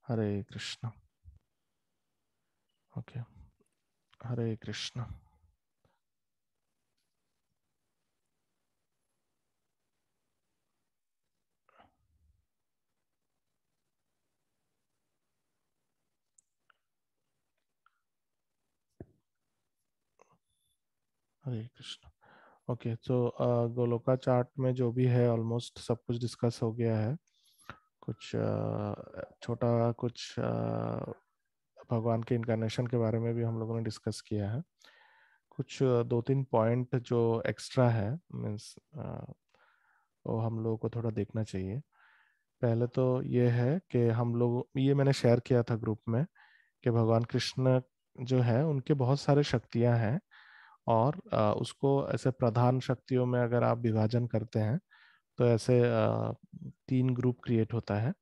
हरे Krishna. Okay. हरे कृष्ण। हरे Krishna. Okay, तो Goloka chart में जो भी है ऑलमोस्ट सब कुछ डिस्कस हो गया है। कुछ छोटा कुछ भगवान के इनकारनेशन के बारे में भी हम लोगों ने डिस्कस किया है। कुछ दो तीन पॉइंट जो एक्स्ट्रा है, मीन्स वो हम लोगों को थोड़ा देखना चाहिए। पहले तो ये है कि हम लोग, ये मैंने शेयर किया था ग्रुप में, कि भगवान कृष्ण जो है उनके बहुत सारे शक्तियां हैं। और उसको ऐसे प्रधान शक्तियों में अगर आप विभाजन करते हैं तो ऐसे तीन ग्रुप क्रिएट होता है।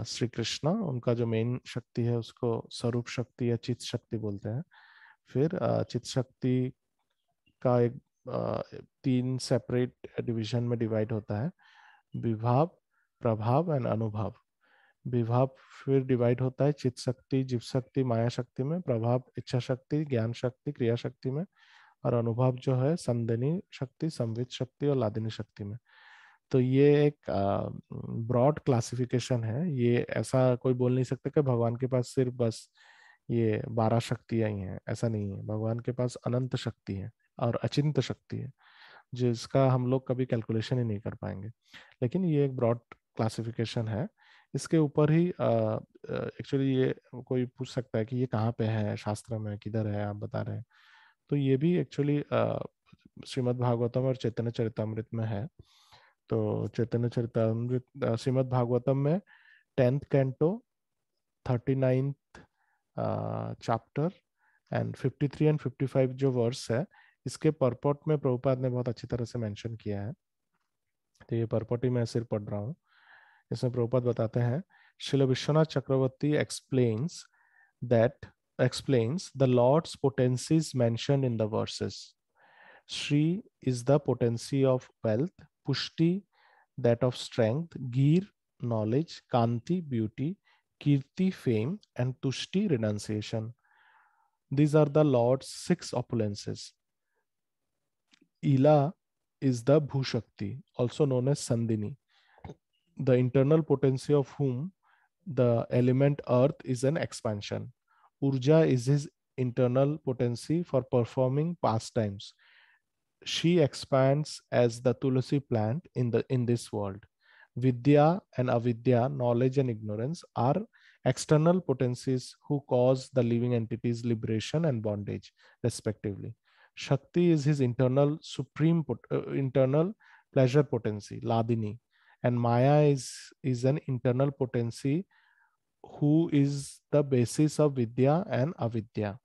श्री कृष्ण, उनका जो मेन शक्ति है उसको स्वरूप शक्ति या चित शक्ति बोलते हैं। फिर चित शक्ति का एक तीन सेपरेट डिवीजन में डिवाइड होता है: विभाव, प्रभाव एंड अनुभाव। विभाव फिर डिवाइड होता है चित शक्ति, जीव शक्ति, माया शक्ति में। प्रभाव इच्छा शक्ति, ज्ञान शक्ति, क्रिया शक्ति में। और अनुभव जो है संदनी शक्ति, संवित शक्ति और लादिनी शक्ति में। तो ये एक ब्रॉड क्लासिफिकेशन है। ये ऐसा कोई बोल नहीं सकता कि भगवान के पास सिर्फ बस ये 12 शक्तियां ही हैं, ऐसा नहीं है। भगवान के पास अनंत शक्ति है और अचिंत शक्ति है, जिसका हम लोग कभी कैलकुलेशन ही नहीं कर पाएंगे। लेकिन ये एक ब्रॉड क्लासिफिकेशन है। इसके ऊपर ही एक्चुअली ये कोई पूछ सकता है कि ये कहाँ पे है, शास्त्र में किधर है, आप बता रहे हैं। तो ये भी एक्चुअली श्रीमद् भागवतम और चैतन्य चरितामृत में है। तो चैतन्य चरितामृत, श्रीमद् भागवतम में 10th canto, 39th chapter and 53 and 55 जो वर्स है, इसके परपोर्ट में प्रभुपाद ने बहुत अच्छी तरह से मेंशन किया है। तो ये परपोर्ट ही मैं सिर्फ पढ़ रहा हूँ। इसमें प्रभुपाद बताते हैं, श्रील विश्वनाथ चक्रवर्ती explains the Lord's potencies mentioned in the verses. Shri is the potency of wealth, Pushti that of strength, Gir knowledge, Kanti beauty, Kirti fame, and Tushti renunciation. These are the Lord's six opulences. Ila is the Bhushakti, also known as Sandini, the internal potency of whom the element earth is an expansion. Urja is his internal potency for performing pastimes. She expands as the tulsi plant in this world. Vidya and avidya, knowledge and ignorance, are external potencies who cause the living entities liberation and bondage, respectively. Shakti is his internal internal pleasure potency, Ladini, and Maya is an internal potency who is the basis of Vidya and Avidya.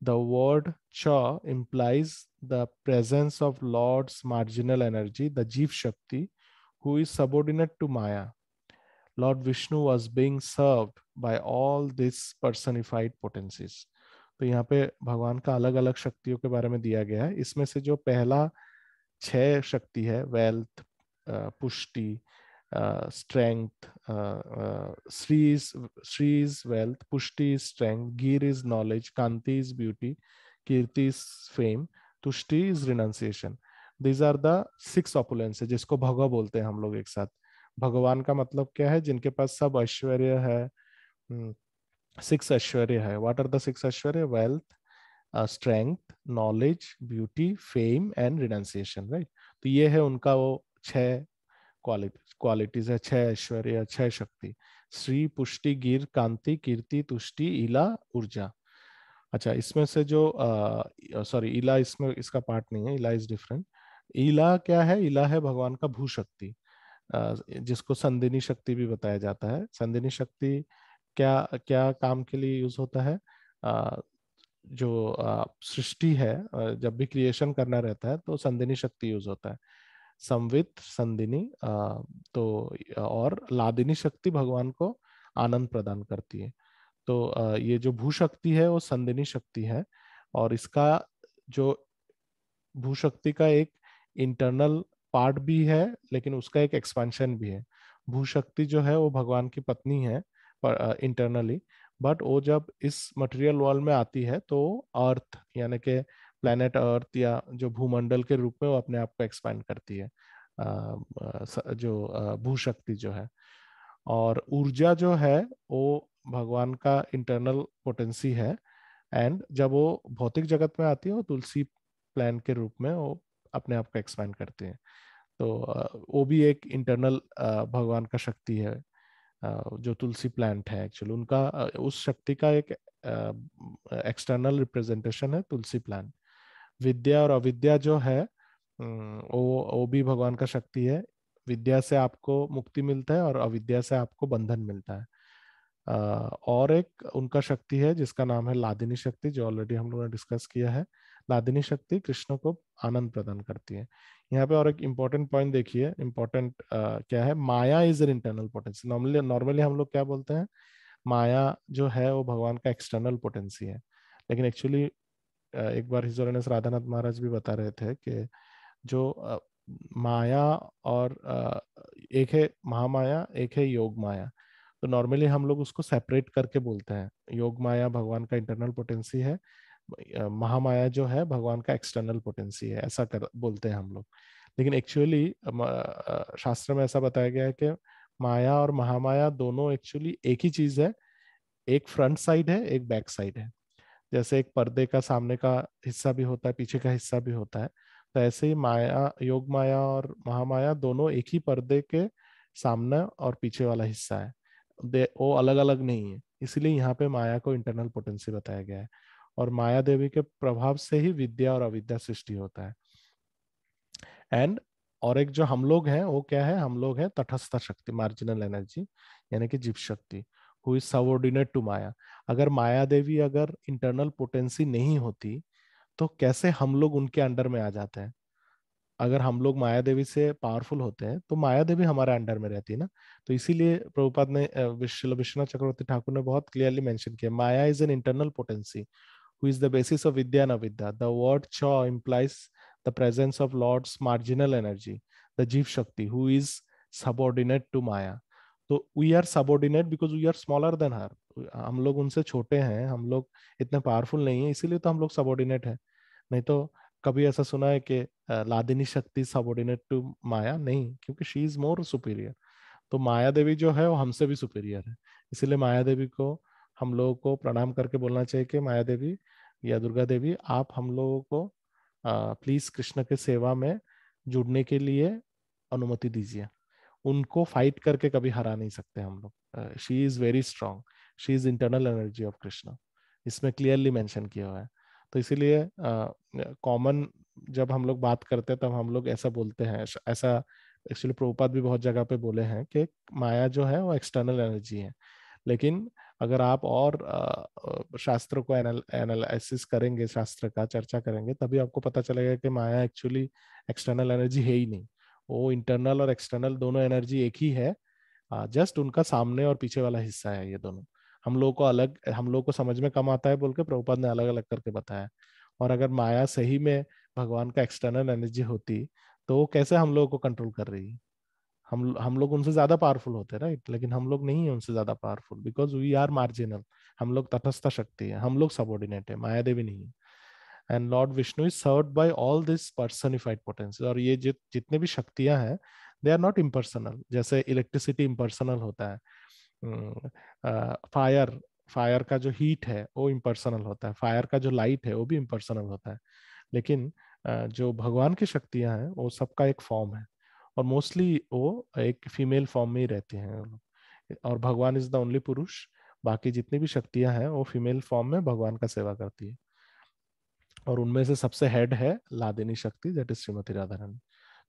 The word Cha implies the presence of Lord's marginal energy, the Jeev Shakti, who is subordinate to Maya. Lord Vishnu was being served by all these personified potencies. तो यहाँ पे भगवान का अलग अलग शक्तियों के बारे में दिया गया है। इसमें से जो पहला 6 शक्ति है, वेल्थ, पुष्टि, strength, Sri is wealth, Pushti is strength, Gir is knowledge, Kanti is beauty, Kirti is fame, Tushti is renunciation. These are the 6 opulences, जिसको भगवा बोलते हैं हम लोग एक साथ। भगवान का मतलब क्या है? जिनके पास सब ऐश्वर्य है। 6 ऐश्वर्य है। व्हाट आर द 6 ऐश्वर्य? Wealth, strength, knowledge, beauty, fame and renunciation, right. तो ये है उनका वो 6 क्वालिटीज है, 6 ऐश्वर्य, 6 शक्ति: श्री, पुष्टि, गिर, कांति, कीर्ति, तुष्टि, इला, ऊर्जा। अच्छा, इसमें से जो सॉरी, इला इसमें इसका पार्ट नहीं है, इला इज डिफरेंट। इला क्या है? इला है भगवान का भू शक्ति, जिसको संदिनी शक्ति भी बताया जाता है। संदिनी शक्ति क्या क्या काम के लिए यूज होता है? जो सृष्टि है, जब भी क्रिएशन करना रहता है तो संदिनी शक्ति यूज होता है। संवित, संदिनी, तो और लादिनी शक्ति भगवान को आनंद प्रदान करती है। तो ये जो भू शक्ति है वो संदिनी शक्ति है। और इसका जो भू शक्ति का एक इंटरनल पार्ट भी है, लेकिन उसका एक एक्सपेंशन भी है। भू शक्ति जो है वो भगवान की पत्नी है। इंटरनली, बट वो जब इस मटेरियल वर्ल्ड में आती है तो अर्थ यानी कि प्लेनेट अर्थ या जो भूमंडल के रूप में वो अपने आप को एक्सपैंड करती है, जो भूशक्ति जो है। और ऊर्जा जो है वो भगवान का इंटरनल पोटेंसी है, एंड जब वो भौतिक जगत में आती है वो तुलसी प्लान के रूप में वो अपने आप को एक्सपैंड करते हैं। तो वो भी एक इंटरनल भगवान का शक्ति है, जो तुलसी प्लांट है एक्चुअली उनका, उस शक्ति का एक एक्सटर्नल रिप्रेजेंटेशन है तुलसी प्लांट। विद्या और अविद्या जो है, वो भी भगवान का शक्ति है। विद्या से आपको मुक्ति मिलता है और अविद्या से आपको बंधन मिलता है। और एक उनका शक्ति है जिसका नाम है लादिनी शक्ति, जो ऑलरेडी हम लोगों ने डिस्कस किया है। लादिनी शक्ति कृष्ण को आनंद प्रदान करती है। यहाँ पे और एक इम्पोर्टेंट पॉइंट देखिए, इम्पोर्टेंट क्या है, maya is an internal potency. Normally normally हम लोग क्या बोलते हैं, माया जो है वो भगवान का एक्सटर्नल पोटेंसी है, लेकिन एक्चुअली एक बार हिज ऑनरेस राधानाथ महाराज भी बता रहे थे कि जो माया और एक है महामाया, एक है योग माया। तो नॉर्मली हम लोग उसको सेपरेट करके बोलते हैं, योग माया भगवान का इंटरनल पोटेंसी है, महामाया जो है भगवान का एक्सटर्नल पोटेंसी है, ऐसा कर बोलते हैं हम लोग। लेकिन एक्चुअली शास्त्र में ऐसा बताया गया है कि माया और महामाया दोनों एक्चुअली एक ही चीज है, एक फ्रंट साइड है एक बैक साइड है। जैसे एक पर्दे का सामने का हिस्सा भी होता है, पीछे का हिस्सा भी होता है, तो ऐसे ही माया, योग माया और महामाया दोनों एक ही पर्दे के सामने और पीछे वाला हिस्सा है, वो अलग अलग नहीं है। इसीलिए यहाँ पे माया को इंटरनल पोटेंसी बताया गया है। और माया देवी के प्रभाव से ही विद्या और अविद्या सृष्टि होता है। एंड और एक जो हम लोग हैं वो क्या है, हम लोग हैं तटस्थ शक्ति, मार्जिनल एनर्जी, यानी कि जीव शक्ति, हु इज सबऑर्डिनेट टू माया। अगर माया देवी अगर इंटरनल पोटेंसी नहीं होती तो कैसे हम लोग उनके अंडर में आ जाते हैं। अगर हम लोग माया देवी से पावरफुल होते हैं तो माया देवी हमारे अंडर में रहती है ना। तो इसीलिए प्रभुपाद ने विश्वनाथ चक्रवर्ती ठाकुर ने बहुत क्लियरली मेंशन किया, maya is an internal potency who is the basis of Vidya and Avidya. The word Cha implies the presence of Lord's marginal energy, the Jeev Shakti, who is subordinate to Maya. तो we are subordinate because we are smaller than her. हम लोग उनसे छोटे हैं, हम लोग इतने powerful नहीं है, इसीलिए तो हम लोग सबॉर्डिनेट है। नहीं तो कभी ऐसा सुना है कि लादिनी शक्ति सबॉर्डिनेट टू माया? नहीं, क्योंकि शी इज मोर सुपीरियर। तो माया देवी जो है वो हमसे भी सुपीरियर है। इसीलिए माया देवी को हम लोगों को प्रणाम करके बोलना चाहिए कि माया देवी या दुर्गा देवी, आप हम लोगों को प्लीज कृष्ण के सेवा में जुड़ने के लिए अनुमति दीजिए। उनको फाइट करके कभी हरा नहीं सकते हम लोग। She is very strong, she is internal energy of Krishna, इसमें क्लियरली मेंशन किया हुआ है। तो इसीलिए कॉमन जब हम लोग बात करते हैं तब हम लोग ऐसा बोलते हैं, ऐसा एक्चुअली प्रभुपाद भी बहुत जगह पे बोले हैं कि माया जो है वो एक्सटर्नल एनर्जी है। लेकिन अगर आप और शास्त्र को एनालिसिस करेंगे, शास्त्र का चर्चा करेंगे, तभी आपको पता चलेगा कि माया एक्चुअली एक्सटर्नल एनर्जी है ही नहीं। वो इंटरनल और एक्सटर्नल दोनों एनर्जी एक ही है, जस्ट उनका सामने और पीछे वाला हिस्सा है ये दोनों। हम लोग को अलग, हम लोग को समझ में कम आता है बोल के प्रभुपाद ने अलग अलग करके बताया। और अगर माया सही में भगवान का एक्सटर्नल एनर्जी होती तो वो कैसे हम लोगों को कंट्रोल कर रही है। हम लोग उनसे ज्यादा पावरफुल होते हैं, राइट, लेकिन हम लोग नहीं है उनसे ज्यादा powerful, because we are marginal. हम लोग तटस्थ शक्ति है, हम लोग सबॉर्डिनेट है, माया देवी नहीं है। And lord Vishnu is served by all this personified potency. और ये जितने भी शक्तियां हैं दे आर नॉट इम्पर्सनल। जैसे इलेक्ट्रिसिटी इम्पर्सनल होता है, फायर, फायर का जो हीट है वो इम्पर्सनल होता है, फायर का जो लाइट है वो भी इम्पर्सनल होता है। लेकिन जो भगवान की शक्तियां हैं वो सबका एक फॉर्म है, और मोस्टली वो एक फीमेल फॉर्म में ही रहते हैं वो लोग। और भगवान इज द ओनली पुरुष, बाकी जितनी भी शक्तियां हैं वो फीमेल फॉर्म में भगवान का सेवा करती है। और उनमें से सबसे हेड है लादिनी शक्ति, दैट इज श्रीमती राधा रानी।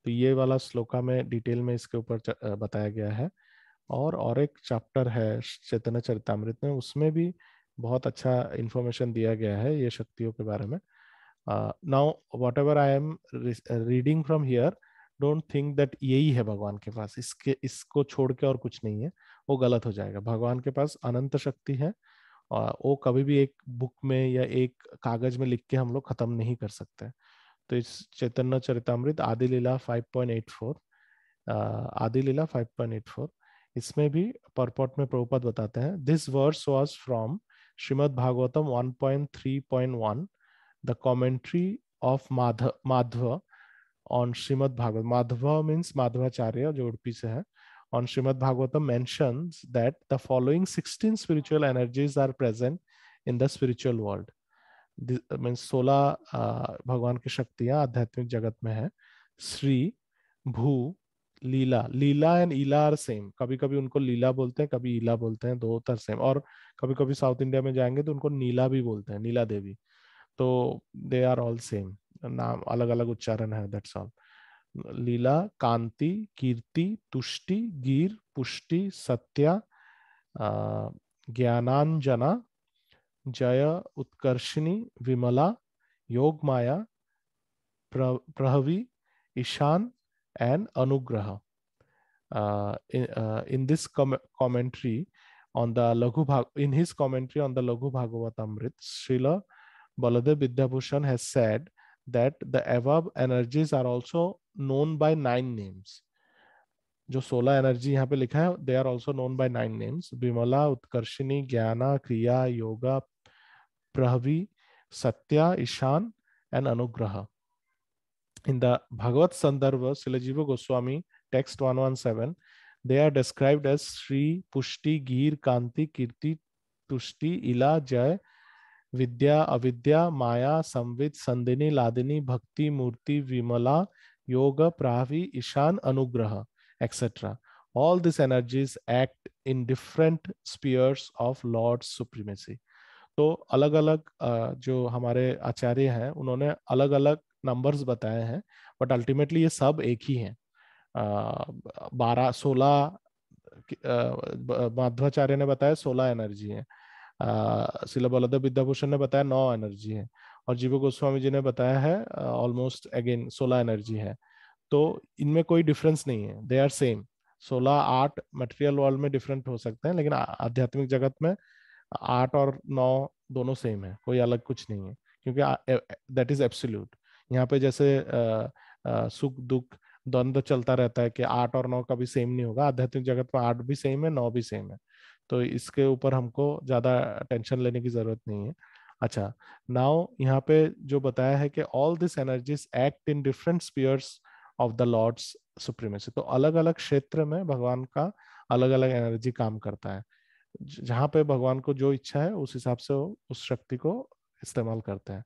तो ये वाला श्लोका में डिटेल में इसके ऊपर बताया गया है। और एक चैप्टर है चैतन्य चरितामृत में, उसमें भी बहुत अच्छा इंफॉर्मेशन दिया गया है ये शक्तियों के बारे में। Now what ever I am reading from here, don't think that यही है भगवान के पास, इसको छोड़ के और कुछ नहीं है, वो गलत हो जाएगा। भगवान के पास अनंत शक्ति है, और वो कभी भी एक बुक में या एक कागज में लिख के हम लोग खत्म नहीं कर सकते। तो इस चैतन्य चरितामृत आदि लीला 5.84, आदि लीला 5.84, इसमें भी परपॉट में प्रभुपाद बताते हैं, this verse was from Srimad Bhagavatam 1.3.1, the commentary of Madhava on Srimad Bhagavatam. Madhava means Madhvacharya, जो उडुपी से है. On Srimad Bhagavatam mentions that the following 16 spiritual energies are present in the spiritual world. This means 16 भगवान की शक्तियां आध्यात्मिक जगत में है. श्री, भू, लीला. लीला एंड ईला आर सेम. कभी कभी उनको लीला बोलते हैं, कभी ईला बोलते हैं, दो तरह सेम. और कभी कभी साउथ इंडिया में जाएंगे तो उनको नीला भी बोलते हैं, नीला देवी. तो दे आर ऑल सेम, नाम अलग अलग उच्चारण है, दैट्स ऑल. लीला, कांति, कीर्ति, तुष्टि, गीर, पुष्टि, सत्या, ज्ञानांजना, जय, उत्कर्षिणी, विमला, योग माया, प्रहवी, ईशान एंड अनुग्रह. In this commentary on the in his commentary on the Laghu Bhagavatamrit, Srila Baladev Vidyabhushan has said that the above energies are also known by 9 names. जो 16 एनर्जी यहाँ पे लिखा है, they are also known by 9 names. Vimla, उत्कर्षिणी, ज्ञाना, क्रिया, yoga, प्रहवी, Satya, Ishan and अनुग्रह. In the Bhagavad Sandarbha, Srila Jiva Goswami, text 117, they are described as Sri, Pushti, Gir, Kanti, Kirti, Tushti, Ila, Jai, Vidya, Avidya, Maya, Samvit, Sandini, Ladini, Bhakti, Murti, Vimala, Yoga, Pravi, Ishan, Anugraha, etc. All these energies act in different spheres of Lord's supremacy. तो अलग अलग जो हमारे आचार्य हैं उन्होंने अलग अलग numbers बताए हैं, बट अल्टीमेटली ये सब एक ही हैं. 12-16 माध्वाचार्य ने बताया 16 एनर्जी है, श्रील बलदेव विद्याभूषण ने बताया 9 एनर्जी है, और जीव गोस्वामी जी ने बताया है ऑलमोस्ट अगेन 16 एनर्जी है. तो इनमें कोई डिफरेंस नहीं है, they are same. 16-8 material world में डिफरेंट हो सकते हैं, लेकिन आध्यात्मिक जगत में 8 और 9 दोनों सेम है, कोई अलग कुछ नहीं है, क्योंकि दैट इज एब्सोल्यूट. यहाँ पे जैसे सुख दुख द्वंद्व चलता रहता है कि 8 और 9 कभी सेम नहीं होगा, आध्यात्मिक जगत में 8 भी सेम है, 9 भी सेम है. तो इसके ऊपर हमको ज्यादा टेंशन लेने की जरूरत नहीं है. अच्छा, नाउ यहाँ पे जो बताया है कि all this energies act in different spheres of the lord's supremacy. तो अलग अलग क्षेत्र में भगवान का अलग अलग एनर्जी काम करता है. जहां पे भगवान को जो इच्छा है उस हिसाब से वो उस शक्ति को इस्तेमाल करते हैं.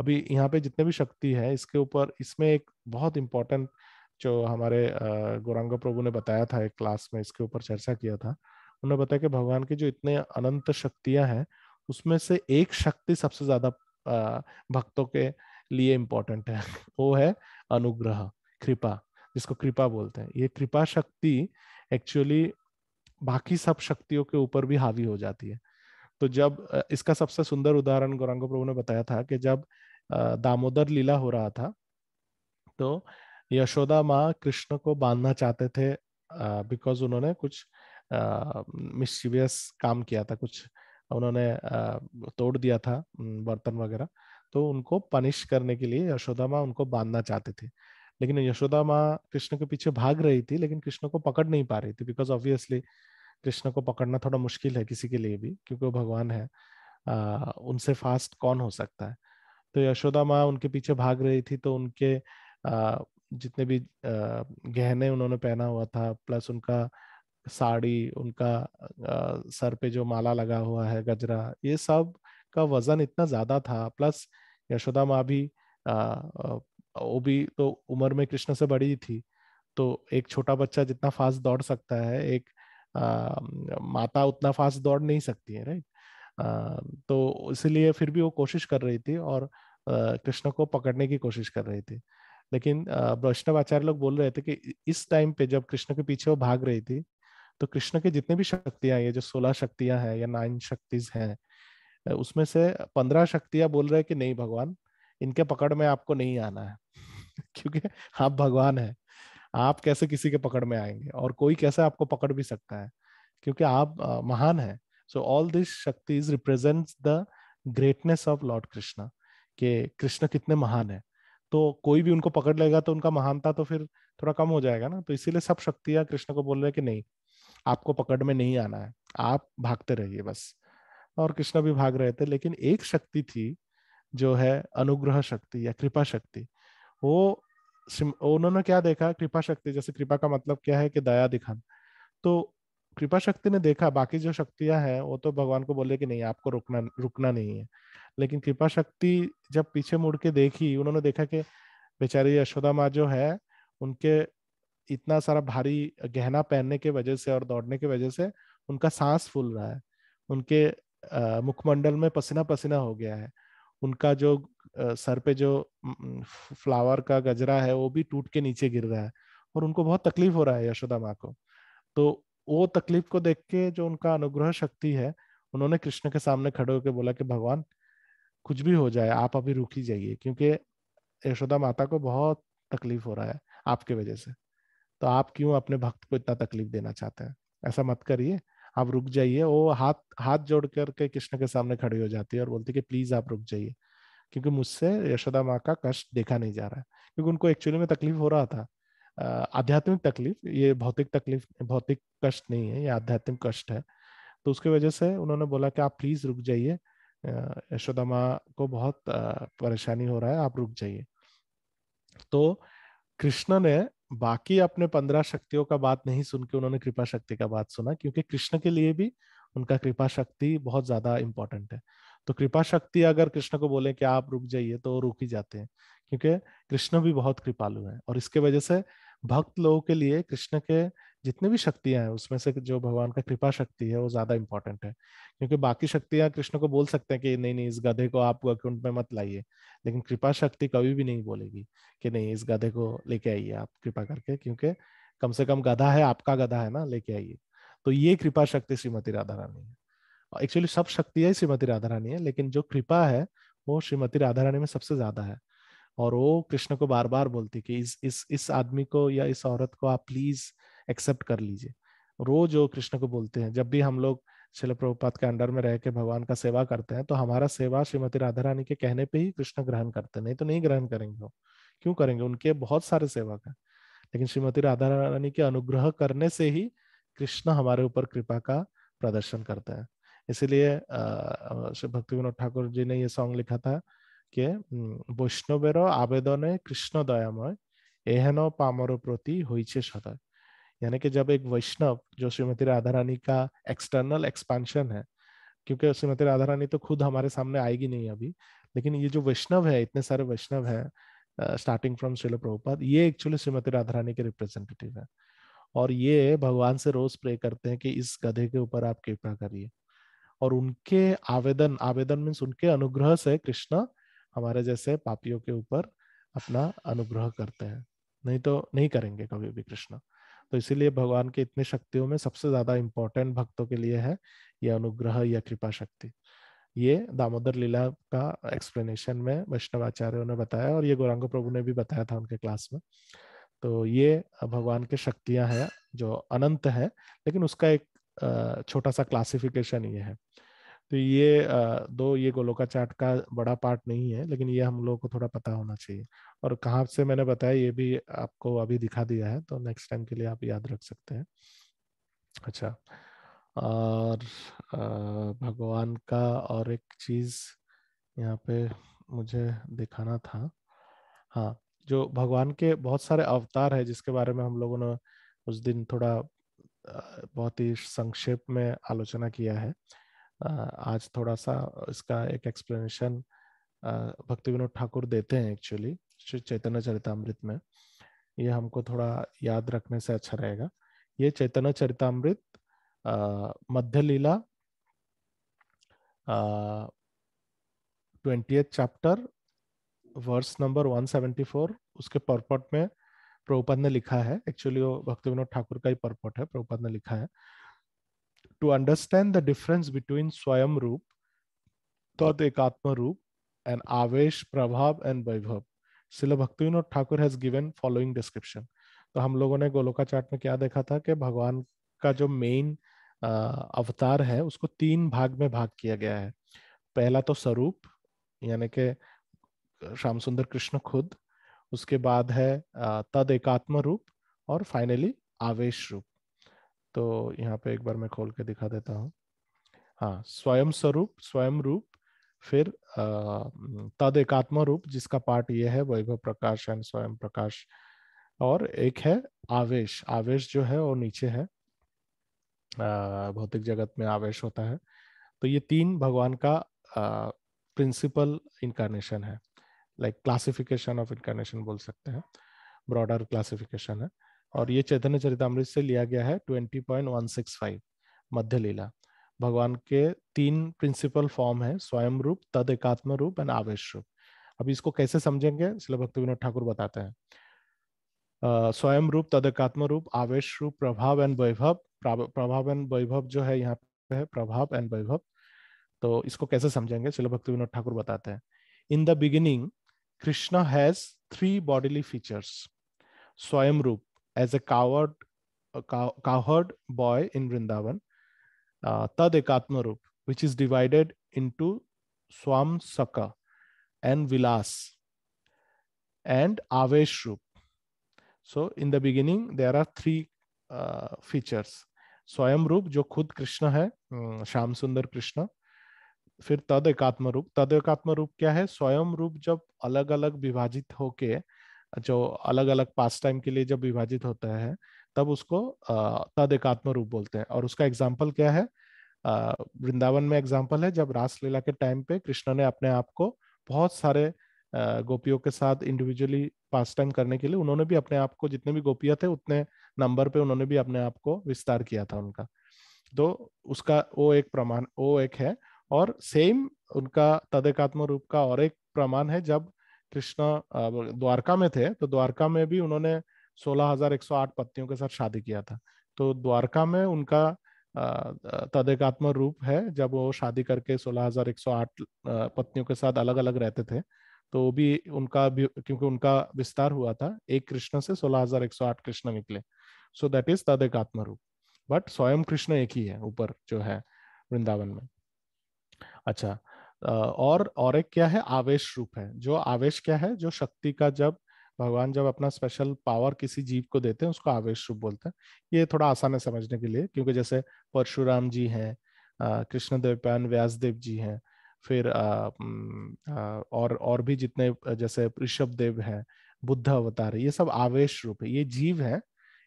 अभी यहाँ पे जितने भी शक्ति है इसके ऊपर, इसमें एक बहुत इंपॉर्टेंट जो हमारे गौरांग प्रभु ने बताया था एक क्लास में, इसके ऊपर चर्चा किया था. उन्होंने बताया कि भगवान की जो इतने अनंत शक्तियां हैं उसमें से एक शक्ति सबसे ज्यादा भक्तों के लिए इम्पोर्टेंट है. वो है अनुग्रह, कृपा, जिसको कृपा बोलते हैं. ये कृपा शक्ति एक्चुअली बाकी सब शक्तियों के ऊपर भी हावी हो जाती है. तो जब इसका सबसे सुंदर उदाहरण गौरांग प्रभु ने बताया था कि जब दामोदर लीला हो रहा था तो यशोदा माँ कृष्ण को बांधना चाहते थे, बिकॉज उन्होंने कुछ मिस्चीवियस काम किया था, कुछ उन्होंने तोड़ दिया था बर्तन वगैरह. तो उनको पनिश करने के लिए यशोदा माँ उनको बांधना चाहते थे. लेकिन यशोदा माँ कृष्ण के पीछे भाग रही थी, लेकिन कृष्ण को पकड़ नहीं पा रही थी, बिकॉज ऑब्वियसली कृष्ण को पकड़ना थोड़ा मुश्किल है किसी के लिए भी, क्योंकि वो भगवान है. उनसे फास्ट कौन हो सकता है. तो यशोदा माँ उनके पीछे भाग रही थी, तो उनके जितने भी गहने उन्होंने पहना हुआ था, प्लस उनका साड़ी, उनका सर पे जो माला लगा हुआ है, गजरा, ये सब का वजन इतना ज्यादा था. प्लस यशोदा माँ भी वो भी तो उम्र में कृष्ण से बड़ी थी. तो एक छोटा बच्चा जितना फास्ट दौड़ सकता है, एक माता उतना फास्ट दौड़ नहीं सकती है, राइट. तो इसलिए फिर भी वो कोशिश कर रही थी और कृष्ण को पकड़ने की कोशिश कर रही थी. लेकिन वैष्णव आचार्य लोग बोल रहे थे कि इस टाइम पे जब कृष्ण के पीछे वो भाग रही थी, तो कृष्ण के जितने भी शक्तियां, ये जो 16 शक्तियां हैं या 9 शक्तिज हैं, उसमें से 15 शक्तियां बोल रहे हैं कि नहीं भगवान, इनके पकड़ में आपको नहीं आना है. क्योंकि आप भगवान हैं, आप कैसे किसी के पकड़ में आएंगे, और कोई कैसे आपको पकड़ भी सकता है, क्योंकि आप महान हैं. So all this shaktis represents the greatness of lord Krishna, कि कृष्ण कितने महान है. तो कोई भी उनको पकड़ लेगा तो उनका महानता तो फिर थोड़ा कम हो जाएगा ना. तो इसीलिए सब शक्तियां कृष्ण को बोल रहे हैं कि नहीं, आपको पकड़ में नहीं आना है, आप भागते रहिए बस। और कृष्ण भी भाग रहे थे, लेकिन एक शक्ति थी जो है अनुग्रह शक्ति या कृपा शक्ति। वो उन्होंने क्या देखा, कृपा शक्ति, जैसे कृपा का मतलब क्या है कि दया दिखाना। तो कृपा शक्ति ने देखा बाकी जो शक्तियां हैं वो तो भगवान को बोले कि नहीं आपको रुकना रुकना नहीं है, लेकिन कृपा शक्ति जब पीछे मुड़ के देखी, उन्होंने देखा कि बेचारी यशोदा माँ जो है, उनके इतना सारा भारी गहना पहनने के वजह से और दौड़ने की वजह से उनका सांस फूल रहा है, उनके मुखमंडल में पसीना पसीना हो गया है, उनका जो सर पे जो फ्लावर का गजरा है वो भी टूट के नीचे गिर रहा है, और उनको बहुत तकलीफ हो रहा है यशोदा माँ को। तो वो तकलीफ को देख के जो उनका अनुग्रह शक्ति है, उन्होंने कृष्ण के सामने खड़े होकर बोला कि भगवान कुछ भी हो जाए आप अभी रुक ही जाइए, क्योंकि यशोदा माता को बहुत तकलीफ हो रहा है आपके वजह से। तो आप क्यों अपने भक्त को इतना तकलीफ देना चाहते हैं, ऐसा मत करिए, आप रुक जाइए। वो हाथ हाथ जोड़ करके कृष्ण के सामने खड़ी हो जाती है और बोलती है कि प्लीज आप रुक जाइए, क्योंकि मुझसे यशोदा माँ का कष्ट देखा नहीं जा रहा है। क्योंकि उनको एक्चुअली में तकलीफ हो रहा था, आध्यात्मिक तकलीफ, ये भौतिक तकलीफ, भौतिक कष्ट नहीं है, ये आध्यात्मिक कष्ट है। तो उसकी वजह से उन्होंने बोला कि आप प्लीज रुक जाइए, यशोदा माँ को बहुत परेशानी हो रहा है, आप रुक जाइए। तो कृष्ण ने बाकी अपने 15 शक्तियों का बात नहीं सुन के उन्होंने कृपा शक्ति का बात सुना, क्योंकि कृष्ण के लिए भी उनका कृपा शक्ति बहुत ज्यादा इंपॉर्टेंट है। तो कृपा शक्ति अगर कृष्ण को बोले कि आप रुक जाइए तो वो रुक ही जाते हैं, क्योंकि कृष्ण भी बहुत कृपालु है। और इसके वजह से भक्त लोगों के लिए कृष्ण के जितने भी शक्तियां हैं उसमें से जो भगवान का कृपा शक्ति है वो ज्यादा इंपॉर्टेंट है। क्योंकि बाकी शक्तियां कृष्ण को बोल सकते हैं कि नहीं नहीं इस गधे को आप वैकुंठ में मत लाइए, लेकिन कृपा शक्ति कभी भी नहीं बोलेगी कि नहीं इस गधे को लेके आइए आप कृपा करके, क्योंकि कम से कम गधा है, आपका गधा है ना, लेके आइए। तो ये कृपा शक्ति श्रीमती राधा रानी है। एक्चुअली सब शक्तियां ही श्रीमती राधा रानी है, लेकिन जो कृपा है वो श्रीमती राधा रानी में सबसे ज्यादा है। और वो कृष्ण को बार बार बोलती कि इस आदमी को या इस औरत को आप प्लीज एक्सेप्ट कर लीजिए। रोज जो कृष्ण को बोलते हैं, जब भी हम लोग शिल प्रभुपाद के अंडर में रह के भगवान का सेवा करते हैं तो हमारा सेवा श्रीमती राधा रानी के कहने पे ही कृष्ण ग्रहण करते हैं, नहीं तो नहीं ग्रहण करेंगे वो। क्यों करेंगे, उनके बहुत सारे सेवक हैं, लेकिन श्रीमती राधा रानी के अनुग्रह करने से ही कृष्ण हमारे ऊपर कृपा का प्रदर्शन करते हैं। इसीलिए श्री भक्ति विनोद ठाकुर जी ने ये सॉन्ग लिखा था कि বৈষ্ণবের আবেদনে কৃষ্ণ দয়াময় এহেন পামর প্রতি হইছে সদয়। यानी कि जब एक वैष्णव, जो श्रीमती राधा रानी का एक्सटर्नल एक्सपेंशन है, क्योंकि श्रीमती राधा रानी तो खुद हमारे सामने आएगी नहीं अभी, लेकिन ये जो वैष्णव है, इतने सारे वैष्णव है स्टार्टिंग फ्रॉम श्रील प्रभुपाद, ये एक्चुअली श्रीमती राधा रानी के रिप्रेजेंटेटिव है। और ये भगवान से रोज प्रे करते हैं कि इस गधे के ऊपर आप कृपा करिए। और उनके आवेदन, आवेदन मीन्स उनके अनुग्रह से कृष्ण हमारे जैसे पापियों के ऊपर अपना अनुग्रह करते हैं, नहीं तो नहीं करेंगे कभी भी कृष्ण। तो इसीलिए भगवान के इतने शक्तियों में सबसे ज्यादा इंपॉर्टेंट भक्तों के लिए है ये अनुग्रह या कृपा शक्ति। ये दामोदर लीला का एक्सप्लेनेशन में वैष्णवाचार्यों ने बताया, और ये गौरांग प्रभु ने भी बताया था उनके क्लास में। तो ये भगवान की शक्तियां हैं जो अनंत है, लेकिन उसका एक छोटा सा क्लासिफिकेशन ये है। तो ये दो, ये गोलोका चार्ट का बड़ा पार्ट नहीं है, लेकिन ये हम लोगों को थोड़ा पता होना चाहिए। और कहाँ से मैंने बताया ये भी आपको अभी दिखा दिया है, तो नेक्स्ट टाइम के लिए आप याद रख सकते हैं। अच्छा, और भगवान का और एक चीज यहाँ पे मुझे दिखाना था। हाँ, जो भगवान के बहुत सारे अवतार है जिसके बारे में हम लोगों ने उस दिन थोड़ा बहुत ही संक्षेप में आलोचना किया है। आज थोड़ा सा इसका एक एक्सप्लेनेशन भक्ति विनोद ठाकुर देते हैं एक्चुअली श्री चैतन्य चरितामृत में। ये हमको थोड़ा याद रखने से अच्छा रहेगा। ये चैतन्य चरितामृत मध्य लीला 20th चैप्टर वर्स नंबर 174, उसके परपट में प्रभुपाद ने लिखा है। एक्चुअली वो भक्ति विनोद ठाकुर का ही परपट है, प्रभुपाद ने लिखा है, to understand the difference between svayam rupa, तद एकात्म रूप, एंड आवेश, प्रभाव एंड वैभव, श्रील भक्ति Vinod Thakur has given following description. तो हम लोगों ने गोलोका चार्ट में क्या देखा था कि भगवान का जो मेन अवतार है उसको 3 भाग में भाग किया गया है। पहला तो स्वरूप, यानी कि श्याम सुंदर कृष्ण खुद, उसके बाद है तद एकात्म रूप, और फाइनली आवेश रूप। तो यहाँ पे एक बार मैं खोल के दिखा देता हूँ। हाँ, स्वयं स्वरूप, स्वयं रूप, फिर तद एकात्म रूप जिसका पार्ट ये है वैभव प्रकाश एंड स्वयं प्रकाश, और एक है आवेश। आवेश जो है वो नीचे है, भौतिक जगत में आवेश होता है। तो ये तीन भगवान का प्रिंसिपल इनकारनेशन है, लाइक क्लासिफिकेशन ऑफ इनकारनेशन बोल सकते हैं, ब्रॉडर क्लासिफिकेशन है। और ये चैतन्य चरितमृत से लिया गया है 20.165 मध्य लीला। भगवान के तीन प्रिंसिपल फॉर्म है, स्वयं रूप, तद एकात्म रूप एंड आवेश रूप। अभी इसको कैसे समझेंगे, श्रील भक्ति विनोद ठाकुर बताते हैं। स्वयं रूप, तद एकात्म रूप, आवेश रूप, प्रभाव एंड वैभव। प्रभाव एंड वैभव जो है यहाँ पे है प्रभाव एंड वैभव। तो इसको कैसे समझेंगे, श्रील भक्ति विनोद ठाकुर बताते हैं। In the beginning Krishna has three bodily features. Svayam rupa as a cowherd boy in Vrindavan, Tad Ekatma Roop, which is divided into Swam Saka and Vilas and Avesh Roop. So in the beginning there are three features. स्वयं रूप जो खुद कृष्ण है, श्याम सुंदर कृष्ण। फिर तद एकात्म रूप। तद एकात्म रूप क्या है, स्वयं रूप जब अलग अलग विभाजित होके, जो अलग अलग पास टाइम के लिए जब विभाजित होता है, तब उसको तद एकात्म रूप बोलते हैं। और उसका एग्जाम्पल क्या है, वृंदावन में एग्जाम्पल है जब रासलीला के टाइम पे कृष्ण ने अपने आप को बहुत सारे गोपियों के साथ इंडिविजुअली पास टाइम करने के लिए, उन्होंने भी अपने आप को, जितने भी गोपियां थे उतने नंबर पे उन्होंने भी अपने आप को विस्तार किया था उनका। तो उसका वो एक प्रमाण, वो एक है। और सेम उनका तदेकात्म रूप का और एक प्रमाण है, जब कृष्ण द्वारका में थे तो द्वारका में भी उन्होंने 16,108 पत्नियों के साथ शादी किया था। तो द्वारका में उनका तदेकात्म रूप है, जब वो शादी करके 16,108 पत्नियों के साथ अलग अलग रहते थे। तो वो भी उनका भी, क्योंकि उनका विस्तार हुआ था, एक कृष्ण से 16,108 कृष्ण निकले। सो दैट इज तदेकात्म रूप। बट स्वयं कृष्ण एक ही है ऊपर जो है वृंदावन में। अच्छा, और एक क्या है, आवेश रूप है। जो आवेश क्या है, जो शक्ति का, जब भगवान जब अपना स्पेशल पावर किसी जीव को देते हैं उसको आवेश रूप बोलते हैं। ये थोड़ा आसान है समझने के लिए, क्योंकि जैसे परशुराम जी हैं, कृष्ण देवपान व्यास देव जी हैं, फिर और भी जितने, जैसे ऋषभ देव है, बुद्ध अवतार है, ये सब आवेश रूप है, ये जीव है।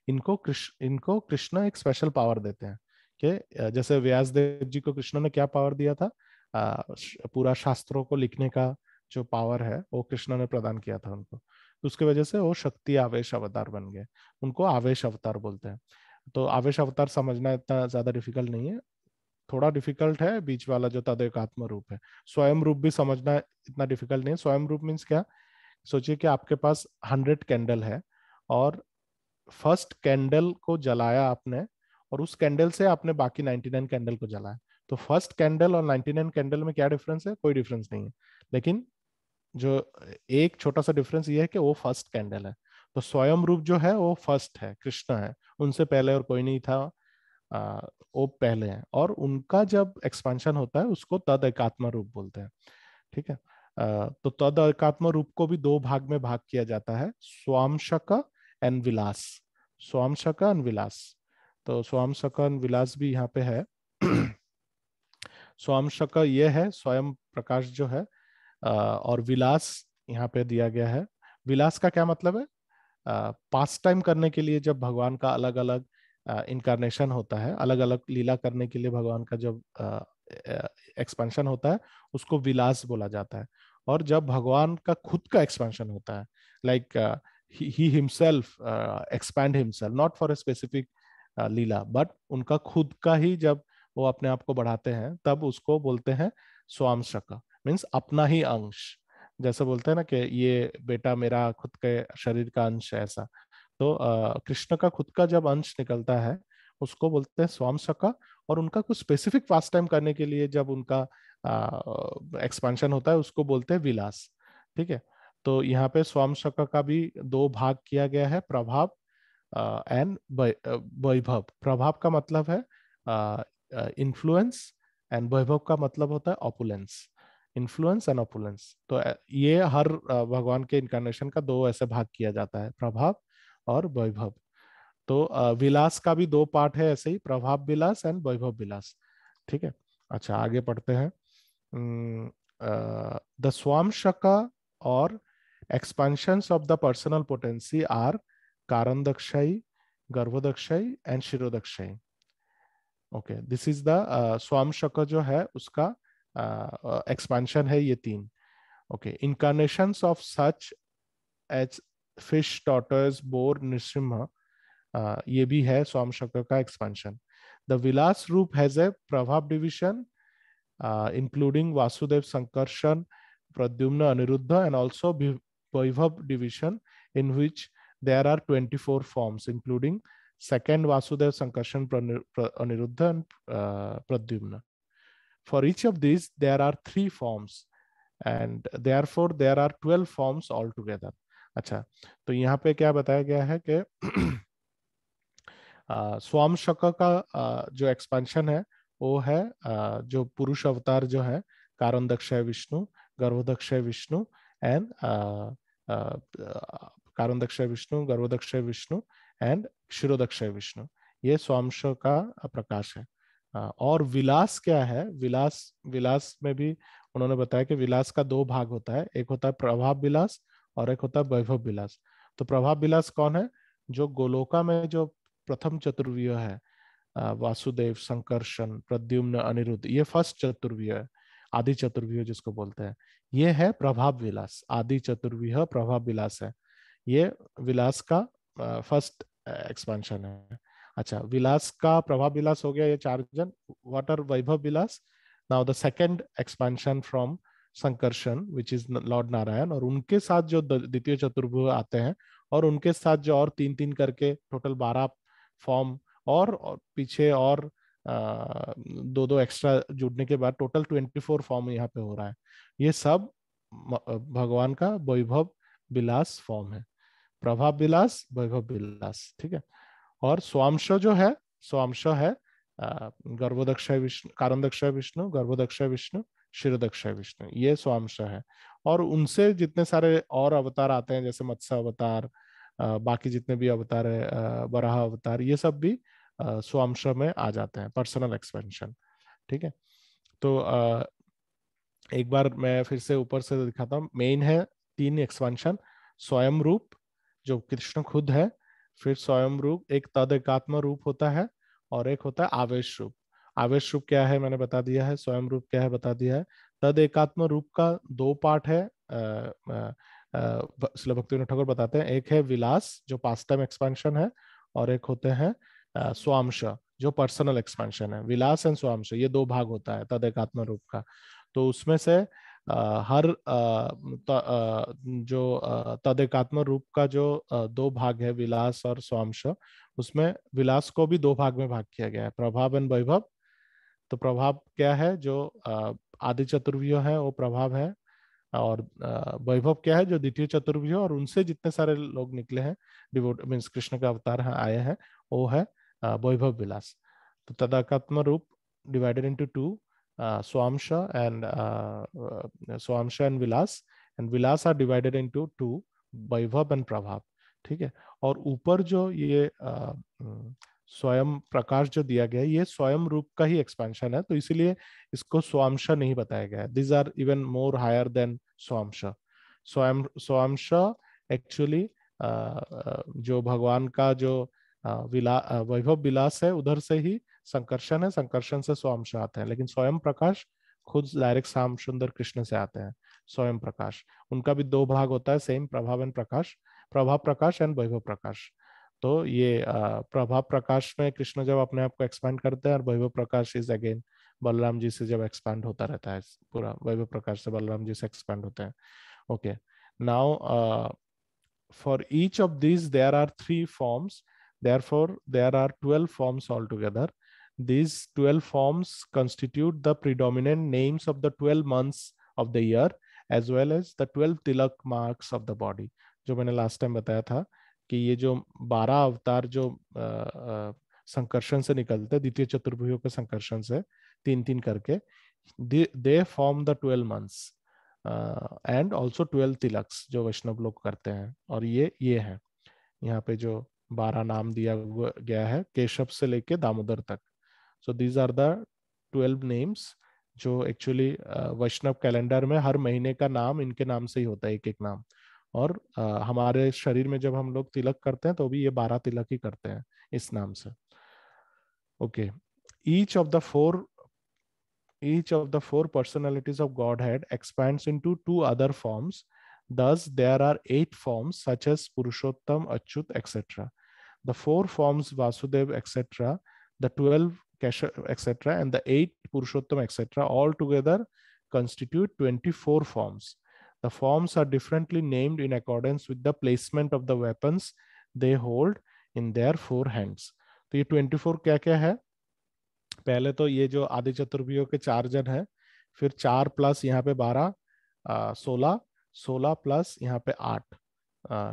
इनको कृष्ण एक स्पेशल पावर देते हैं कि जैसे व्यास देव जी को कृष्ण ने क्या पावर दिया था, पूरा शास्त्रों को लिखने का जो पावर है वो कृष्ण ने प्रदान किया था उनको। तो उसकी वजह से वो शक्ति आवेश अवतार बन गए, उनको आवेश अवतार बोलते हैं। तो आवेश अवतार समझना इतना ज्यादा डिफिकल्ट नहीं है, थोड़ा डिफिकल्ट है बीच वाला जो तदेकात्म रूप है। स्वयं रूप भी समझना इतना डिफिकल्ट नहीं है। स्वयं रूप मीन्स क्या, सोचिए कि आपके पास 100 कैंडल है, और फर्स्ट कैंडल को जलाया आपने, और उस कैंडल से आपने बाकी 99 कैंडल को जलाया। तो फर्स्ट कैंडल और 99 कैंडल में क्या डिफरेंस है, कोई डिफरेंस नहीं है। लेकिन जो एक छोटा सा डिफरेंस ये है कि वो फर्स्ट कैंडल है। तो स्वयं रूप जो है वो फर्स्ट है, कृष्ण है, उनसे पहले और कोई नहीं था। आ, वो पहले हैं, और उनका जब एक्सपेंशन होता है उसको तद एकात्म रूप बोलते हैं। ठीक है। तो तद एकात्म रूप को भी दो भाग में भाग किया जाता है, स्वामशक एंड विलास। स्वामशक एंड विलास। तो स्वामशक एंड विलास भी यहाँ पे है। स्वामशक ये है स्वयं प्रकाश जो है, और विलास यहाँ पे दिया गया है। विलास का क्या मतलब है, पास टाइम करने के लिए जब भगवान का अलग अलग इनकारनेशन होता है, अलग अलग लीला करने के लिए भगवान का जब एक्सपेंशन होता है, उसको विलास बोला जाता है। और जब भगवान का खुद का एक्सपेंशन होता है, like he himself expand himself not for a specific Leela, but उनका खुद का ही जब वो अपने आप को बढ़ाते हैं, तब उसको बोलते हैं स्वांशक, मीन्स अपना ही अंश। जैसे बोलते हैं ना कि ये बेटा मेरा खुद के शरीर का अंश है, ऐसा। तो कृष्ण का खुद का जब अंश निकलता है उसको बोलते हैं स्वांशका। और उनका कुछ स्पेसिफिक फास्ट टाइम करने के लिए जब उनका एक्सपेंशन होता है उसको बोलते हैं विलास। ठीक है। तो यहाँ पे स्वांशका का भी दो भाग किया गया है, प्रभाव एंड वैभव। प्रभाव का मतलब है इन्फ्लुएंस, एंड वैभव का मतलब होता है ऑपुलेंस। Influence and opulence. तो ये भगवान के इनकारनेशन का दो ऐसे भाग किया जाता है, प्रभाव और वैभव। तो विलास का भी दो पार्ट है ऐसे ही, प्रभाव विलास एंड वैभव विलास। ठीक है, अच्छा आगे पढ़ते हैं। द स्वामशक और expansions of the personal potency are Karanodakshayi, Garbhodakshayi and Kshirodakshayi. Okay, this is the swamsha जो है उसका एक्सपेंशन है ये तीन। Okay, incarnations of such as fish, tortoise, boar, Nrisimha, ये भी है स्वामशक का एक्सपेंशन। द विलास रूप हैज ए प्रभाव division including Vasudev Sankarshan, Pradyumna Aniruddha, and also Vaibhav division, in which there are 24 forms, including second Vasudev Sankarshan, Aniruddha, and Pradyumna. For each of these, there are 3 forms, and therefore there are 12 forms altogether. अच्छा, तो यहाँ पे क्या बताया गया है कि स्वामशक का जो एक्सपेंशन है वो है जो पुरुष अवतार जो है, कारणदक्ष विष्णु, गर्भोदक्ष विष्णु एंड कारणदक्ष विष्णु, गर्भोदक्ष विष्णु एंड क्षीरोदक्ष विष्णु, ये स्वामश का प्रकाश है। और विलास क्या है, विलास, विलास में भी उन्होंने बताया कि विलास का दो भाग होता है, एक होता है प्रभाव विलास और एक होता है वैभव विलास। तो प्रभाव विलास कौन है, जो गोलोका में जो प्रथम चतुर्व्यूह है, वासुदेव, संकर्षण, प्रद्युम्न, अनिरुद्ध, ये फर्स्ट चतुर्व्यूह है, आदि चतुर्व्यूह जिसको बोलते हैं, ये है प्रभाव विलास। आदि चतुर्व्यूह प्रभाव विलास है, ये विलास का फर्स्ट एक्सपेंशन है। अच्छा, विलास का प्रभाव विलास हो गया ये चार जन। What are vaibhava vilasa? Now the second expansion from Sankarshan which is Lord Narayan, और उनके साथ जो द्वितीय चतुर्भुज आते हैं, और उनके साथ जो और तीन तीन करके टोटल 12 फॉर्म, और पीछे और दो दो एक्स्ट्रा जुड़ने के बाद टोटल 24 फॉर्म यहाँ पे हो रहा है। ये सब भगवान का वैभव विलास फॉर्म है, प्रभाव विलास, वैभव विलास। ठीक है, और स्वांश जो है, स्वांश है गर्भोदक्ष विष्णु, कारणदक्ष विष्णु, गर्भोदक्ष विष्णु, क्षीरोदक्ष विष्णु, ये स्वांश है। और उनसे जितने सारे और अवतार आते हैं, जैसे मत्स्य अवतार, बाकी जितने भी अवतार है, वराह अवतार, ये सब भी स्वांश में आ जाते हैं, पर्सनल एक्सपेंशन। ठीक है, तो एक बार मैं फिर से ऊपर से दिखाता हूँ। मेन है 3 एक्सपेंशन, स्वयं रूप जो कृष्ण खुद है, फिर स्वयं रूप, एक तद एकात्म रूप होता है, और एक होता है आवेश रूप। आवेश रूप क्या है मैंने बता दिया है, स्वयं रूप क्या है बता दिया है। तद एकात्म रूप का 2 पार्ट है, श्रील भक्तिविनोद ठाकुर बताते हैं, एक है विलास जो पास्ट टाइम एक्सपेंशन है, और एक होते हैं स्वांश जो पर्सनल एक्सपेंशन है। विलास एंड स्वांश, ये 2 भाग होता है तद एकात्म रूप का। तो उसमें से हर जो तद एकात्म रूप का जो 2 भाग है, विलास और स्वांश, उसमें विलास को भी 2 भाग में भाग किया गया है, प्रभाव एंड वैभव। तो प्रभाव क्या है, जो आदि चतुर्व्यूह है वो प्रभाव है, और वैभव क्या है, जो द्वितीय चतुर्भुज और उनसे जितने सारे लोग निकले हैं, डिवोट मीन्स कृष्ण का अवतार आए हैं, वो है वैभव विलास। तो tadekatma rupa divided into 2, svamsha and svamsha and vilasa, and vilasa are divided into 2, vaibhava and prabhava. ठीक है, और ऊपर जो ये स्वयं प्रकाश जो दिया गया है, ये स्वयं रूप का ही एक्सपेंशन है, तो इसीलिए इसको स्वांश नहीं बताया गया है। This are even more higher than svamsha. Svayam svamsha actually जो भगवान का जो वैभव विलास है, उधर से ही संकर्षण है, संकर्षण से स्वांश आते हैं, लेकिन स्वयं प्रकाश खुद डायरेक्ट श्याम सुंदर कृष्ण से आते हैं। स्वयं प्रकाश, उनका भी 2 भाग होता है सेम, प्रभाव एंड प्रकाश, प्रभाव प्रकाश एंड वैभव प्रकाश। तो ये प्रभाव प्रकाश में कृष्ण जब अपने आप को एक्सपैंड करते हैं, और वैभव प्रकाश इज अगेन बलराम जी से जब एक्सपैंड होता रहता है, पूरा वैभव प्रकाश से बलराम जी से एक्सपैंड होते हैं। Okay, now for each of these there are 3 forms, therefore there are 12 forms altogether. These 12 forms constitute the predominant names of the 12 months of the year, as well as the 12 tilak marks of the body. जो मैंने last time बताया था कि ये जो 12 अवतार जो संकर्षण से निकलते हैं, द्वितीय चतुर्भुजों के संकर्षण से 3-3 करके, they form the 12 months and also 12 Tilak's जो वैष्णव लोग करते हैं। और ये है यहाँ पे जो 12 नाम दिया गया है केशव से लेके दामोदर तक। So these are the 12 names जो एक्चुअली वैष्णव कैलेंडर में हर महीने का नाम इनके नाम से ही होता है, एक एक नाम। और हमारे शरीर में जब हम लोग तिलक करते हैं तो भी ये 12 तिलक ही करते हैं इस नाम से। Okay, each of the four each of the four personalities of Godhead expands into two other forms. Thus, there are 8 forms such as Purushottam, Achyut, etc. The 4 forms Vasudev, etc., the 12 Keshav, etc., and the 8 Purushottam, etc., all together constitute 24 forms. The forms are differently named in accordance with the placement of the weapons they hold in their 4 hands. तो ये 24 क्या क्या है? पहले तो ये जो आदि चतुर्भुजों के 4 जन है, फिर 4 प्लस यहाँ पे 12, 16, 16 प्लस यहाँ पे 8,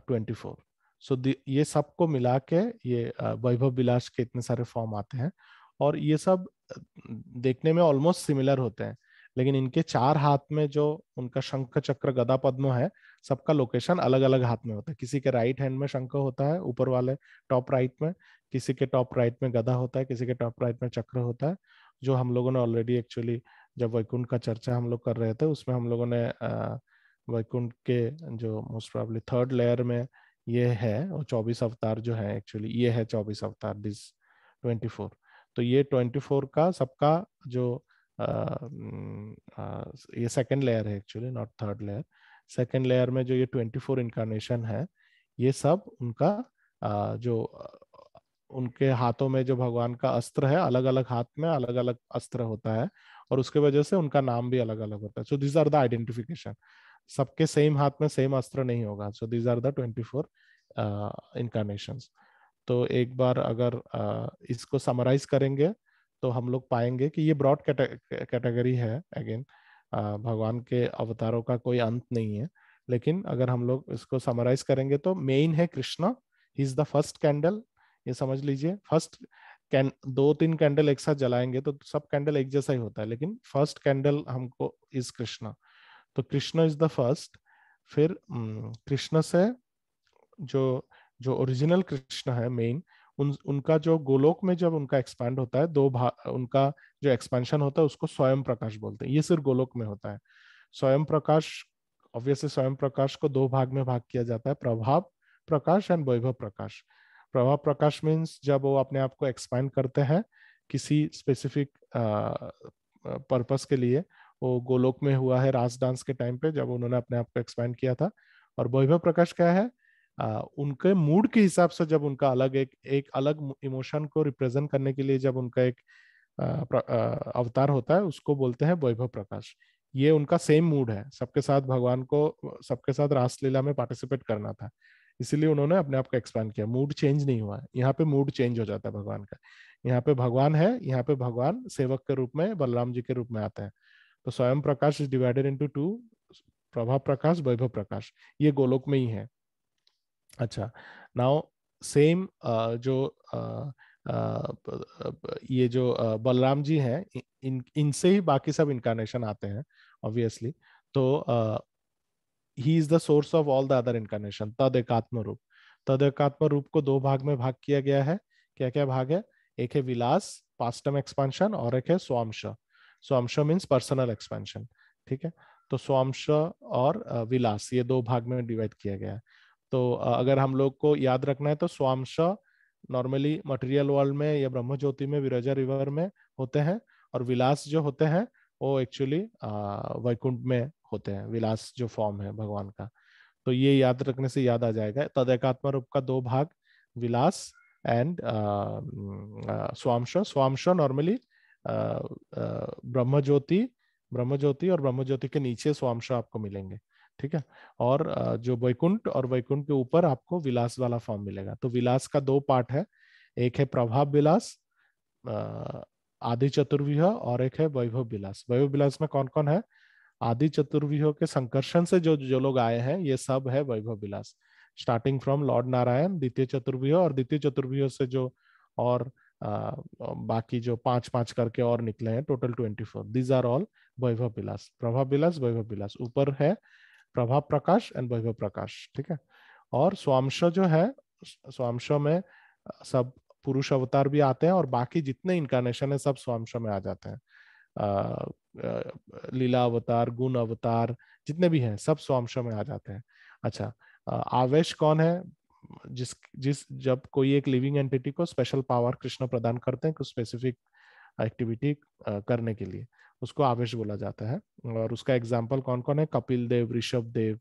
24। सो ये सबको मिला के ये वैभव विलास के इतने सारे फॉर्म आते हैं। और ये सब देखने में ऑलमोस्ट सिमिलर होते हैं, लेकिन इनके 4 हाथ में जो उनका शंख चक्र गदा पद्म है, सबका लोकेशन अलग अलग हाथ में होता है। किसी के राइट हैंड में शंख होता है, ऊपर वाले टॉप राइट में, किसी के टॉप राइट में गदा होता है, किसी के टॉप राइट में चक्र होता है। जो हम लोगों ने ऑलरेडी एक्चुअली जब वैकुंठ का चर्चा हम लोग कर रहे थे उसमें हम लोगों ने वैकुंठ के जो मोस्ट प्रोबेबली 3rd लेयर में ये है, और 24 अवतार जो है एक्चुअली ये है 24 अवतार, दिस 24। तो ये 24 का सबका जो ये 2nd लेयर है actually, not 3rd layer. 2nd layer में जो ये 24 इनकारनेशन है, ये सब उनका जो उनके हाथों में जो भगवान का अस्त्र है, अलग अलग हाथ में अलग अलग अस्त्र होता है, और उसके वजह से उनका नाम भी अलग अलग होता है। So this are the identification. सबके सेम हाथ में सेम अस्त्र नहीं होगा। So this are the 24 incarnations. तो एक बार अगर इसको समराइज करेंगे तो हम लोग पाएंगे कि ये ब्रॉड कैटेगरी है। अगेन भगवान के अवतारों का कोई अंत नहीं है, लेकिन अगर हम लोग इसको समराइज करेंगे तो मेन है Krishna, he is the first candle. ये समझ लीजिए, फर्स्ट 2-3 कैंडल एक साथ जलाएंगे तो सब कैंडल एक जैसा ही होता है, लेकिन फर्स्ट कैंडल हमको इज कृष्णा। तो कृष्णा इज द फर्स्ट। फिर कृष्ण से जो जो ओरिजिनल कृष्ण है मेन, उनका जो गोलोक में जब उनका एक्सपांड होता है, उनका जो एक्सपेंशन होता है उसको स्वयं प्रकाश बोलते हैं। ये सिर्फ गोलोक में होता है। स्वयं प्रकाश, ऑब्वियसली स्वयं प्रकाश को 2 भाग में भाग किया जाता है, प्रभाव प्रकाश एंड वैभव प्रकाश। प्रभाव प्रकाश मीन्स जब वो अपने आप को एक्सपांड करते हैं किसी स्पेसिफिक पर्पस के लिए। वो गोलोक में हुआ है रास डांस के टाइम पे जब उन्होंने अपने आप को एक्सपैंड किया था। और वैभव प्रकाश क्या है? उनके मूड के हिसाब से जब उनका अलग एक अलग इमोशन को रिप्रेजेंट करने के लिए जब उनका एक अवतार होता है, उसको बोलते हैं वैभव प्रकाश। ये उनका सेम मूड है, सबके साथ भगवान को सबके साथ रासलीला में पार्टिसिपेट करना था, इसीलिए उन्होंने अपने आप को एक्सपैंड किया। मूड चेंज नहीं हुआ है, यहाँ पे मूड चेंज हो जाता है भगवान का। यहाँ पे भगवान है, यहाँ पे भगवान सेवक के रूप में बलराम जी के रूप में आते हैं। तो स्वयं प्रकाश इज डिवाइडेड इनटू 2, प्रभाव प्रकाश, वैभव प्रकाश। ये गोलोक में ही है। अच्छा, नाउ सेम जो ये जो बलराम जी हैं, इनसे ही बाकी सब इनकारनेशन आते हैं ऑब्वियसली। तो he is the source of all the other incarnation. तद एकात्म रूप, तद एकात्म रूप को 2 भाग में भाग किया गया है। क्या क्या भाग है? एक है विलास, पास्टम एक्सपांशन, और एक है Swansh. Swansh means personal expansion. ठीक है, तो स्वांश और विलास, ये 2 भाग में डिवाइड किया गया है। तो अगर हम लोग को याद रखना है तो स्वांश नॉर्मली मटेरियल वर्ल्ड में या ब्रह्म ज्योति में विरजा रिवर में होते हैं, और विलास जो होते हैं वो एक्चुअली वैकुंठ में होते हैं, विलास जो फॉर्म है भगवान का। तो ये याद रखने से याद आ जाएगा। तदेकात्म रूप का 2 भाग, विलास एंड स्वांश। स्वांश नॉर्मली ब्रह्म ज्योति, ब्रह्म ज्योति और ब्रह्म ज्योति के नीचे स्वांश आपको मिलेंगे। ठीक है, और जो वैकुंठ और वैकुंठ के ऊपर आपको विलास वाला फॉर्म मिलेगा। तो विलास का 2 पार्ट है, एक है प्रभाव विलास आदि चतुर्व्यूह, और एक है वैभव विलास। वैभव विलास में कौन कौन है? आदि चतुर्व्यूह के संकर्षण से जो जो लोग आए हैं, ये सब है वैभव विलास, स्टार्टिंग फ्रॉम लॉर्ड नारायण, द्वितीय चतुर्व्यूह, और द्वितीय चतुर्व्यूह से जो और बाकी जो 5-5 करके और निकले हैं, टोटल 24। दीज आर ऑल वैभव विलास। प्रभाव विलास, वैभव विलास, ऊपर है प्रभाव प्रकाश एंड वैभव प्रकाश। ठीक है, और स्वांश जो है स्वांशों में सब पुरुष अवतार भी आते हैं और बाकी जितने इनकारनेशन है सब स्वांशों में आ जाते हैं। लीला अवतार, गुण अवतार जितने भी हैं सब स्वांशों में आ जाते हैं। अच्छा, आवेश कौन है? जिस जिस जब कोई एक लिविंग एंटिटी को स्पेशल पावर कृष्ण प्रदान करते हैं कुछ स्पेसिफिक एक्टिविटी करने के लिए, उसको आवेश बोला जाता है। और उसका एग्जाम्पल कौन कौन है? कपिल देव, ऋषभ देव,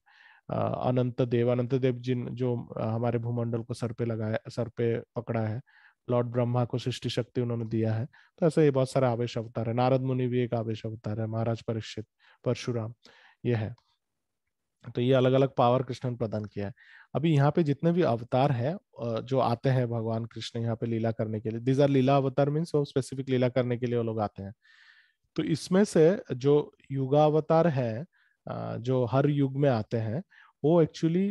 अनंत देव जिन जो हमारे भूमंडल को सर पे लगाया, सर पे पकड़ा है, लॉर्ड ब्रह्मा को सृष्टि शक्ति उन्होंने दिया है। तो ऐसे ये बहुत सारे आवेश अवतार है। नारद मुनि भी एक आवेश अवतार है, महाराज परीक्षित, परशुराम, ये है। तो ये अलग अलग पावर कृष्ण ने प्रदान किया है। अभी यहाँ पे जितने भी अवतार हैं जो आते हैं भगवान कृष्ण यहाँ पे लीला करने के लिए, दीज आर लीला अवतार, मीन्स वो स्पेसिफिक लीला करने के लिए वो लोग आते हैं। तो इसमें से जो युगावतार है, जो हर युग में आते हैं, वो एक्चुअली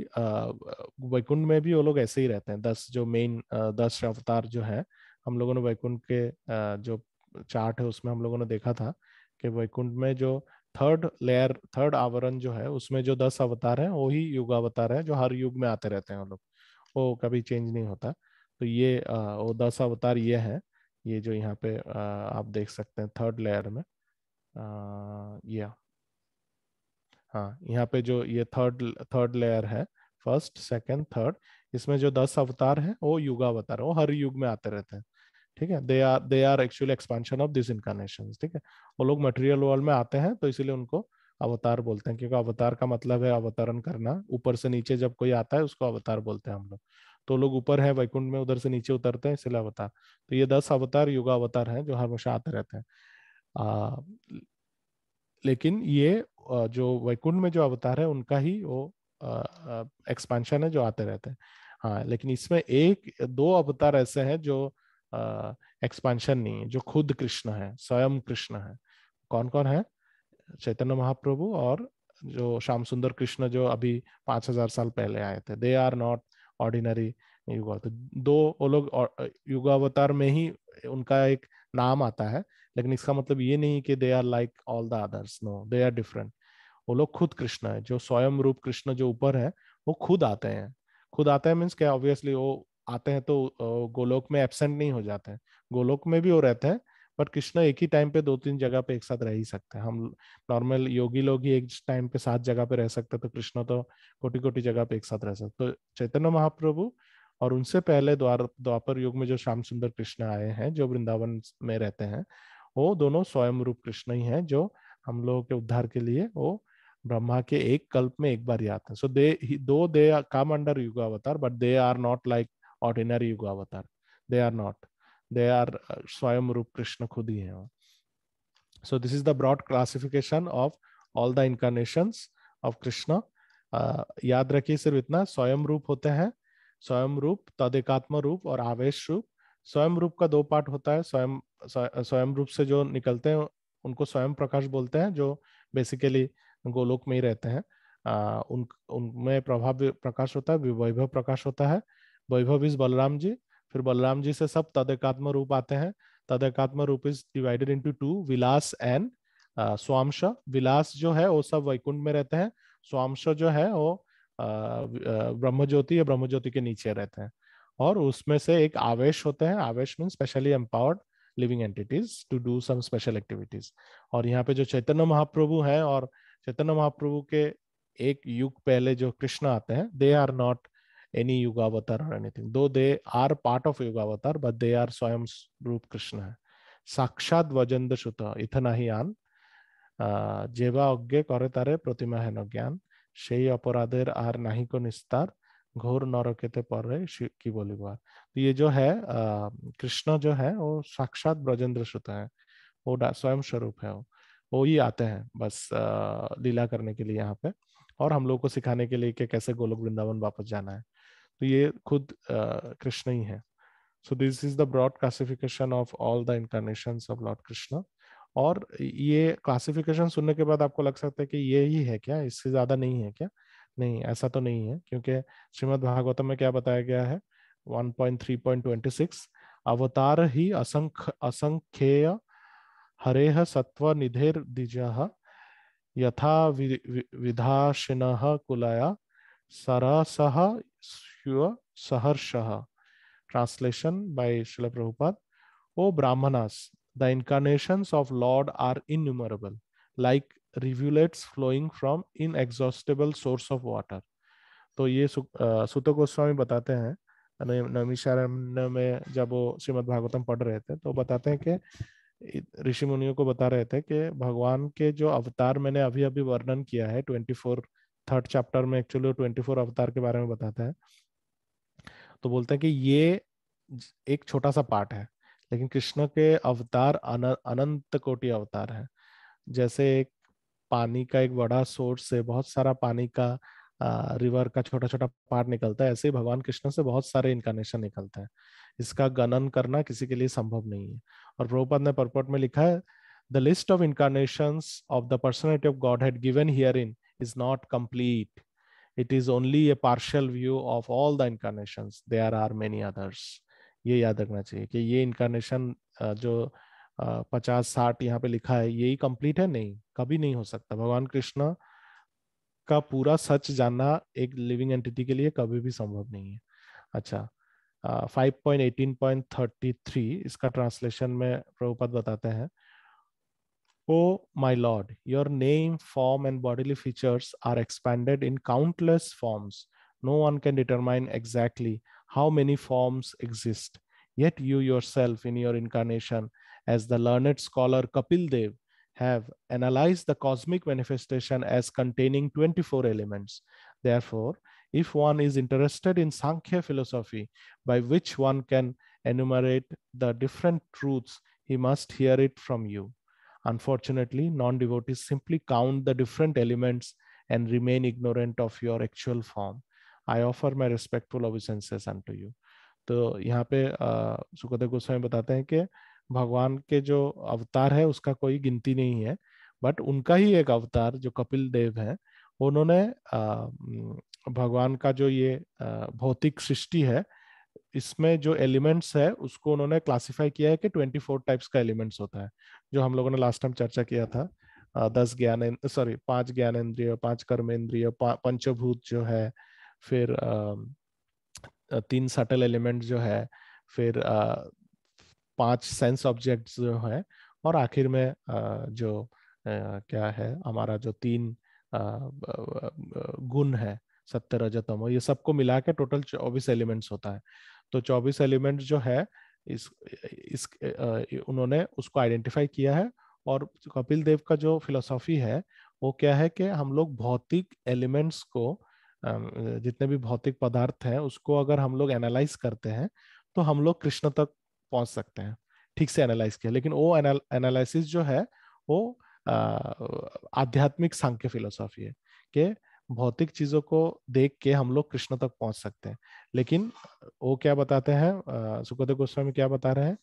वैकुंठ में भी वो लोग ऐसे ही रहते हैं। 10 जो मेन 10 अवतार जो है, हम लोगों ने वैकुंठ के जो चार्ट है उसमें हम लोगों ने देखा था कि वैकुंठ में जो थर्ड लेयर, थर्ड आवरण जो है, उसमें जो 10 अवतार हैं वो ही युगावतार है, जो हर युग में आते रहते हैं वो लोग, वो कभी चेंज नहीं होता। तो ये वो 10 अवतार ये है, ये जो यहाँ पे आप देख सकते हैं थर्ड लेयर में, ये, हाँ यहाँ पे जो ये थर्ड थर्ड लेयर है, फर्स्ट सेकंड थर्ड, इसमें जो 10 अवतार हैं वो युगावतार है, वो हर युग में आते रहते हैं। ठीक है, they are actually expansion of this incarnation. ठीक है, वो लोग मटेरियल वर्ल्ड में आते हैं तो इसीलिए उनको अवतार बोलते हैं, क्योंकि अवतार का मतलब है अवतरण करना, ऊपर से नीचे जब कोई आता है उसको अवतार बोलते हैं हम लोग। तो लोग ऊपर है वैकुंठ में, उधर से नीचे उतरते हैं, इसलिए अवतार। तो ये 10 अवतार युगा अवतार हैं जो हमेशा आते रहते हैं। आ, लेकिन ये जो वैकुंठ में जो अवतार है उनका ही वो एक्सपेंशन है जो आते रहते हैं। हाँ, लेकिन इसमें एक दो अवतार ऐसे हैं जो एक्सपेंशन नहीं है, जो खुद कृष्ण है, स्वयं कृष्ण है। कौन कौन है? चैतन्य महाप्रभु और जो श्याम सुंदर कृष्ण जो अभी 5,000 साल पहले आए थे, दे आर नॉट ऑर्डिनरी युगा। तो दो वो लोग युगावतार में ही उनका एक नाम आता है, लेकिन इसका मतलब ये नहीं कि they are like all the others, no, they are different. वो लोग खुद कृष्ण है, जो स्वयं रूप कृष्ण जो ऊपर है वो खुद आते हैं। खुद आते हैं मीन्स क्या? ऑब्वियसली वो आते हैं तो गोलोक में एब्सेंट नहीं हो जाते हैं, गोलोक में भी वो रहते हैं, बट कृष्ण एक ही टाइम पे 2-3 जगह पे एक साथ रह ही सकते हैं। हम नॉर्मल योगी लोग ही एक टाइम पे 7 जगह पे रह सकते हैं, तो कृष्ण तो कोटि कोटि जगह पे एक साथ रह सकते। तो चैतन्य महाप्रभु और उनसे पहले द्वापर युग में जो श्याम सुंदर कृष्ण आए हैं जो वृंदावन में रहते हैं, वो दोनों स्वयं रूप कृष्ण ही हैं, जो हम लोगों के उद्धार के लिए वो ब्रह्मा के एक कल्प में एक बार ही आते हैं। So they come under yugavatar, but they are not like ordinary yugavatar, they are not, they are swayam rupa Krishna खुद ही है। So this is the broad classification of all the incarnations of Krishna. याद रखिए सिर्फ इतना, स्वयं रूप होते हैं, स्वयं रूप, तदेकात्म रूप और आवेश रूप। स्वयं रूप का 2 पार्ट होता है। स्वयं रूप से जो निकलते हैं उनको स्वयं प्रकाश बोलते हैं, जो बेसिकली गोलोक में ही रहते हैं। उनमें प्रभाव प्रकाश होता है, वैभव प्रकाश होता है। वैभव इज बलराम जी। फिर बलराम जी से सब तदेकात्म रूप आते हैं। Tadekatma rupa is divided into 2, vilas and swamsha. Vilas जो है वो सब वैकुंठ में रहते हैं, स्वांश जो है वो ब्रह्म ज्योति या ब्रह्म ज्योति के नीचे रहते हैं। और उसमें से एक आवेश होते हैं, avesha mean specially empowered living entities to do some special activities. और यहाँ पे जो चैतन्य महाप्रभु है, और चैतन्य महाप्रभु के एक युग पहले जो कृष्ण आते हैं, they are not any yuga avatar or anything, though they are part of yuga avatar, but they are स्वयं रूप कृष्ण है। साक्षात वजेंद्र सुत इथना ही आन, जेवा अज्ञे करे तारे प्रतिमा है न ज्ञान, সেই অপরাধের আর নাহি কো নিস্তার, घोर नरकेते पर रहे की बोली बार। तो ये जो है कृष्ण जो है वो साक्षात ब्रजेंद्र सुत है, वो स्वयं स्वरूप है, वो ही आते हैं बस लीला करने के लिए यहाँ पे, और हम लोग को सिखाने के लिए कि कैसे गोलोक वृंदावन वापस जाना है। तो ये खुद कृष्ण ही है। So this is the broad classification of all the incarnations of lord Krishna. और ये क्लासिफिकेशन सुनने के बाद आपको लग सकता है कि ये ही है क्या, इससे ज्यादा नहीं है क्या? नहीं, ऐसा तो नहीं है, क्योंकि श्रीमद् भागवतम में क्या बताया गया है 1.3.26, अवतार ही असंख्येय हरेह सत्व निधेर द्विजः, यथा विधाशिनः कुलया सरसः pure saharshaha. Translation by Srila Prabhupada. O Brahmanas, the incarnations of Lord are innumerable, like rivulets flowing from inexhaustible source of water. तो ये सुत गोस्वामी बताते हैं नैमिषारण्य में, जब वो श्रीमद् भागवतम पढ़ रहे थे तो बताते हैं कि ऋषि मुनियों को बता रहे थे कि भगवान के जो अवतार मैंने अभी अभी वर्णन किया है 24 थर्ड चैप्टर में, एक्चुअली 24 अवतार के बारे में बताता है। तो बोलते हैं कि ये एक छोटा सा पार्ट है, लेकिन कृष्ण के अवतार अनंत कोटि अवतार है। जैसे एक पानी का एक बड़ा सोर्स से बहुत सारा पानी का रिवर का छोटा छोटा पार्ट निकलता है, ऐसे ही भगवान कृष्ण से बहुत सारे इनकारनेशन निकलते हैं। इसका गणन करना किसी के लिए संभव नहीं है। और प्रभुपाद ने परपट में लिखा है, the list of incarnations of the personality of God had given herein is not complete, it is only a partial view of all the incarnations, there are many others। ये याद रखना चाहिए कि ये इनकारनेशन जो 50-60 यहाँ पे लिखा है यही कंप्लीट है, नहीं, कभी नहीं हो सकता। भगवान कृष्ण का पूरा सच जानना एक लिविंग एंटिटी के लिए कभी भी संभव नहीं है। अच्छा, 5.18.33 इसका ट्रांसलेशन में प्रभुपाद बताते हैं, O my Lord, your name, form, and bodily features are expanded in countless forms. No one can determine exactly how many forms exist. Yet you yourself, in your incarnation, as the learned scholar Kapil Dev, have analyzed the cosmic manifestation as containing 24 elements. Therefore, if one is interested in Sankhya philosophy, by which one can enumerate the different truths, he must hear it from you. Unfortunately, non-devotees simply count the different elements and remain ignorant of your actual form. I offer my respectful obeisances unto you. तो यहाँ पे सुखदेव गोस्वामी बताते हैं कि भगवान के जो अवतार है उसका कोई गिनती नहीं है, बट उनका ही एक अवतार जो कपिल देव है, उन्होंने भगवान का जो ये भौतिक सृष्टि है इसमें जो एलिमेंट्स है उसको उन्होंने क्लासिफाई किया है कि 24 टाइप्स का एलिमेंट्स होता है, जो हम लोगों ने लास्ट टाइम चर्चा किया था। 5 ज्ञानेंद्रिय, 5 कर्मेंद्रिय, पंचभूत जो है, फिर 3 सटल एलिमेंट जो है, फिर 5 सेंस ऑब्जेक्ट्स जो है, और आखिर में जो क्या है हमारा जो 3 गुण है, सत्य रज तमो, ये सबको मिला के टोटल 24 एलिमेंट्स होता है। तो 24 एलिमेंट जो है इस उन्होंने उसको आइडेंटिफाई किया है। और कपिल देव का जो फिलोसॉफी है वो क्या है कि हम लोग भौतिक एलिमेंट्स को, जितने भी भौतिक पदार्थ हैं उसको अगर हम लोग एनालाइज करते हैं तो हम लोग कृष्ण तक पहुंच सकते हैं, ठीक से एनालाइज किया। लेकिन वो एनालिसिस जो है वो आध्यात्मिक सांख्य फिलोसॉफी है कि भौतिक चीजों को देख के हम लोग कृष्ण तक पहुंच सकते हैं। लेकिन वो क्या बताते हैं, सुखदेव गोस्वामी क्या बता रहे हैं,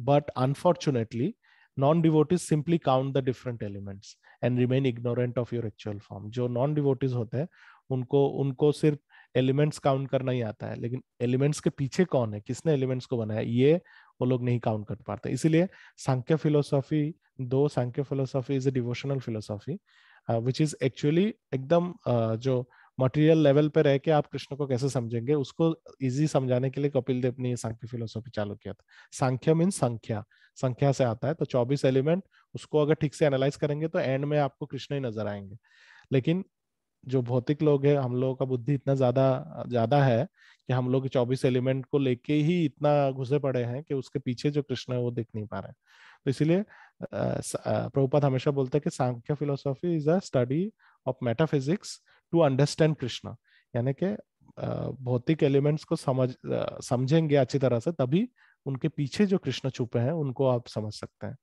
but unfortunately non devotees simply count the different elements and remain ignorant of your actual form. जो नॉन डिवोटीज होते हैं उनको सिर्फ एलिमेंट्स काउंट करना ही आता है, लेकिन एलिमेंट्स के पीछे कौन है, किसने एलिमेंट्स को बनाया, ये वो लोग नहीं काउंट कर पाते। इसीलिए सांख्य फिलोसॉफी, दो Sankhya philosophy is a devotional philosophy which is actually एकदम जो मटेरियल लेवल पे रह के आप कृष्ण को कैसे समझेंगे उसको इजी समझाने के लिए कपिल देव ने सांख्य फिलोसॉफी चालू किया था। सांख्य मीन संख्या, संख्या से आता है, तो 24 एलिमेंट उसको अगर ठीक से एनालाइज करेंगे तो एंड में आपको कृष्ण ही नजर आएंगे। लेकिन जो भौतिक लोग हैं, हम लोगों का बुद्धि इतना ज्यादा है कि हम लोग 24 एलिमेंट को लेके ही इतना घुसे पड़े हैं कि उसके पीछे जो कृष्ण है वो देख नहीं पा रहे हैं। तो इसीलिए प्रभुपाद हमेशा बोलते हैं कि Sankhya philosophy is a study of metaphysics to understand Krishna, यानी कि भौतिक एलिमेंट्स को समझेंगे अच्छी तरह से तभी उनके पीछे जो कृष्ण छुपे हैं उनको आप समझ सकते हैं।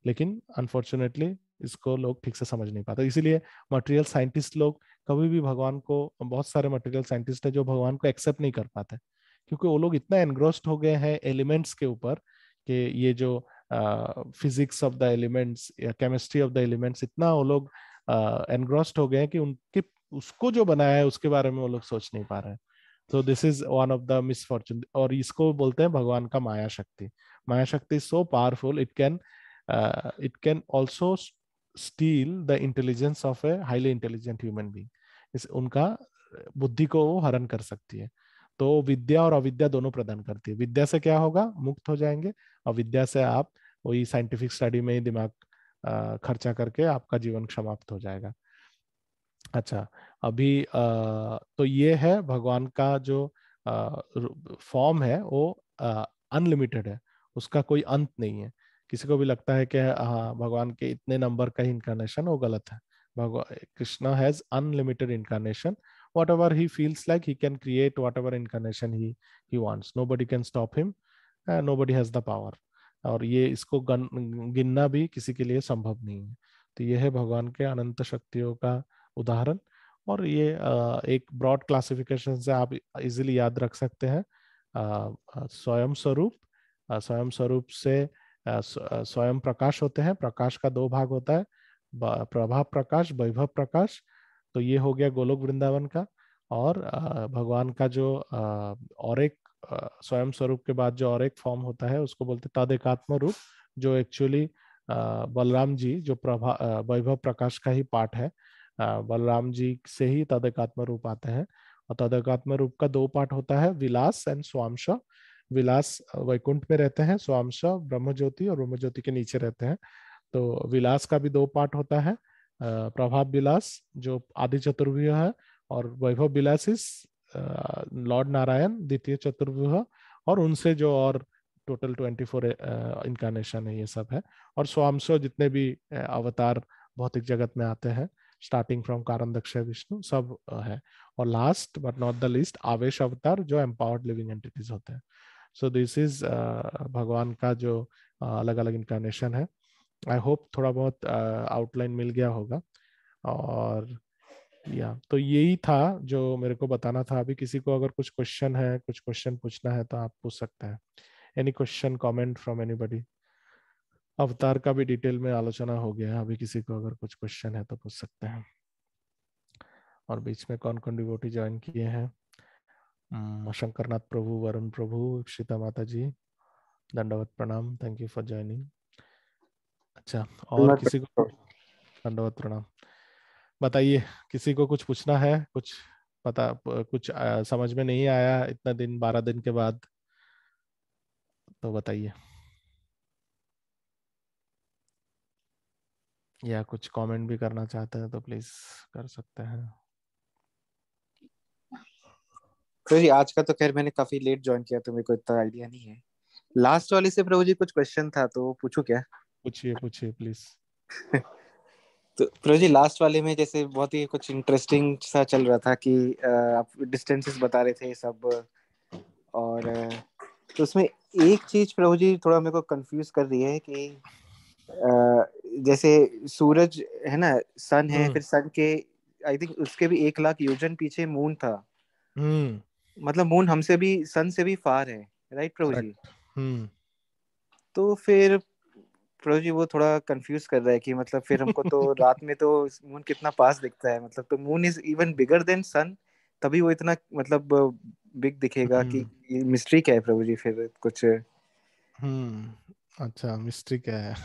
लेकिन अनफॉर्चुनेटली इसको लोग ठीक से समझ नहीं पाते। इसीलिए मटेरियल साइंटिस्ट लोग कभी भी भगवान को, बहुत सारे मटेरियल साइंटिस्ट है जो भगवान को एक्सेप्ट नहीं कर पाते, क्योंकि वो लोग इतना एनग्रोस्ड हो गए हैं एलिमेंट्स के ऊपर कि ये जो फिजिक्स ऑफ द एलिमेंट्स या केमिस्ट्री ऑफ द एलिमेंट्स, इतना वो लोग एनग्रोस्ड हो गए हैं कि उनके उसको जो बनाया है उसके बारे में वो लोग सोच नहीं पा रहे हैं। तो this is one of the misfortune, और इसको बोलते हैं भगवान का माया शक्ति। माया शक्ति is so powerful, it can also steal the intelligence of a highly intelligent human being। उनका बुद्धि को वो हरण कर सकती है। तो विद्या और अविद्या दोनों प्रदान करती है। विद्या से क्या होगा, मुक्त हो जाएंगे। अविद्या से आप वही साइंटिफिक स्टडी में ही दिमाग खर्चा करके आपका जीवन समाप्त हो जाएगा। अच्छा, अभी तो ये है भगवान का जो फॉर्म है वो अनलिमिटेड है, उसका कोई अंत नहीं है। किसी को भी लगता है कि हाँ भगवान के इतने नंबर का ही इंकारनेशन, वो गलत है। भगवान Krishna has unlimited incarnation, what ever he feels like he can create what ever incarnation he wants, nobody can stop him, nobody has the power. और ये इसको गिनना भी किसी के लिए संभव नहीं है। तो ये है भगवान के अनंत शक्तियों का उदाहरण। और ये एक ब्रॉड क्लासिफिकेशन से आप इजीली याद रख सकते हैं। स्वयं स्वरूप, स्वयं स्वरूप से स्वयं प्रकाश होते हैं। प्रकाश का दो भाग होता है, प्रभाव प्रकाश, वैभव प्रकाश। तो ये हो गया गोलोक वृंदावन का। और भगवान का जो और एक स्वयं स्वरूप के बाद जो और एक फॉर्म होता है उसको बोलते हैं तदेकात्म रूप, जो एक्चुअली बलराम जी जो वैभव प्रकाश का ही पार्ट है। बलराम जी से ही तदेकात्म रूप आते हैं। और तदेकात्म रूप का दो पार्ट होता है, विलास एंड स्वांश। विलास वैकुंठ में रहते हैं, स्वांश ब्रह्म ज्योति और ब्रह्म ज्योति के नीचे रहते हैं। तो विलास का भी दो पार्ट होता है, प्रभाव विलास जो आदि चतुर्व्यूह है, और वैभव विलास इस लॉर्ड नारायण द्वितीय चतुर्व्यूह, और उनसे जो और टोटल 24 इनकारनेशन है, ये सब है। और स्वांशो जितने भी अवतार भौतिक जगत में आते हैं, स्टार्टिंग फ्रॉम कारण दक्ष विष्णु, सब है। और last but not the least आवेश अवतार जो एम्पावर्ड लिविंग एंटिटीज होते हैं। सो दिस इज भगवान का जो अलग अलग इनकारनेशन है। आई होप थोड़ा बहुत आउटलाइन मिल गया होगा। और या तो यही था जो मेरे को बताना था। अभी किसी को अगर कुछ क्वेश्चन है, कुछ क्वेश्चन पूछना है तो आप पूछ सकते हैं। Any question comment from anybody? अवतार का भी डिटेल में आलोचना हो गया है। अभी किसी को अगर कुछ क्वेश्चन है तो पूछ सकते हैं। और बीच में कौन कौन डिवोटी ज्वाइन किए हैं? शंकरनाथ प्रभु, वरुण प्रभु, इप्सिता माता जी, दंडवत प्रणाम, थैंक यू फॉर ज्वाइनिंग। अच्छा, और किसी को? दंडवत प्रणाम। बताइए, किसी को कुछ पूछना है? कुछ पता, कुछ समझ में नहीं आया इतना दिन, 12 दिन के बाद, तो बताइए। या कुछ कमेंट भी करना चाहते हैं तो प्लीज कर सकते हैं। प्रभु जी आज का तो खैर मैंने काफी लेट ज्वाइन किया तो मेरे को इतना आइडिया नहीं है। लास्ट वाले से प्रभु जी कुछ क्वेश्चन था तो पूछू क्या? पूछिए पूछिए प्लीज। तो प्रभु जी लास्ट वाले में जैसे बहुत ही कुछ इंटरेस्टिंग सा चल रहा था कि आप डिस्टेंसेस बता रहे थे सब। और तो उसमें एक चीज प्रभु जी थोड़ा मेरे को कंफ्यूज कर रही है कि जैसे सूरज है ना, सन है, हम्म फिर सन के आई थिंक उसके भी 1 लाख योजन पीछे मून था। हम्म मतलब मून हमसे भी, सन से भी फार है, राइट प्रभु जी? करेक्ट। हम्म तो फिर प्रभु जी वो थोड़ा कंफ्यूज कर रहा है कि मतलब फिर हमको तो रात में तो मून कितना पास दिखता है, मतलब तो moon is even bigger than sun, तभी वो इतना मतलब बिग दिखेगा कि हम्म मिस्ट्री क्या है प्रभु जी फिर कुछ? अच्छा, मिस्ट्री क्या है?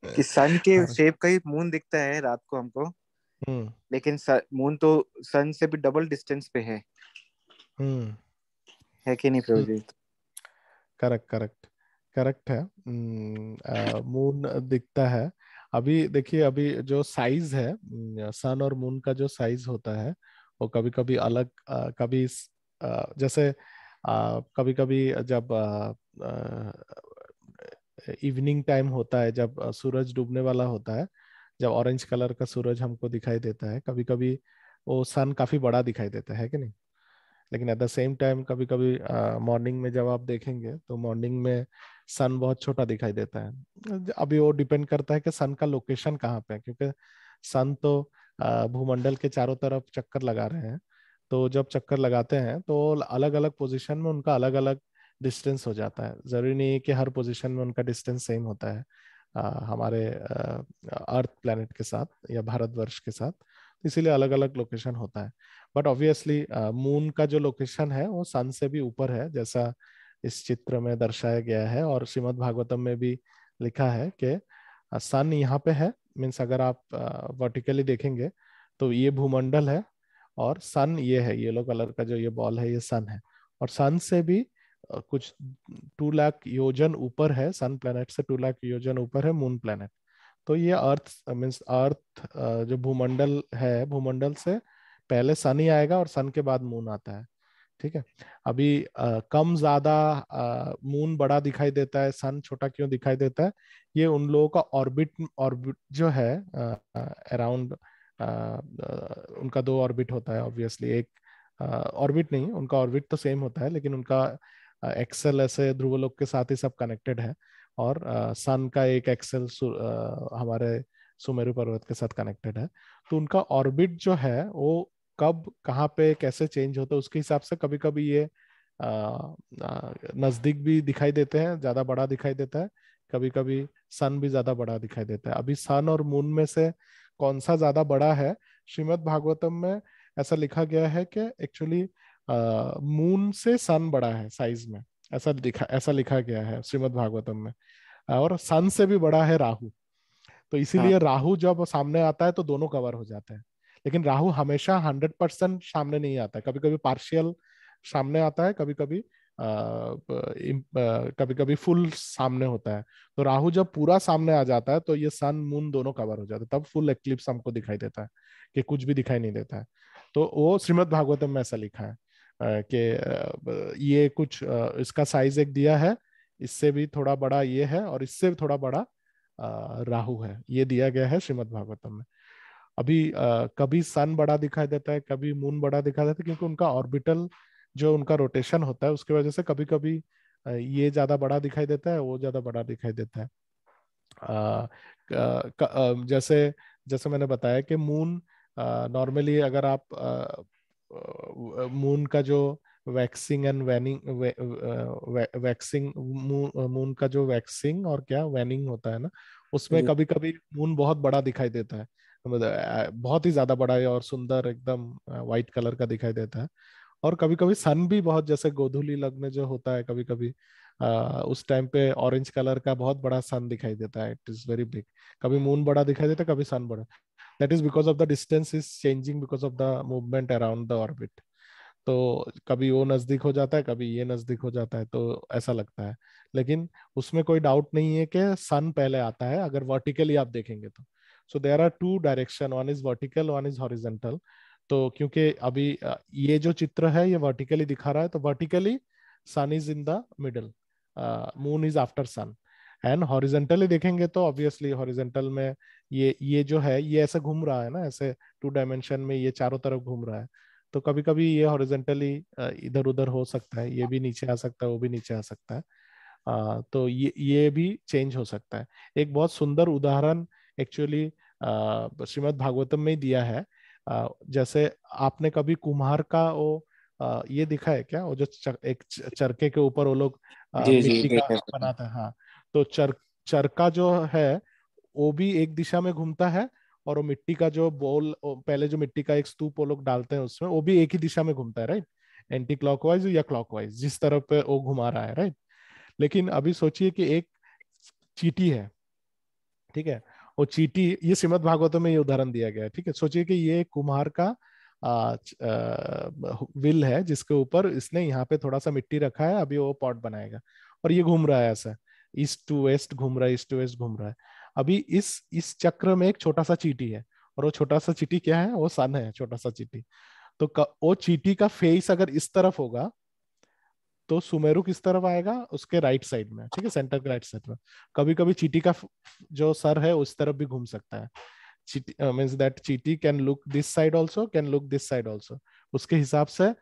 कि सन के अरे, शेप का ही मून दिखता है रात को हमको, हम्म लेकिन मून तो सन से भी डबल डिस्टेंस पे हम्म है कि नहीं प्रभु जी? करेक्ट करेक्ट करेक्ट है। मून दिखता है। अभी देखिए, अभी जो साइज है सन और मून का जो साइज होता है, वो कभी कभी अलग, कभी जैसे कभी कभी जब इवनिंग टाइम होता है, जब सूरज डूबने वाला होता है, जब ऑरेंज कलर का सूरज हमको दिखाई देता है, कभी कभी वो सन काफी बड़ा दिखाई देता है कि नहीं? लेकिन एट द सेम टाइम कभी कभी मॉर्निंग में जब आप देखेंगे तो मॉर्निंग में सन बहुत छोटा दिखाई देता है। अभी वो डिपेंड करता है कि सन का लोकेशन कहाँ पे है, क्योंकि सन तो भूमंडल के चारों तरफ चक्कर लगा रहे हैं। तो जब चक्कर लगाते हैं तो अलग अलग पोजीशन में उनका अलग अलग डिस्टेंस हो जाता है। जरूरी नहीं है कि हर पोजीशन में उनका डिस्टेंस सेम होता है हमारे अर्थ प्लैनेट के साथ या भारतवर्ष के साथ। इसीलिए अलग अलग लोकेशन होता है। बट ऑब्वियसली मून का जो लोकेशन है वो सन से भी ऊपर है, जैसा इस चित्र में दर्शाया गया है। और श्रीमद् भागवतम में भी लिखा है कि सन यहाँ पे है, मीन्स अगर आप वर्टिकली देखेंगे तो ये भूमंडल है, और सन ये है, येलो कलर का जो ये बॉल है ये सन है। और सन से भी कुछ 2 लाख योजन ऊपर है, सन प्लेनेट से 2 लाख योजन ऊपर है मून प्लेनेट। तो ये अर्थ मीन्स अर्थ जो भूमंडल है, भूमंडल से पहले सन ही आएगा और सन के बाद मून आता है। ठीक है। अभी कम ज्यादा मून बड़ा दिखाई देता है, सन छोटा क्यों दिखाई देता है? ये उन लोगों का ऑर्बिट ऑर्बिट जो है अराउंड, उनका 2 ऑर्बिट होता है ऑब्वियसली। एक ऑर्बिट नहीं, उनका ऑर्बिट तो सेम होता है लेकिन उनका एक्सेल ऐसे ध्रुवलोक के साथ ही सब कनेक्टेड है। और सन का एक एक्सेल हमारे सुमेरु पर्वत के साथ कनेक्टेड है। तो उनका ऑर्बिट जो है वो कब कहाँ पे कैसे चेंज होता है उसके हिसाब से कभी कभी ये नजदीक भी दिखाई देते हैं, ज्यादा बड़ा दिखाई देता है। कभी कभी सन भी ज्यादा बड़ा दिखाई देता है। अभी सन और मून में से कौन सा ज्यादा बड़ा है? श्रीमद् भागवतम में ऐसा लिखा गया है कि एक्चुअली मून से सन बड़ा है साइज में। ऐसा लिखा गया है श्रीमद् भागवतम में। और सन से भी बड़ा है राहु। तो हाँ इसीलिए राहु जब सामने आता है तो दोनों कवर हो जाते हैं। लेकिन राहु हमेशा 100% सामने नहीं आता है, कभी कभी पार्शियल सामने आता है, कभी कभी कभी कभी फुल सामने होता है। तो राहु जब पूरा सामने आ जाता है तो ये सन मून दोनों कवर हो जाते हैं, तब फुल एक्लिप्स हमको दिखाई देता है कि कुछ भी दिखाई नहीं देता है। तो वो श्रीमद् भागवतम में ऐसा लिखा है कि ये कुछ इसका साइज एक दिया है, इससे भी थोड़ा बड़ा ये है और इससे भी थोड़ा बड़ा राहु है, ये दिया गया है श्रीमद् भागवतम में। अभी कभी सन बड़ा दिखाई देता है, कभी मून बड़ा दिखाई देता है, क्योंकि उनका ऑर्बिटल जो उनका रोटेशन होता है उसकी वजह से कभी कभी ये ज्यादा बड़ा दिखाई देता है, वो ज्यादा बड़ा दिखाई देता है। जैसे जैसे मैंने बताया कि मून नॉर्मली अगर आप मून का जो waxing and waning waxing moon का जो वैक्सिंग और क्या वैनिंग होता है ना, उसमें जी। कभी कभी मून बहुत बड़ा दिखाई देता है। मतलब बहुत ही ज्यादा बड़ा है और सुंदर एकदम व्हाइट कलर का दिखाई देता है। और कभी कभी सन भी बहुत, जैसे गोधूली लग्न जो होता है कभी कभी उस टाइम पे ऑरेंज कलर का बहुत बड़ा सन दिखाई देता है, इट इज वेरी बिग। कभी मून बड़ा दिखाई देता है, कभी सन बड़ा। That is because of the distance is changing because of the movement around the orbit. तो कभी वो नजदीक हो जाता है, कभी ये नजदीक हो जाता है, तो ऐसा लगता है। लेकिन उसमें कोई डाउट नहीं है कि सन पहले आता है अगर वर्टिकली आप देखेंगे तो। So there are 2 direction, one is vertical, one is horizontal. तो क्योंकि अभी ये जो चित्र है ये वर्टिकली दिखा रहा है, तो vertically sun is in the middle, moon is after sun. And horizontally देखेंगे तो ऑब्वियसली हॉरिजेंटल में ये जो है ये ऐसे घूम रहा है ना, ऐसे 2 डायमेंशन में ये चारों तरफ घूम रहा है। तो कभी कभी ये हॉरिजेंटली इधर उधर हो सकता है, ये भी नीचे आ सकता है, वो भी नीचे आ सकता है। तो ये भी चेंज हो सकता है। एक बहुत सुंदर उदाहरण एक्चुअली श्रीमद् भागवतम में ही दिया है। जैसे आपने कभी कुम्हार का वो ये दिखा है क्या, वो जो एक चरखे के ऊपर वो लोग जी जी मिट्टी का देखा है। बनाता है? हाँ। तो चरखा जो है वो भी एक दिशा में घूमता है, और वो मिट्टी का जो बोल, पहले जो मिट्टी का एक स्तूप वो लोग डालते हैं उसमें, वो भी एक ही दिशा में घूमता है, राइट? एंटी क्लॉकवाइज या क्लॉकवाइज, जिस तरफ पे वो घुमा रहा है, राइट? लेकिन अभी सोचिए कि एक चींटी है, ठीक है? वो चींटी, ये श्रीमद् भागवतम में ये उदाहरण दिया गया है, ठीक है? सोचिए कि ये कुम्हार का विल है जिसके ऊपर इसने यहाँ पे थोड़ा सा मिट्टी रखा है, अभी वो पॉट बनाएगा, और ये घूम रहा है ऐसा, ईस्ट टू वेस्ट घूम रहा है, ईस्ट टू वेस्ट घूम रहा है। अभी इस चक्र में एक छोटा सा चींटी है, और वो छोटा सा चींटी क्या है? वो सन है, छोटा सा चींटी। तो वो चींटी का फेस अगर इस तरफ होगा तो सुमेरु किस तरफ आएगा? उसके राइट साइड में, ठीक है, सेंटर के राइट साइड में। कभी कभी चींटी का जो सर है उस तरफ भी घूम सकता है। चींटी मीन्स दैट चींटी can look this side also, can look this side also. उसके हिसाब से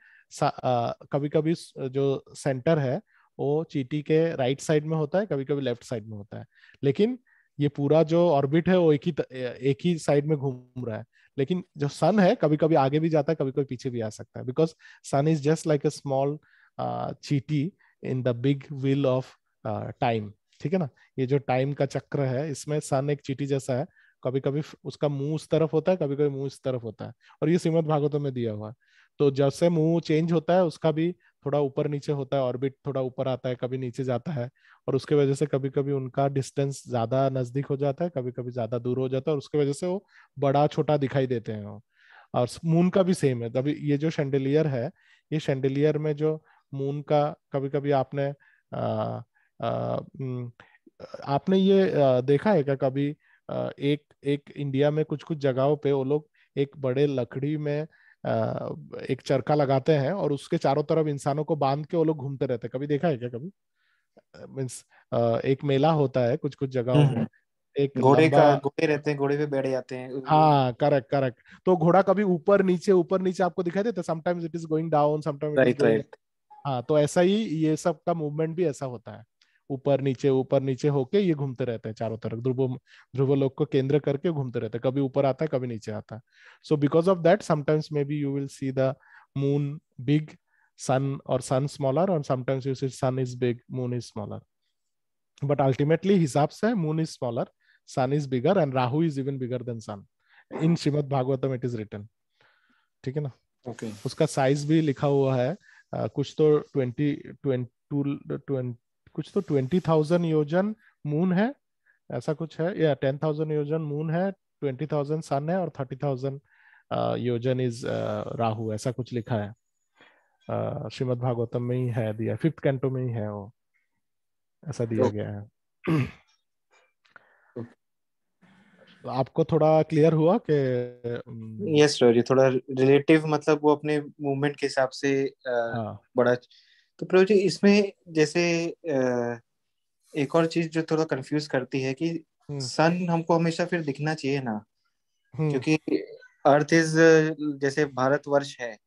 कभी कभी जो सेंटर है वो चींटी के राइट साइड में होता है, कभी कभी लेफ्ट साइड में होता है। लेकिन ये पूरा जो ऑर्बिट है वो एक ही साइड में घूम रहा है। लेकिन जो सन है कभी कभी आगे भी जाता है, कभी कभी पीछे भी आ सकता है, because sun is just like a small चीटी in the big wheel of time. ठीक है ना? ये जो टाइम का चक्र है इसमें सन एक चीटी जैसा है। कभी कभी उसका मुंह उस तरफ होता है, कभी कभी मुंह इस तरफ होता है, और ये श्रीमद् भागवतम में दिया हुआ है। तो जैसे मुंह चेंज होता है उसका भी थोड़ा ऊपर नीचे होता है, ऑर्बिट थोड़ा ऊपर आता है, कभी नीचे जाता है। और उसके वजह से कभी कभी उनका डिस्टेंस ज्यादा नजदीक हो जाता है, कभी कभी ज्यादा दूर हो जाता है, और उसके वजह से वो बड़ा छोटा दिखाई देते हैं वो। और मून का भी सेम है। अभी ये जो शैंडिलियर है, ये शैंडिलियर में जो मून का, कभी कभी आपने आपने ये देखा है क्या कभी, एक एक इंडिया में कुछ कुछ जगहों पे वो लोग एक बड़े लकड़ी में एक चरखा लगाते हैं और उसके चारों तरफ इंसानों को बांध के वो लोग घूमते रहते हैं, कभी देखा है क्या कभी? मीन्स एक मेला होता है कुछ कुछ जगहों में, एक लंबा। घोड़े रहते हैं, घोड़े पे बैठ जाते हैं वो। हाँ, करेक्ट करेक्ट। तो घोड़ा कभी ऊपर नीचे आपको दिखाई देता है, sometimes it is going down, sometime it is right going. Right. हाँ, तो ऐसा ही ये सब का मूवमेंट भी ऐसा होता है, ऊपर नीचे होके ये घूमते रहते हैं चारों तरफ, ध्रुव ध्रुव लोक को केंद्र करके घूमते रहते हैं, कभी ऊपर आता है कभी नीचे आता है। So because of that sometimes may be you will see the moon big, sun और सन स्मॉलर, और sometimes you see sun is big, moon is smaller. But ultimately हिसाब से moon is smaller, sun is bigger and Rahu is even bigger than sun, in Shrimad Bhagavatam it is written. ठीक है ना? Okay. उसका size भी लिखा हुआ है, कुछ तो 20 कुछ तो 20,000 योजन मून है, ऐसा कुछ है, या 10,000 योजन मून है, 20,000 सन है, और 30,000 योजन इज राहु, ऐसा कुछ लिखा है। श्रीमद् भागवतम में ही है दिया, 5th कैंटो में ही है वो, ऐसा दिया गया है। तो आपको थोड़ा क्लियर हुआ कि यस सर, थोड़ा रिलेटिव मतलब वो अपने मूवमेंट के हिसाब से हाँ। बड़ा। तो प्रभु जी इसमें जैसे एक और चीज जो थोड़ा कंफ्यूज करती है कि हम्म सन हमको हमेशा फिर दिखना चाहिए ना, हम्म क्योंकि अर्थ इज, जैसे भारतवर्ष है,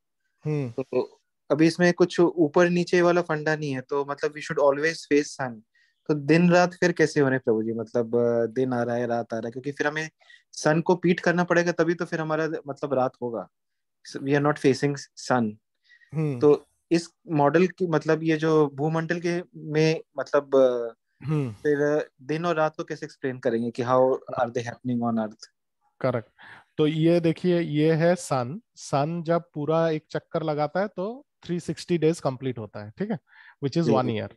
हम्म तो अभी इसमें कुछ ऊपर नीचे वाला फंडा नहीं है, तो मतलब वी शुड ऑलवेज फेस सन। तो दिन रात फिर कैसे हो रहे हैं प्रभु जी, मतलब दिन आ रहा है रात आ रहा है, क्योंकि फिर हमें सन को पीट करना पड़ेगा तभी तो फिर हमारा मतलब रात होगा। वी आर नॉट फेसिंग सन। हम्म तो इस मॉडल की मतलब ये जो भूमंडल के में मतलब हम्म फिर दिन और रात को कैसे एक्सप्लेन करेंगे कि how are they happening on earth? Correct. तो ये देखिए, ये है सन। सन जब पूरा एक चक्कर लगाता है तो 360 डेज कंप्लीट होता है, ठीक है, विच इज जी 1 ईयर।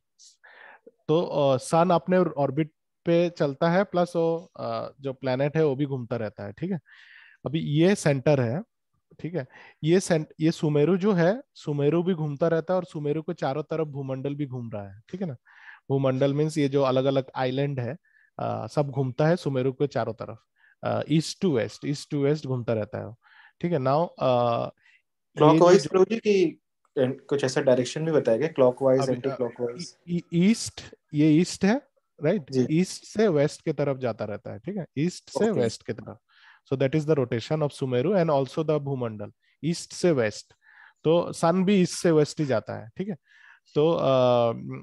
तो सन अपने ऑर्बिट पे चलता है, प्लस वो जो प्लेनेट है वो भी घूमता रहता है, ठीक है। अभी ये सेंटर है, ठीक है। ये सुमेरु जो है, सुमेरु भी घूमता रहता है, और सुमेरु के चारों तरफ भूमंडल भी घूम रहा है, ठीक है ना। भूमंडल मीन्स ये जो अलग अलग आइलैंड है, सब घूमता है सुमेरु के चारों तरफ, ईस्ट टू वेस्ट घूमता रहता है वो, ठीक है। नाउ ये जो क्लॉकवाइज प्रभु जी की कुछ ऐसा डायरेक्शन भी बताया गया, क्लॉकवाइज अभी एंटी क्लॉकवाइज? ईस्ट, ये ईस्ट है, राइट, जी। ईस्ट से वेस्ट की तरफ जाता रहता है, ठीक है, ईस्ट से ओके। वेस्ट की तरफ। सो that is the rotation of Sumeru and also the भूमंडल, ईस्ट से वेस्ट। तो सन भी ईस्ट से वेस्ट ही जाता है, ठीक है। तो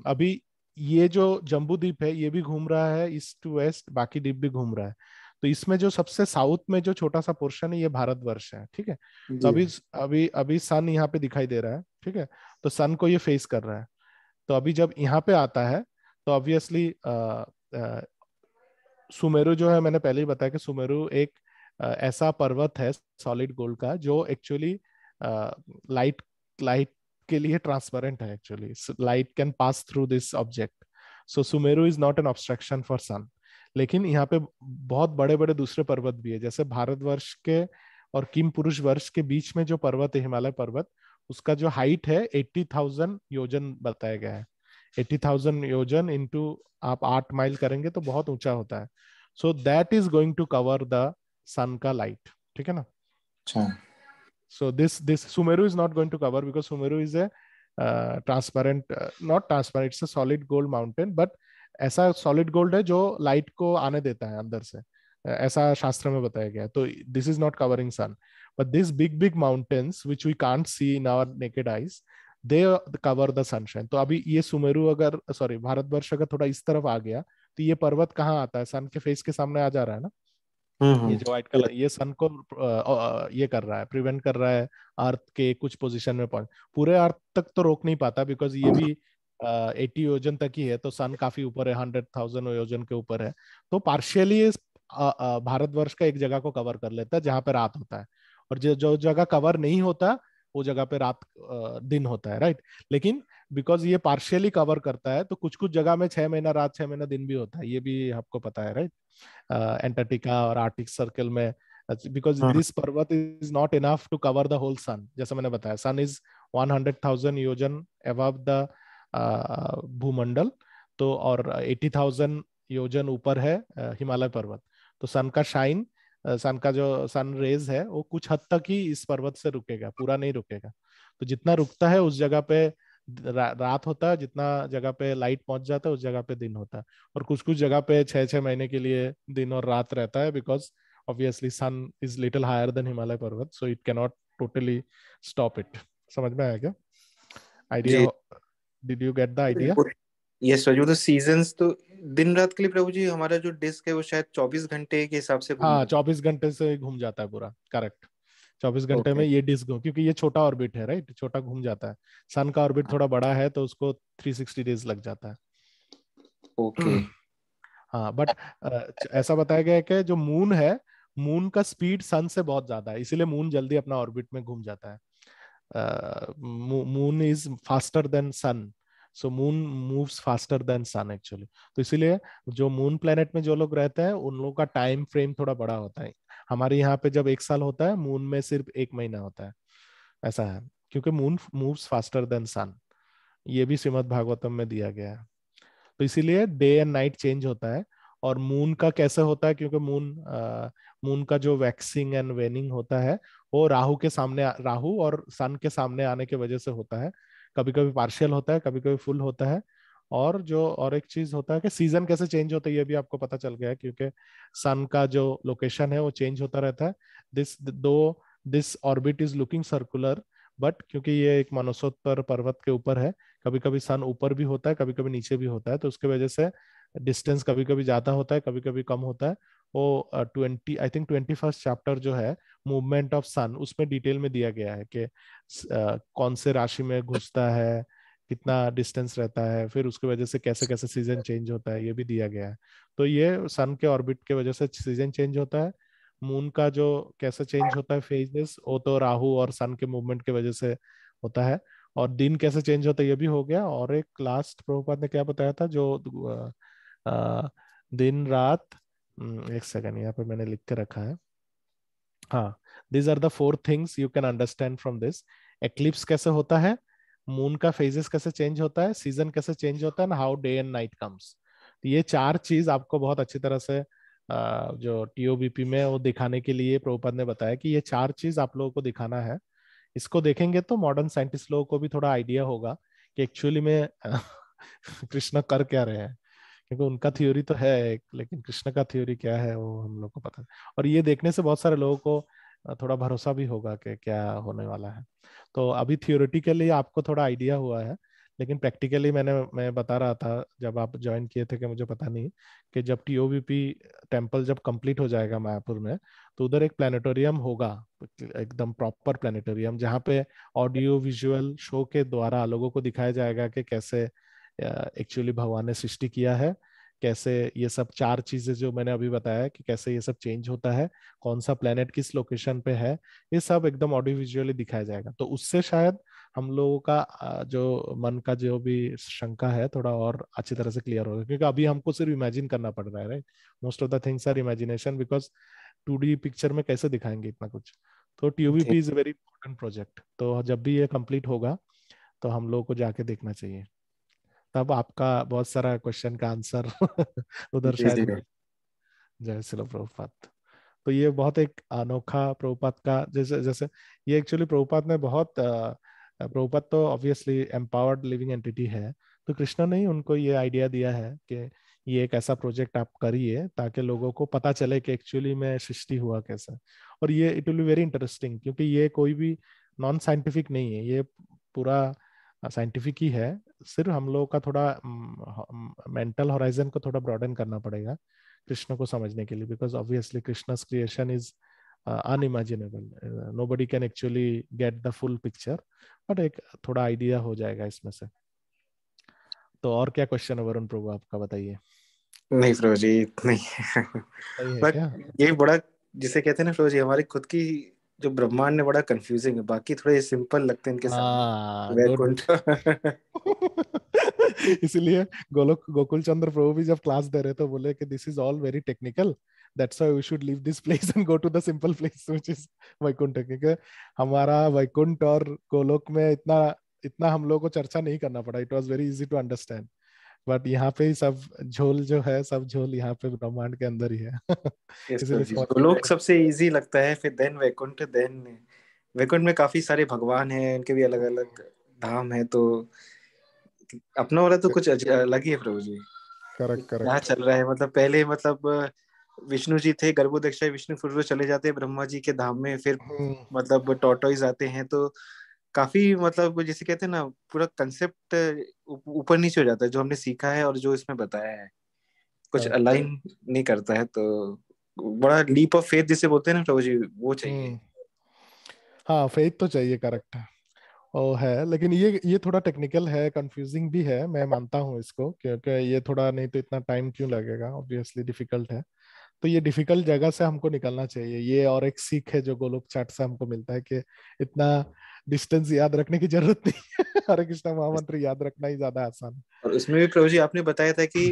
अभी ये जो जम्बू द्वीप है ये भी घूम रहा है ईस्ट टू वेस्ट, बाकी द्वीप भी घूम रहा है। तो इसमें जो सबसे साउथ में जो छोटा सा पोर्शन है ये भारतवर्ष है, ठीक है। तो जी। अभी अभी अभी सन यहाँ पे दिखाई दे रहा है, ठीक है। तो सन को ये फेस कर रहा है। तो अभी जब यहाँ पे आता है तो ऑब्वियसली सुमेरु जो है, मैंने पहले ही बताया कि सुमेरु एक ऐसा पर्वत है सॉलिड गोल्ड का जो एक्चुअली लाइट लाइट के लिए ट्रांसपेरेंट है, actually light can pass through this object. So Sumeru is not an obstruction for sun. लेकिन यहाँ पे बहुत बड़े बड़े दूसरे पर्वत भी है, जैसे भारतवर्ष के और किम पुरुष वर्ष के बीच में जो पर्वत है, हिमालय पर्वत, उसका जो हाइट है 80,000 योजन बताया गया है। 80,000 योजन इंटू आप 8 माइल करेंगे तो बहुत ऊंचा होता है। So that is going to cover the sun का लाइट, ठीक है ना। अच्छा। So this Sumeru is not going to cover because Sumeru is a transparent, not transparent, it's a solid gold mountain, but ऐसा solid gold है जो light को आने देता है अंदर से, ऐसा शास्त्र में बताया गया है। तो this is not covering sun, but these big mountains which we can't see in our naked eyes, they cover the sunshine. तो अभी ये सुमेरु अगर, सॉरी, भारतवर्ष अगर थोड़ा इस तरफ आ गया तो ये पर्वत कहाँ आता है, सन के फेस के सामने आ जा रहा है ना। ये जो व्हाइट कलर, ये सन को ये कर रहा है, प्रिवेंट कर रहा है अर्थ के कुछ पोजीशन में पहुंच। पूरे अर्थ तक तो रोक नहीं पाता बिकॉज ये भी 80 योजन तक ही है, तो सन काफी ऊपर है, 100,000 योजन के ऊपर है। तो पार्शियली भारतवर्ष का एक जगह को कवर कर लेता है जहां पे रात होता है, और जो जो जगह कवर नहीं होता वो जगह पे रात दिन होता है, राइट। लेकिन बिकॉज ये पार्शियली कवर करता है तो कुछ कुछ जगह में 6 महीना रात 6 महीना दिन भी होता है, ये भी आपको पता है, राइट। एंटार्क्टिका और आर्टिक सर्कल में बिकॉज दिस पर्वत is not enough to cover the whole sun. जैसे मैंने बताया, सन इज 100,000 योजन अबव द भूमंडल, तो और 80,000 योजन ऊपर है हिमालय पर्वत. तो सन का शाइन, सन का जो सन रेज है वो कुछ हद तक ही इस पर्वत से रुकेगा, पूरा नहीं रुकेगा. तो जितना रुकता है उस जगह पे रात होता है, जितना जगह पे लाइट पहुंच जाता है उस जगह पे दिन होता है. और कुछ कुछ जगह पे 6-6 महीने के लिए दिन और रात रहता है, because obviously sun is little higher than Himalaya पर्वत, so it can not totally stop it. समझ में आया क्या आइडिया? जी। Did you get the idea? Yes prabhu, तो सीजन्स तो दिन रात के लिए प्रभु जी हमारा जो डिस्क है वो शायद 24 घंटे के हिसाब से घूम हाँ, रहा 24 घंटे से घूम जाता है पूरा, करेक्ट. 24 घंटे में ओके। ये डिस्क घूम, क्योंकि ये छोटा ऑर्बिट है, राइट, छोटा घूम जाता है. सन का ऑर्बिट थोड़ा बड़ा है तो उसको 360 डेज लग जाता है. ओके। हाँ, बट ऐसा बताया गया है कि जो मून है, मून का स्पीड सन से बहुत ज्यादा है, इसीलिए मून जल्दी अपना ऑर्बिट में घूम जाता है. Moon is faster than sun, so moon moves faster than sun actually. तो इसीलिए जो मून प्लेनेट में जो लोग रहते हैं उन लोगों का टाइम फ्रेम थोड़ा बड़ा होता है. हमारे यहाँ पे जब 1 साल होता है, मून में सिर्फ 1 महीना होता है. ऐसा है, क्योंकि मून मूव्स फास्टर देन सन. ये भी श्रीमद् भागवतम में दिया गया है. तो इसीलिए डे एंड नाइट चेंज होता है. और मून का कैसे होता है, क्योंकि मून का जो वैक्सिंग एंड वेनिंग होता है वो राहु के सामने, राहु और सन के सामने आने की वजह से होता है. कभी कभी पार्शियल होता है, कभी कभी फुल होता है. और जो और एक चीज होता है कि सीजन कैसे चेंज होता है, ये भी आपको पता चल गया है, क्योंकि सन का जो लोकेशन है वो चेंज होता रहता है. This orbit is looking circular, but क्योंकि ये एक मानसोत्तर पर्वत के ऊपर है, कभी कभी सन ऊपर भी होता है, कभी कभी नीचे भी होता है, तो उसके वजह से डिस्टेंस कभी कभी ज्यादा होता है, कभी कभी कम होता है. वो 21st चैप्टर जो है, मूवमेंट ऑफ सन, उसमें डिटेल में दिया गया है कि कौन से राशि में घुसता है, कितना डिस्टेंस रहता है, फिर उसकी वजह से कैसे कैसे सीजन चेंज होता है, ये भी दिया गया है. तो ये सन के ऑर्बिट के वजह से सीजन चेंज होता है. मून का जो कैसे चेंज होता है फेजेस, वो तो राहु और सन के मूवमेंट की वजह से होता है. और दिन कैसे चेंज होता है ये भी हो गया. और एक लास्ट प्रभुपाद ने क्या बताया था, जो दिन रात, एक सेकंड, यहाँ पे मैंने लिख के रखा है. हाँ, these are the 4 things you can understand from this. Eclipse कैसे होता है, मून का फेजेस कैसे चेंज होता है, सीजन कैसे चेंज होता है, ना how day and night comes. ये 4 चीज आपको बहुत अच्छी तरह से जो टीओबीपी में वो दिखाने के लिए प्रभुपाद ने बताया कि ये 4 चीज आप लोगों को दिखाना है. इसको देखेंगे तो मॉडर्न साइंटिस्ट लोगों को भी थोड़ा आइडिया होगा कि एक्चुअली में कृष्ण कर क्या रहे हैं. क्योंकि उनका थ्योरी तो है एक, लेकिन कृष्ण का थ्योरी क्या है वो हम लोग को पता है. और ये देखने से बहुत सारे लोगों को थोड़ा भरोसा भी होगा कि क्या होने वाला है. तो अभी थियोरेटिकली आपको थोड़ा आइडिया हुआ है, लेकिन प्रैक्टिकली मैं बता रहा था जब आप ज्वाइन किए थे कि मुझे पता नहीं कि जब टीओवीपी टेम्पल जब कंप्लीट हो जाएगा मायापुर में, तो उधर एक प्लानिटोरियम होगा, एकदम प्रॉपर प्लानिटोरियम, जहाँ पे ऑडियो विजुअल शो के द्वारा लोगों को दिखाया जाएगा कि कैसे एक्चुअली भगवान ने सृष्टि किया है, कैसे ये सब 4 चीजें जो मैंने अभी बताया कि कैसे ये सब चेंज होता है, कौन सा प्लेनेट किस लोकेशन पे है, ये सब एकदम ऑडियो विजुअली दिखाया जाएगा. तो उससे शायद हम लोगों का जो मन का जो भी शंका है थोड़ा और अच्छी तरह से क्लियर होगा, क्योंकि अभी हमको सिर्फ इमेजिन करना पड़ रहा है, right. Most of the things are imagination, because 2D picture में कैसे दिखाएंगे इतना कुछ. तो TUBP is a very important project. तो जब भी ये कंप्लीट होगा तो हम लोगों को जाके देखना चाहिए, तब आपका बहुत सारा क्वेश्चन का आंसर उधर जी शायद जी। मिल. जय श्री प्रभुपाद. तो ये बहुत एक अनोखा प्रभुपाद का, जैसे जैसे ये एक्चुअली प्रभुपाद ने बहुत प्रभुपाद तो ऑब्वियसली एम्पावर्ड लिविंग एंटिटी है, तो कृष्णा ने ही उनको ये आइडिया दिया है कि ये एक ऐसा प्रोजेक्ट आप करिए ताकि लोगों को पता चले कि एक्चुअली में सृष्टि हुआ कैसे. और ये it will be very interesting, क्योंकि ये कोई भी नॉन साइंटिफिक नहीं है, ये पूरा साइंटिफिक ही है. सिर्फ हम लोगों का थोड़ा मेंटल होराइजन को थोड़ा ब्रॉडन करना पड़ेगा कृष्ण को समझने के लिए, because obviously Krishna's creation is unimaginable. Nobody can actually get the full picture, but एक थोड़ा आइडिया हो जाएगा इसमें से. तो और क्या क्वेश्चन है वरुण प्रभु, आपका बताइए. नहीं प्रभु जी, नहीं। सही है बट क्या? ये बड़ा, जिसे कहते हैं ना प्रभु जी, हमारी खुद की जो ब्रह्मांड में बड़ा कंफ्यूजिंग है, बाकी थोड़े सिंपल लगते हैं इनके सामने, हाँ, गुड। वैकुंठ। इसलिए गोकुल चंद्र प्रभु भी जब क्लास दे रहे थे बोले कि this is all very technical, that's why we should leave this place and go to the simple place which is Vaikuntha, क्योंकि हमारा वैकुंठ और गोलोक में इतना इतना हम लोगों को चर्चा नहीं करना पड़ा, it was very easy to understand. But यहाँ पे ही सब झोल जो है, सब झोल यहाँ पे ब्रह्मांड के अंदर ही है। यस इसीलिए प्रभु जी, समझ में गोलोक नहीं सबसे इजी लगता है, फिर देन वैकुंठ, देन वैकुंठ में काफी सारे भगवान हैं, उनके भी अलग अलग धाम है, तो अपना वाला तो आता। कुछ अलग ही है प्रभु जी। करेक्ट क्या करेक्ट। चल रहा है, मतलब पहले मतलब विष्णु जी थे, गर्भोदक्षा विष्णु, फिर वो चले जाते हैं ब्रह्मा जी के धाम में, फिर हम्म। मतलब टॉर्टोइज आते हैं, तो काफी मतलब जिसे कहते हैं ना, पूरा कंसेप्ट ऊपर नीचे हो जाता है, जो हमने सीखा है और जो इसमें बताया है कुछ करेक्ट। अलाइन नहीं करता है, तो बड़ा लीप ऑफ फेथ जिसे बोलते हैं ना प्रभु जी, वो चाहिए। हम्म। हाँ, फेथ तो चाहिए, करेक्ट है। ओ है, लेकिन ये थोड़ा टेक्निकल है, कंफ्यूजिंग भी है, मैं मानता हूँ इसको, क्योंकि ये थोड़ा, नहीं तो इतना टाइम क्यों लगेगा, ऑब्वियसली डिफिकल्ट है। तो ये डिफिकल्ट जगह से हमको निकलना चाहिए, ये और एक सीख है जो गोलोक चाट से हमको मिलता है कि इतना डिस्टेंस याद रखने की जरूरत नहीं है। हरे कृष्णा महामंत्र याद रखना ही ज्यादा आसान और उसमें भी प्रभु जी आपने बताया था कि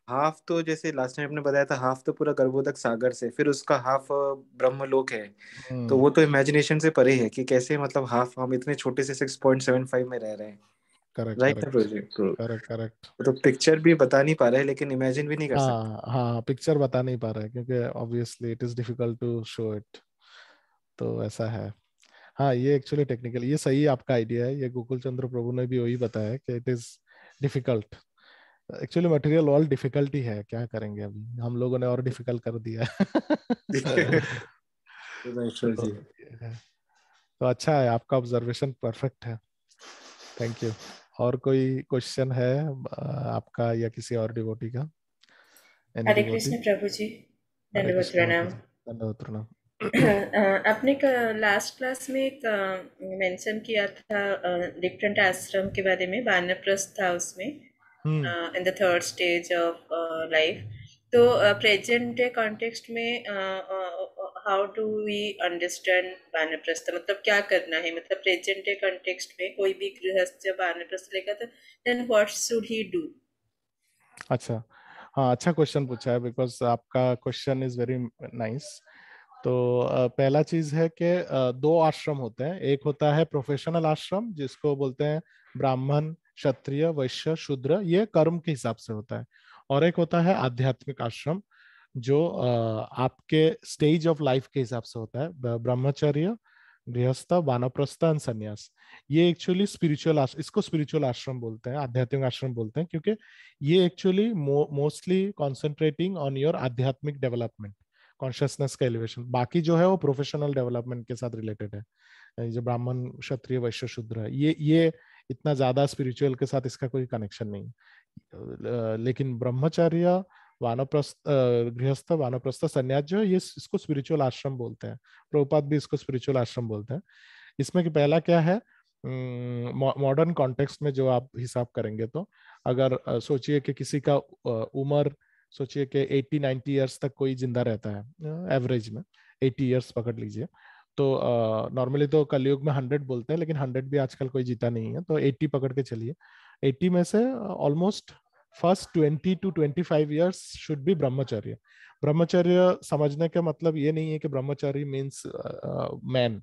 हाफ तो, जैसे लास्ट टाइम आपने बताया था, हाफ तो पूरा गर्भोदक सागर से, फिर उसका हाफ ब्रह्मलोक है, है। तो वो तो इमेजिनेशन से परे है कि कैसे मतलब हाफ हम इतने छोटे से 6.75 में रह रहे हैं। करेक्ट राइट ना करेक्ट। प्रभु जी, करेक्ट करेक्ट। तो पिक्चर भी बता नहीं पा रहे, लेकिन इमेजिन भी नहीं कर सकते। हाँ हाँ, पिक्चर बता नहीं पा रहा है क्योंकि obviously it is difficult to show it, तो ऐसा है। हाँ, ये एक्चुअली टेक्निकल, ये सही आपका आइडिया है, ये गोकुल चंद्र प्रभु ने भी वही बताया कि it is difficult. Actually material world difficult ही है, क्या करेंगे, अभी हम लोगों ने और डिफिकल्ट कर दिया है। राइट प्रभु तो जी। ये है। तो अच्छा है, आपका ऑब्जर्वेशन परफेक्ट है, थैंक यू। और कोई क्वेश्चन है आपका या किसी और डिवोटी का? एनी हरे डिवोटी? कृष्ण प्रभु जी, हरे दंडवत कृष्ण माता प्रणाम। जी, धन्यवाद, प्रणाम। आपने लास्ट क्लास में एक मेंशन किया था डिफरेंट आश्रम के बारे में, वानप्रस्थ था उसमें, hmm. In the third stage of life. तो प्रेजेंट डे कॉन्टेक्स्ट में how do we understand vanaprastha, मतलब क्या करना है, मतलब प्रेजेंट डे कॉन्टेक्स्ट में कोई भी गृहस्थ जब वानप्रस्थ लेगा तो then what should he do? अच्छा, हाँ, अच्छा क्वेश्चन पूछा है, बिकॉज आपका क्वेश्चन इज वेरी नाइस। तो पहला चीज है कि दो आश्रम होते हैं, एक होता है प्रोफेशनल आश्रम जिसको बोलते हैं ब्राह्मण, क्षत्रिय, वैश्य, शूद्र, ये कर्म के हिसाब से होता है। और एक होता है आध्यात्मिक आश्रम जो आपके स्टेज ऑफ लाइफ के हिसाब से होता है, ब्रह्मचर्य, गृहस्थ, वानप्रस्थ एंड संन्यास। ये एक्चुअली स्पिरिचुअल, इसको स्पिरिचुअल आश्रम बोलते हैं, आध्यात्मिक आश्रम बोलते हैं, क्योंकि ये actually mostly concentrating on your आध्यात्मिक डेवलपमेंट, कॉन्शियसनेस का एलिवेशन। बाकी जो है वो प्रोफेशनल डेवलपमेंट के साथ रिलेटेड है। जो ब्राह्मण, क्षत्रिय, वैश्य, शूद्र है, ये इतना ज्यादा स्पिरिचुअल के साथ इसका कोई कनेक्शन नहीं। लेकिन ब्रह्मचर्य, वानप्रस्थ, गृहस्थ, वानप्रस्थ, संन्यास जो है, ये इसको स्पिरिचुअल आश्रम बोलते हैं। प्रभुपाद भी इसको स्पिरिचुअल आश्रम बोलते हैं। इसमें कि पहला क्या है, मॉडर्न कॉन्टेक्स्ट में जो आप हिसाब करेंगे, तो अगर सोचिए कि किसी का उम्र, सोचिए कि 80-90 ईयर्स तक कोई जिंदा रहता है एवरेज में, 80 ईयर्स पकड़ लीजिए। तो नॉर्मली तो कलयुग में 100 बोलते हैं, लेकिन 100 भी आजकल कोई जीता नहीं है, तो 80 पकड़ के चलिए। 80 में से almost first 20 to 25 years should be ब्रह्मचर्य। ब्रह्मचर्य समझने का मतलब ये नहीं है कि ब्रह्मचारी means man,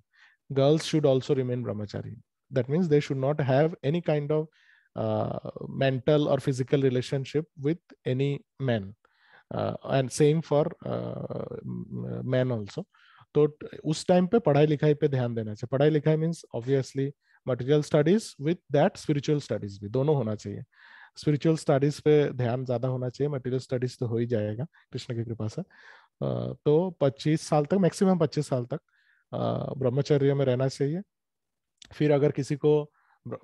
girls should also remain brahmachari. That means they should not have any kind of mental or physical relationship with any man. And same for men also. तो उस टाइम पे पढ़ाई लिखाई पे ध्यान देना चाहिए। पढ़ाई लिखाई means obviously material studies with that spiritual studies भी, दोनों होना चाहिए। स्पिरिचुअल स्टडीज पे ध्यान ज्यादा होना चाहिए, मटेरियल स्टडीज तो हो ही जाएगा कृष्ण की कृपा से। तो 25 साल तक, मैक्सिमम 25 साल तक ब्रह्मचर्य में रहना चाहिए। फिर अगर किसी को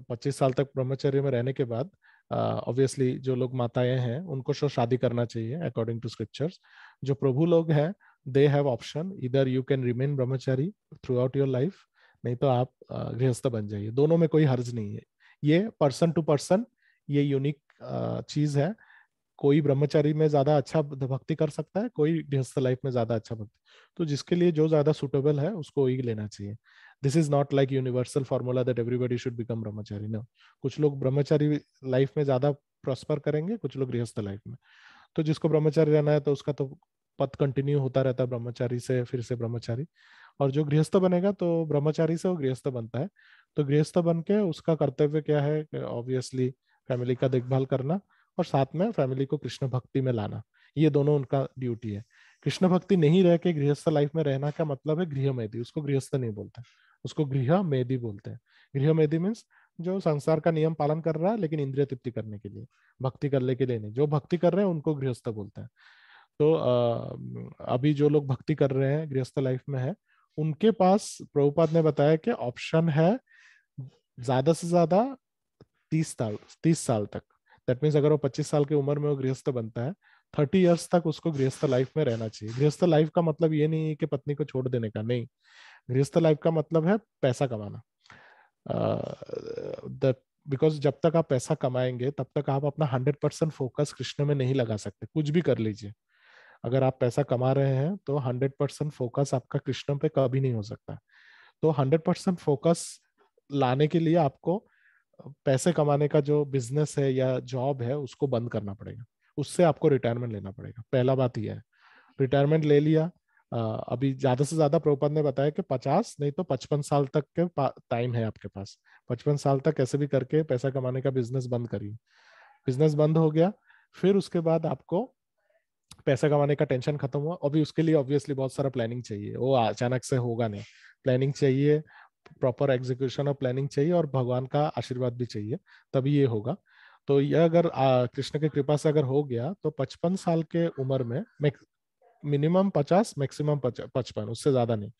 25 साल तक ब्रह्मचर्य में रहने के बाद, ऑब्वियसली जो लोग माताएं हैं उनको शादी करना चाहिए अकॉर्डिंग टू स्क्रिप्चर्स। जो प्रभु लोग हैं, दे हैव ऑप्शन, इधर you can remain Brahmachari through out your life, नहीं तो आप गृहस्थ बन जाइए, दोनों में कोई हर्ज नहीं है। ये पर्सन टू पर्सन, ये यूनिक चीज है। कोई ब्रह्मचारी में ज्यादा अच्छा भक्ति कर सकता है, कोई गृहस्थ लाइफ में ज्यादा अच्छा भक्ति, तो जिसके लिए जो ज्यादा सुटेबल है उसको वही लेना चाहिए। This is not like universal formula that everybody should become Brahmachari. No, कुछ लोग ब्रह्मचारी लाइफ में ज्यादा प्रॉस्पर करेंगे, कुछ लोग गृहस्थ लाइफ में। तो जिसको ब्रह्मचारी रहना है तो उसका तो पथ कंटिन्यू होता रहता है, ब्रह्मचारी से फिर से ब्रह्मचारी। और जो गृहस्थ बनेगा तो ब्रह्मचारी से वो गृहस्थ बनता है। तो गृहस्थ बन के उसका कर्तव्य क्या है, ऑब्वियसली फैमिली का देखभाल करना और साथ में फैमिली को कृष्ण भक्ति में लाना, ये दोनों उनका ड्यूटी है। कृष्ण भक्ति नहीं रह के गृहस्थ लाइफ में रहना का मतलब है गृह मेदी, उसको गृहस्थ नहीं बोलते, उसको गृह मेदी बोलते हैं। गृह मेदी मीन्स जो संसार का नियम पालन कर रहा है लेकिन इंद्रिय तृप्ति करने के लिए, भक्ति करने के लिए नहीं। जो भक्ति कर रहे हैं उनको गृहस्थ बोलते हैं। तो अभी जो लोग भक्ति कर रहे हैं गृहस्थ लाइफ में है, उनके पास प्रभुपाद ने बताया कि ऑप्शन है ज्यादा से ज्यादा 30 साल तक। दैट मीन्स अगर वो 25 साल की उम्र में वो गृहस्थ बनता है, 30 इयर्स तक उसको गृहस्थ लाइफ में रहना चाहिए। गृहस्थ लाइफ का मतलब ये नहीं है कि पत्नी को छोड़ देने का, नहीं। गृहस्थ लाइफ का मतलब है पैसा कमाना। बिकॉज जब तक आप पैसा कमाएंगे तब तक आप अपना 100% फोकस कृष्ण में नहीं लगा सकते, कुछ भी कर लीजिए। अगर आप पैसा कमा रहे हैं तो 100% फोकस आपका कृष्ण पे कभी नहीं हो सकता। तो 100% फोकस लाने के लिए आपको पैसे कमाने का जो बिजनेस है या जॉब है उसको बंद करना पड़ेगा, उससे आपको रिटायरमेंट लेना पड़ेगा। पहला बात यह है। रिटायरमेंट ले लिया, अभी ज्यादा से ज्यादा प्रभुपाद ने बताया कि 50 नहीं तो 55 साल तक के टाइम है आपके पास। 55 साल तक कैसे भी करके पैसा कमाने का बिजनेस बंद करिए। बिजनेस बंद हो गया, फिर उसके बाद आपको पैसा कमाने का टेंशन खत्म हुआ। अभी उसके लिए ऑब्वियसली बहुत सारा प्लानिंग चाहिए, वो अचानक से होगा नहीं। प्लानिंग चाहिए, प्रॉपर एग्जीक्यूशन और प्लानिंग चाहिए, और भगवान का आशीर्वाद भी चाहिए, तभी ये होगा। तो ये अगर कृष्ण की कृपा से अगर हो गया तो 55 साल के उम्र में, मिनिमम 50 मैक्सिमम 55, उससे ज्यादा नहीं,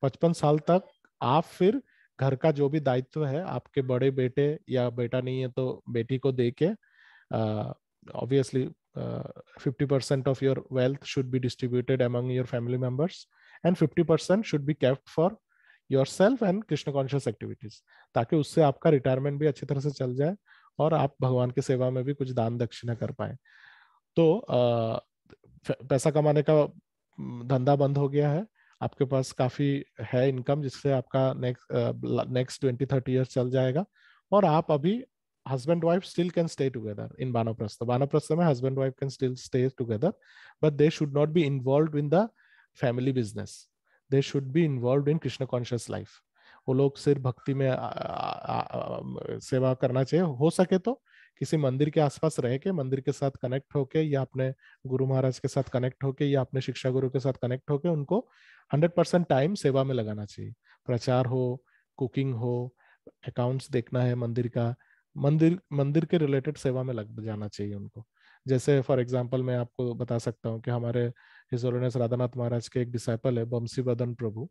55 साल तक आप फिर घर का जो भी दायित्व है आपके बड़े बेटे या बेटा नहीं है तो बेटी को दे के, obviously 50% of your wealth should be distributed among your family members and 50% should be kept for yourself and Krishna conscious activities, ताकि उससे आपका रिटायरमेंट भी अच्छी तरह से चल जाए और आप भगवान की सेवा में भी कुछ दान दक्षिणा कर पाए। तो पैसा कमाने का धंधा बंद हो गया है, आपके पास काफी है इनकम जिससे आपका नेक्स्ट 20-30 ईयर्स चल जाएगा, और आप अभी husband wife still can stay together in Vanaprastha. Vanaprastha mein husband wife can still stay together, but they should not be involved in the family business. They should be involved in Krishna conscious life. वो लोग सिर्फ भक्ति में सेवा करना चाहिए। हो सके तो किसी मंदिर के आसपास रह के, मंदिर के साथ कनेक्ट होके, या अपने गुरु महाराज के साथ कनेक्ट होके, या अपने शिक्षा गुरु के साथ कनेक्ट होके उनको 100% टाइम सेवा में लगाना चाहिए। प्रचार हो, कुकिंग हो, अकाउंट्स देखना है मंदिर का, मंदिर के रिलेटेड सेवा में लग जाना चाहिए उनको। जैसे फॉर एग्जांपल मैं आपको बता सकता हूँ कि हमारे हिज होलिनेस राधानाथ महाराज के एक डिसाइपल है बमसी बदन प्रभु,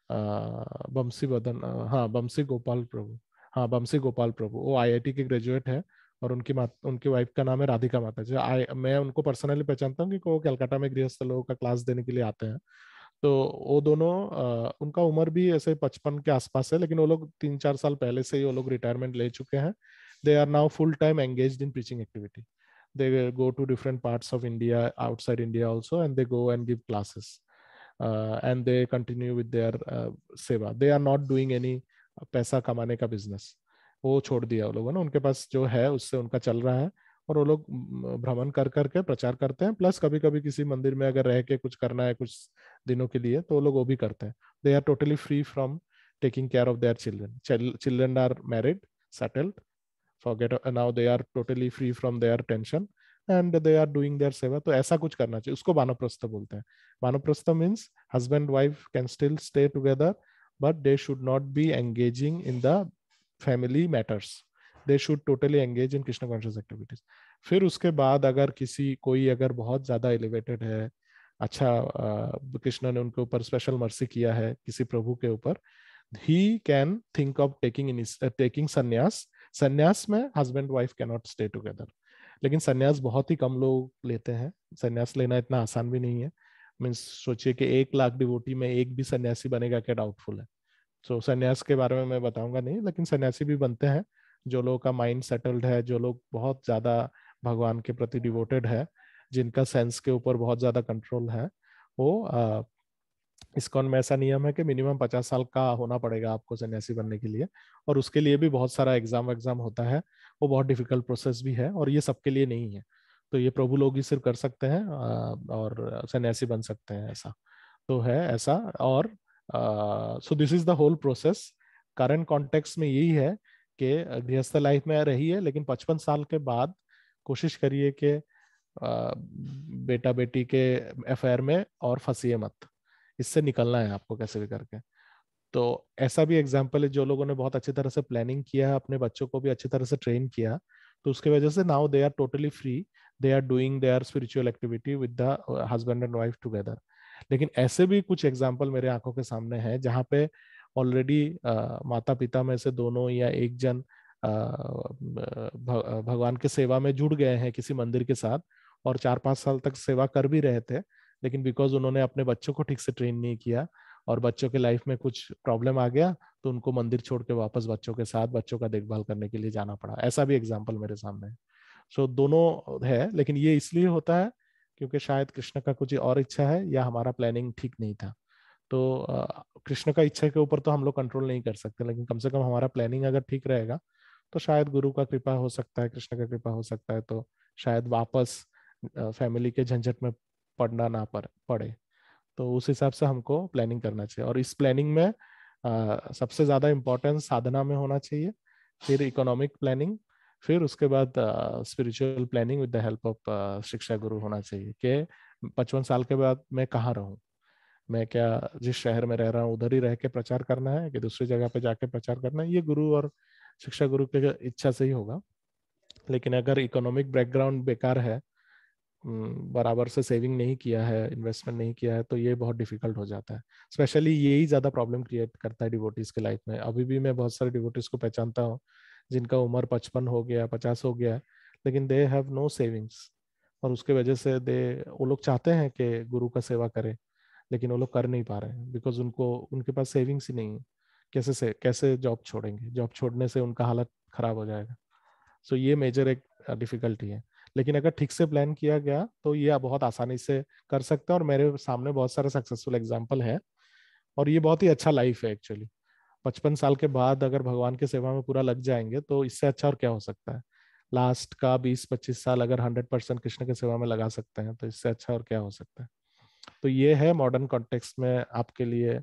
बमसी बदन, हाँ बमसी गोपाल प्रभु, हाँ बमसी गोपाल प्रभु। वो आईआईटी के ग्रेजुएट है और उनकी वाइफ का नाम है राधिका माता जी। मैं उनको पर्सनली पहचानता हूँ कि वो कलकत्ता में गृहस्थ लोगों का क्लास देने के लिए आते हैं। तो वो दोनों, उनका उम्र भी ऐसे 55 के आसपास है, लेकिन वो लोग 3-4 साल पहले से ही वो लोग रिटायरमेंट ले चुके हैं। They are now full time engaged in preaching activity. They go to different parts of India, outside India also, and they go and give classes and they continue with their seva. They are not doing any पैसा कमाने का business, वो छोड़ दिया वो लोगों ने। उनके पास जो है उससे उनका चल रहा है, और वो लोग भ्रमण कर करके प्रचार करते हैं। प्लस कभी कभी किसी मंदिर में अगर रह के कुछ करना है कुछ दिनों के लिए तो वो लोग वो भी करते हैं। They are totally free from taking care of their children. Children are married, settled, forget, now they are totally free from their tension and they are doing their seva। तो ऐसा कुछ करना चाहिए, उसको वानप्रस्थ बोलते हैं। वानप्रस्थ means husband wife can still stay together but they should not be engaging in the family matters, they should totally engage in Krishna conscious activities। फिर उसके बाद अगर कोई अगर बहुत ज्यादा एलिवेटेड है, अच्छा कृष्ण ने उनके ऊपर स्पेशल मर्सी किया है किसी प्रभु के ऊपर, he can think of taking संन्यास। संन्यास में husband wife can not stay together, लेकिन संन्यास बहुत ही कम लोग लेते हैं। संन्यास लेना इतना आसान भी नहीं है। मीन्स सोचिए कि 1 लाख डिवोटी में एक भी सन्यासी बनेगा क्या, डाउटफुल है। तो संन्यास के बारे में मैं बताऊंगा नहीं, लेकिन सन्यासी भी बनते हैं जो लोगों का माइंड सेटल्ड है, जो लोग बहुत ज्यादा भगवान के प्रति डिवोटेड है, जिनका सेंस के ऊपर बहुत ज्यादा कंट्रोल है, वो इस्कॉन में ऐसा नियम है कि मिनिमम 50 साल का होना पड़ेगा आपको सन्यासी बनने के लिए, और उसके लिए भी बहुत सारा एग्जाम होता है। वो बहुत डिफिकल्ट प्रोसेस भी है, और ये सबके लिए नहीं है। तो ये प्रभु लोग ही सिर्फ कर सकते हैं और सन्यासी बन सकते हैं, ऐसा तो है ऐसा। और so this is the whole process. Current context में यही है कि गृहस्थ लाइफ में रही है, लेकिन 55 साल के बाद कोशिश करिए कि बेटा बेटी के अफेयर में और फंसिए मत, इससे निकलना है आपको कैसे भी करके। तो ऐसा भी एग्जाम्पल है, जो लोगों ने बहुत अच्छी तरह से प्लानिंग किया, अपने बच्चों को भी अच्छी तरह से ट्रेन किया, तो उसके वजह से now they are totally free, they are doing their spiritual activity with the husband and wife together. लेकिन ऐसे भी कुछ एग्जाम्पल मेरे आंखों के सामने है जहाँ पे ऑलरेडी माता पिता में से दोनों या एक जन भगवान के सेवा में जुड़ गए हैं किसी मंदिर के साथ, और 4-5 साल तक सेवा कर भी रहे थे, लेकिन बिकॉज उन्होंने अपने बच्चों को ठीक से ट्रेन नहीं किया और बच्चों के लाइफ में कुछ प्रॉब्लम आ गया, तो उनको मंदिर छोड़ के वापस बच्चों के साथ बच्चों का देखभाल करने के लिए जाना पड़ा। ऐसा भी एग्जाम्पल मेरे सामने है। सो दोनों है, लेकिन ये इसलिए होता है क्योंकि शायद कृष्ण का कुछ और इच्छा है या हमारा प्लानिंग ठीक नहीं था। तो कृष्ण का इच्छा के ऊपर तो हम लोग कंट्रोल नहीं कर सकते, लेकिन कम से कम हमारा प्लानिंग अगर ठीक रहेगा तो शायद गुरु का कृपा हो सकता है, कृष्ण का कृपा हो सकता है, तो शायद वापस फैमिली के झंझट में पड़ना ना पड़े। तो उस हिसाब से हमको प्लानिंग करना चाहिए, और इस प्लानिंग में सबसे ज्यादा इम्पोर्टेंस साधना में होना चाहिए, फिर इकोनॉमिक प्लानिंग, फिर उसके बाद spiritual planning with the help of शिक्षा गुरु होना चाहिए कि 55 साल के बाद मैं कहाँ रहूं, मैं क्या जिस शहर में रह रहा हूँ उधर ही रह के प्रचार करना है कि दूसरी जगह पे जाके प्रचार करना है, ये गुरु और शिक्षा गुरु के इच्छा से ही होगा। लेकिन अगर इकोनॉमिक बैकग्राउंड बेकार है, बराबर से सेविंग नहीं किया है, इन्वेस्टमेंट नहीं किया है, तो ये बहुत डिफिकल्ट हो जाता है। स्पेशली यही ज्यादा प्रॉब्लम क्रिएट करता है डिवोटीज के लाइफ में। अभी भी मैं बहुत सारे डिवोटीज को पहचानता हूँ जिनका उम्र 55 हो गया, 50 हो गया, लेकिन दे हैव नो सेविंग्स, और उसके वजह से वो लोग चाहते हैं कि गुरु का सेवा करें, लेकिन वो लोग कर नहीं पा रहे हैं बिकॉज उनको उनके पास सेविंग्स ही नहीं है। कैसे जॉब छोड़ेंगे, जॉब छोड़ने से उनका हालत खराब हो जाएगा। सो ये मेजर एक डिफिकल्टी है। लेकिन अगर ठीक से प्लान किया गया तो ये बहुत आसानी से कर सकते हैं, और मेरे सामने बहुत सारे सक्सेसफुल एग्जाम्पल है, और ये बहुत ही अच्छा लाइफ है एक्चुअली। 55 साल के बाद अगर भगवान की सेवा में पूरा लग जाएंगे तो इससे अच्छा और क्या हो सकता है। लास्ट का 20-25 साल अगर 100% कृष्ण की सेवा में लगा सकते हैं तो इससे अच्छा और क्या हो सकता है। तो ये है मॉडर्न कॉन्टेक्स्ट में आपके लिए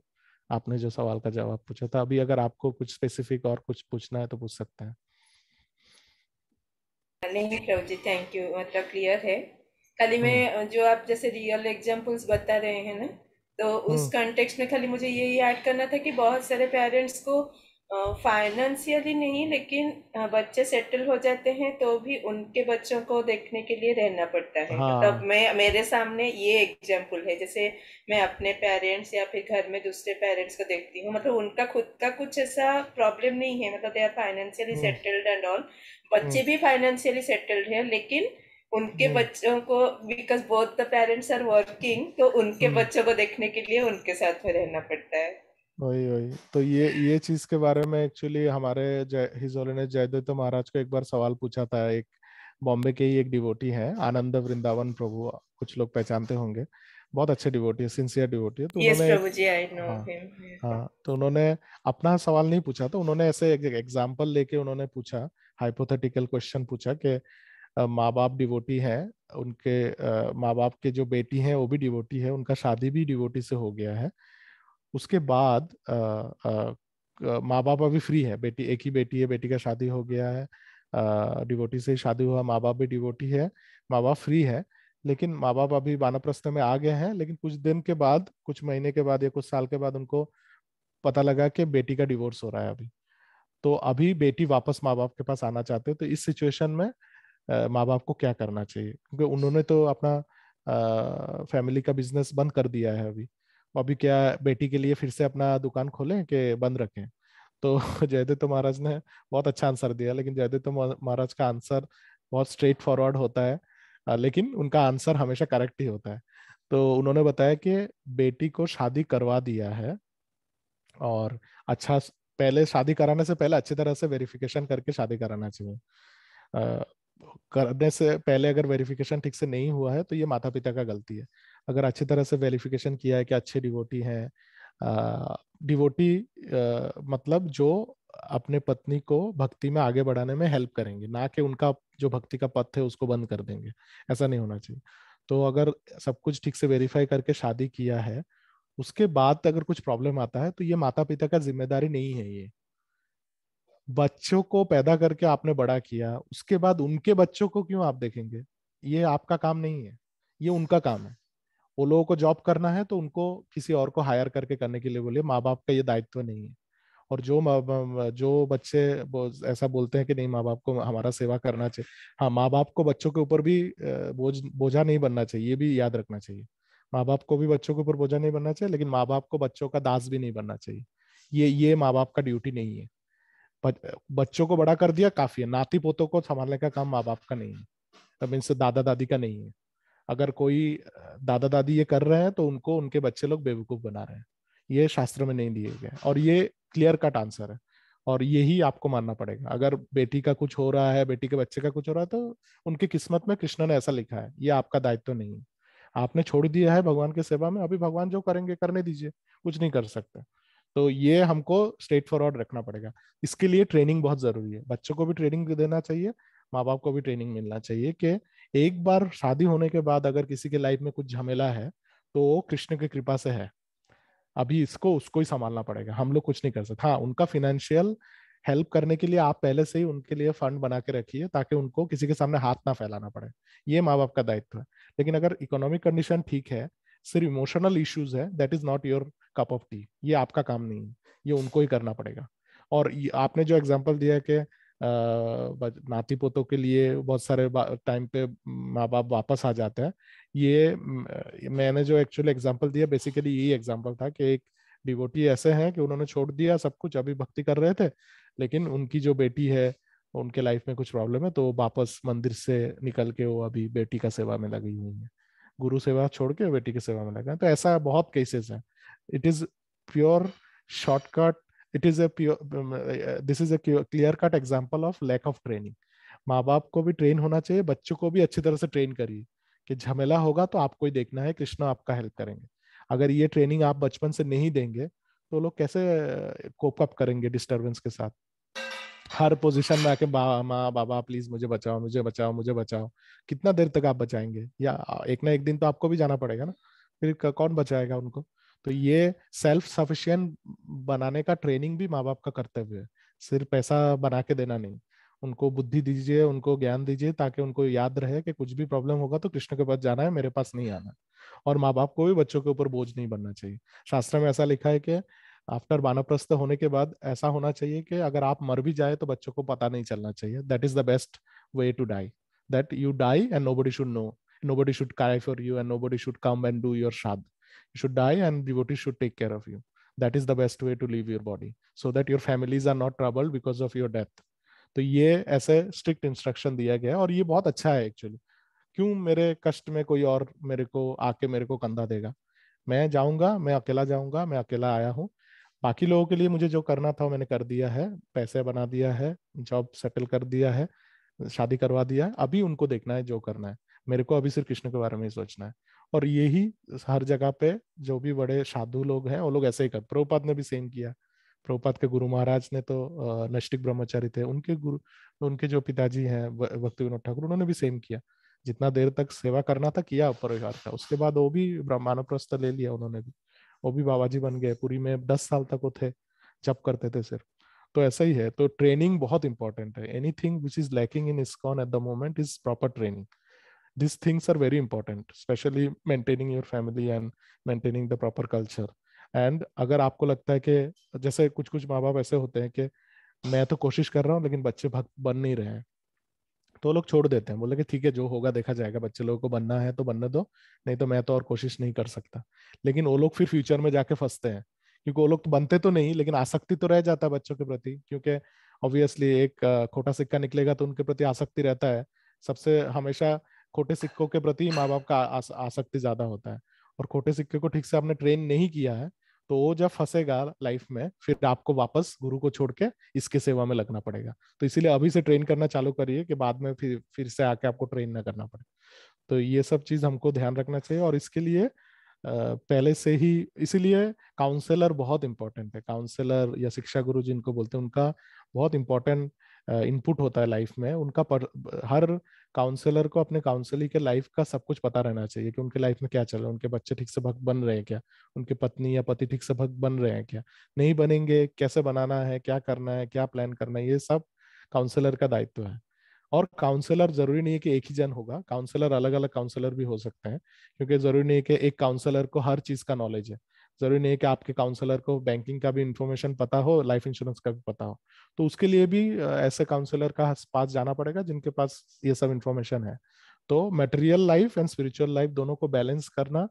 आपने जो सवाल का जवाब पूछा था। अभी अगर आपको कुछ स्पेसिफिक और कुछ पूछना है तो पूछ सकते हैं। नहीं प्रभु जी, थैंक यू, मतलब क्लियर है। खाली मैं जो आप जैसे रियल एग्जांपल्स बता रहे हैं ना, तो उस कंटेक्स्ट में खाली मुझे यही ऐड करना था कि बहुत सारे पेरेंट्स को फाइनेंशियली नहीं, लेकिन बच्चे सेटल हो जाते हैं तो भी उनके बच्चों को देखने के लिए रहना पड़ता है। मतलब हाँ, मैं मेरे सामने ये एग्जांपल है, जैसे मैं अपने पेरेंट्स या फिर घर में दूसरे पेरेंट्स को देखती हूँ, मतलब उनका खुद का कुछ ऐसा प्रॉब्लम नहीं है, मतलब they are financially hmm, settled and all, बच्चे हम्म, भी फाइनेंशियली सेटल्ड हैं, लेकिन उनके हम्म, बच्चों को, because both the parents are working, तो उनके हम्म। बच्चों को देखने के लिए उनके साथ में रहना पड़ता है। वही वही तो ये चीज के बारे में एक्चुअली हमारे हिज होलीनेस जयदत्त महाराज को एक बार सवाल पूछा था। एक बॉम्बे के ही एक डिवोटी है, आनंद वृंदावन प्रभु, कुछ लोग पहचानते होंगे, बहुत अच्छे डिवोटी है, सिंसियर डिवोटी है। तो यस उन्होंने प्रभु जी, आई नो हाँ हिम। हाँ, तो उन्होंने अपना सवाल नहीं पूछा, तो उन्होंने ऐसे एग्जाम्पल लेके उन्होंने पूछा, हाइपोथेटिकल क्वेश्चन पूछा कि माँ बाप डिवोटी हैं, उनके माँ बाप के जो बेटी हैं वो भी डिवोटी है, उनका शादी भी डिवोटी से हो गया है, उसके बाद माँ बाप अभी फ्री है, बेटी एक ही बेटी है, बेटी का शादी हो गया है, डिवोटी से ही शादी हुआ, माँ बाप भी डिवोटी है, माँ बाप फ्री है, लेकिन माँ बाप अभी वानप्रस्थ में आ गए हैं, लेकिन कुछ दिन के बाद, कुछ महीने के बाद या कुछ साल के बाद उनको पता लगा कि बेटी का डिवोर्स हो रहा है अभी। तो अभी बेटी वापस माँ बाप के पास आना चाहते हैं, तो इस सिचुएशन में माँ बाप को क्या करना चाहिए, क्योंकि उन्होंने तो अपना फैमिली का बिजनेस बंद कर दिया है अभी। अभी क्या बेटी के लिए फिर से अपना दुकान खोलें कि बंद रखें। तो जयदत्त महाराज ने बहुत अच्छा आंसर दिया, लेकिन जयदत्त महाराज का आंसर बहुत स्ट्रेट फॉरवर्ड होता है, लेकिन उनका आंसर हमेशा करेक्ट ही होता है। तो उन्होंने बताया कि बेटी को शादी करवा दिया है, और पहले शादी कराने से पहले अच्छी तरह से वेरिफिकेशन करके शादी कराना चाहिए। करने से पहले अगर वेरिफिकेशन ठीक से नहीं हुआ है तो ये माता पिता का गलती है। अगर अच्छी तरह से वेरिफिकेशन किया है कि अच्छे डिवोटी हैं, डिवोटी मतलब जो अपने पत्नी को भक्ति में आगे बढ़ाने में हेल्प करेंगे, ना कि उनका जो भक्ति का पथ है उसको बंद कर देंगे। ऐसा नहीं होना चाहिए। तो अगर सब कुछ ठीक से वेरीफाई करके शादी किया है, उसके बाद अगर कुछ प्रॉब्लम आता है तो ये माता पिता का जिम्मेदारी नहीं है। ये बच्चों को पैदा करके आपने बड़ा किया, उसके बाद उनके बच्चों को क्यों आप देखेंगे? ये आपका काम नहीं है, ये उनका काम है। वो लोगों को जॉब करना है तो उनको किसी और को हायर करके करने के लिए बोलिए, माँ बाप का ये दायित्व नहीं है। और जो बच्चे ऐसा बोलते हैं कि नहीं माँ बाप को हमारा सेवा करना चाहिए, हाँ, माँ बाप को बच्चों के ऊपर भी बोझा नहीं बनना चाहिए, ये भी याद रखना चाहिए। माँ बाप को भी बच्चों के ऊपर बोझा नहीं बनना चाहिए, लेकिन माँ बाप को बच्चों का दास भी नहीं बनना चाहिए। ये माँ बाप का ड्यूटी नहीं है। बच्चों को बड़ा कर दिया काफी है, नाती पोतों को संभालने का काम माँ बाप का नहीं है, तब इनसे दादा दादी का नहीं है। अगर कोई दादा दादी ये कर रहे हैं तो उनको उनके बच्चे लोग बेवकूफ बना रहे हैं। ये शास्त्र में नहीं दिए गए और ये क्लियर कट आंसर है, और यही आपको मानना पड़ेगा। अगर बेटी का कुछ हो रहा है, बेटी के बच्चे का कुछ हो रहा है, तो उनकी किस्मत में कृष्ण ने ऐसा लिखा है, ये आपका दायित्व नहीं है। आपने छोड़ दिया है भगवान की सेवा में, अभी भगवान जो करेंगे करने दीजिए, कुछ नहीं कर सकते। तो ये हमको स्ट्रेट फॉरवर्ड रखना पड़ेगा। इसके लिए ट्रेनिंग बहुत जरूरी है, बच्चों को भी ट्रेनिंग देना चाहिए, माँ बाप को भी ट्रेनिंग मिलना चाहिए कि एक बार शादी होने के बाद अगर किसी के लाइफ में कुछ झमेला है तो वो कृष्ण की कृपा से है। अभी इसको उसको ही संभालना पड़ेगा, हम लोग कुछ नहीं कर सकते। हाँ, उनका फिनेंशियल हेल्प करने के लिए आप पहले से ही उनके लिए फंड बना के रखिए, ताकि उनको किसी के सामने हाथ ना फैलाना पड़े। ये माँ बाप का दायित्व है। लेकिन अगर इकोनॉमिक कंडीशन ठीक है, सिर्फ इमोशनल इश्यूज है, that is not your cup of T, ये आपका काम नहीं है, ये उनको ही करना पड़ेगा। और आपने जो एग्जाम्पल दिया कि नाती पोतों के लिए बहुत सारे टाइम पे माँ बाप वापस आ जाते हैं, ये मैंने जो एक्चुअली एग्जांपल दिया बेसिकली यही एग्जांपल था कि एक डिवोटी ऐसे हैं कि उन्होंने छोड़ दिया सब कुछ, अभी भक्ति कर रहे थे, लेकिन उनकी जो बेटी है उनके लाइफ में कुछ प्रॉब्लम है, तो वापस मंदिर से निकल के वो अभी बेटी का सेवा में लगी हुई है, गुरु सेवा छोड़ के बेटी की सेवा में लगा है। तो ऐसा बहुत केसेस है। It is pure shortcut, it is this is a clear cut example of lack of training. माँ बाप को भी ट्रेन होना चाहिए, बच्चों को भी अच्छी तरह से ट्रेन करिए कि झमेला होगा तो आपको ही देखना है, कृष्ण आपका हेल्प करेंगे। अगर ये ट्रेनिंग आप बचपन से नहीं देंगे तो लोग कैसे कोप अप करेंगे डिस्टरबेंस के साथ? हर पोजीशन में आके माँ बाबा प्लीज मुझे बचाओ, मुझे बचाओ, मुझे बचाओ। कितना देर तक आप बचाएंगे? या एक ना एक दिन तो आपको भी जाना पड़ेगा ना, फिर कौन बचाएगा उनको? तो ये सेल्फ सफिशिएंट बनाने का ट्रेनिंग भी माँ बाप का कर्तव्य है, सिर्फ पैसा बना के देना नहीं। उनको बुद्धि दीजिए, उनको ज्ञान दीजिए, ताकि उनको याद रहे कि कुछ भी प्रॉब्लम होगा तो कृष्ण के पास जाना है, मेरे पास नहीं आना। और माँ बाप को भी बच्चों के ऊपर बोझ नहीं बनना चाहिए। शास्त्र में ऐसा लिखा है कि आफ्टर वानप्रस्थ होने के बाद ऐसा होना चाहिए कि अगर आप मर भी जाए तो बच्चों को पता नहीं चलना चाहिए। That is the best way to die, that you die and nobody should know, nobody should cry for you and nobody should come and do your shad. You should die and devotees should take care of you. That is the best way to leave your body, so that your families are not troubled because of your death. तो ये ऐसे strict instruction दिया गया है, और ये बहुत अच्छा है एक्चुअली। क्यों मेरे कष्ट में कोई और मेरे को आके मेरे को कंधा देगा? मैं जाऊंगा, मैं अकेला जाऊंगा, मैं अकेला आया हूँ। बाकी लोगों के लिए मुझे जो करना था वो मैंने कर दिया है, पैसे बना दिया है, जॉब सेटल कर दिया है, शादी करवा दिया है, अभी उनको देखना है जो करना है। मेरे को अभी सिर्फ कृष्ण के बारे में ही सोचना है। और यही हर जगह पे जो भी बड़े साधु लोग हैं वो लोग ऐसे ही कर, प्रभुपाद ने भी सेम किया। प्रभुपाद के गुरु महाराज ने तो नैष्ठिक ब्रह्मचारी थे, उनके गुरु, उनके जो पिताजी हैं भक्ति विनोद ठाकुर, उन्होंने भी सेम किया। जितना देर तक सेवा करना था किया परिवार का, उसके बाद वो भी ब्रह्मानप्रस्थ ले लिया उन्होंने भी। वो भी बाबा जी बन गए, पुरी में 10 साल तक वो थे, जब करते थे सिर्फ। तो ऐसा ही है, तो ट्रेनिंग बहुत इंपॉर्टेंट है। Anything which is lacking in ISKCON at the moment is proper training. These things are very important, especially maintaining your family and maintaining the proper culture. And अगर आपको लगता है कि जैसे कुछ कुछ माँ बाप ऐसे होते हैं कि मैं तो कोशिश कर रहा हूँ लेकिन बच्चे भक्त बन नहीं रहे हैं, तो लोग छोड़ देते हैं, बोले कि ठीक है जो होगा देखा जाएगा, बच्चे लोगों को बनना है तो बनने दो, नहीं तो मैं तो और कोशिश नहीं कर सकता। लेकिन वो लोग फिर फ्यूचर में जाके फंसते हैं, क्योंकि वो लोग तो बनते तो नहीं, लेकिन आसक्ति तो रह जाता है बच्चों के प्रति, क्योंकि ऑब्वियसली एक खोटा सिक्का निकलेगा तो उनके प्रति आसक्ति रहता है। सबसे हमेशा खोटे सिक्कों के प्रति माँ बाप का आसक्ति ज्यादा होता है। और खोटे सिक्के को ठीक से आपने ट्रेन नहीं किया है तो वो जब फंसेगा लाइफ में, फिर आपको वापस गुरु को छोड़ के इसके सेवा में लगना पड़ेगा। तो इसीलिए अभी से ट्रेन करना चालू करिए कि बाद में फिर से आके आपको ट्रेन ना करना पड़े। तो ये सब चीज हमको ध्यान रखना चाहिए, और इसके लिए पहले से ही, इसीलिए काउंसलर बहुत इंपॉर्टेंट है। काउंसलर या शिक्षा गुरु जिनको बोलते हैं, उनका बहुत इंपॉर्टेंट इनपुट होता है लाइफ में। हर काउंसलर को अपने काउंसली के लाइफ का सब कुछ पता रहना चाहिए कि उनके लाइफ में क्या चल रहा है, उनके बच्चे ठीक से भक्त बन रहे हैं क्या, उनके पत्नी या पति ठीक से भक्त बन रहे हैं क्या, नहीं बनेंगे कैसे बनाना है, क्या करना है, क्या प्लान करना है, ये सब काउंसलर का दायित्व है। और काउंसलर जरूरी नहीं है कि एक ही जन होगा, काउंसलर अलग अलग काउंसलर भी हो सकते हैं, क्योंकि जरूरी नहीं है कि एक काउंसलर को हर चीज का नॉलेज है। जरूरी नहीं है कि आपके काउंसलर को बैंकिंग का भी इंफॉर्मेशन पता हो, लाइफ इंश्योरेंस का भी पता हो। तो उसके लिए भी ऐसे काउंसलर का पास जाना पड़ेगा जिनके पास ये सब इंफॉर्मेशन है। तो material life and spiritual life दोनों को बैलेंस करना,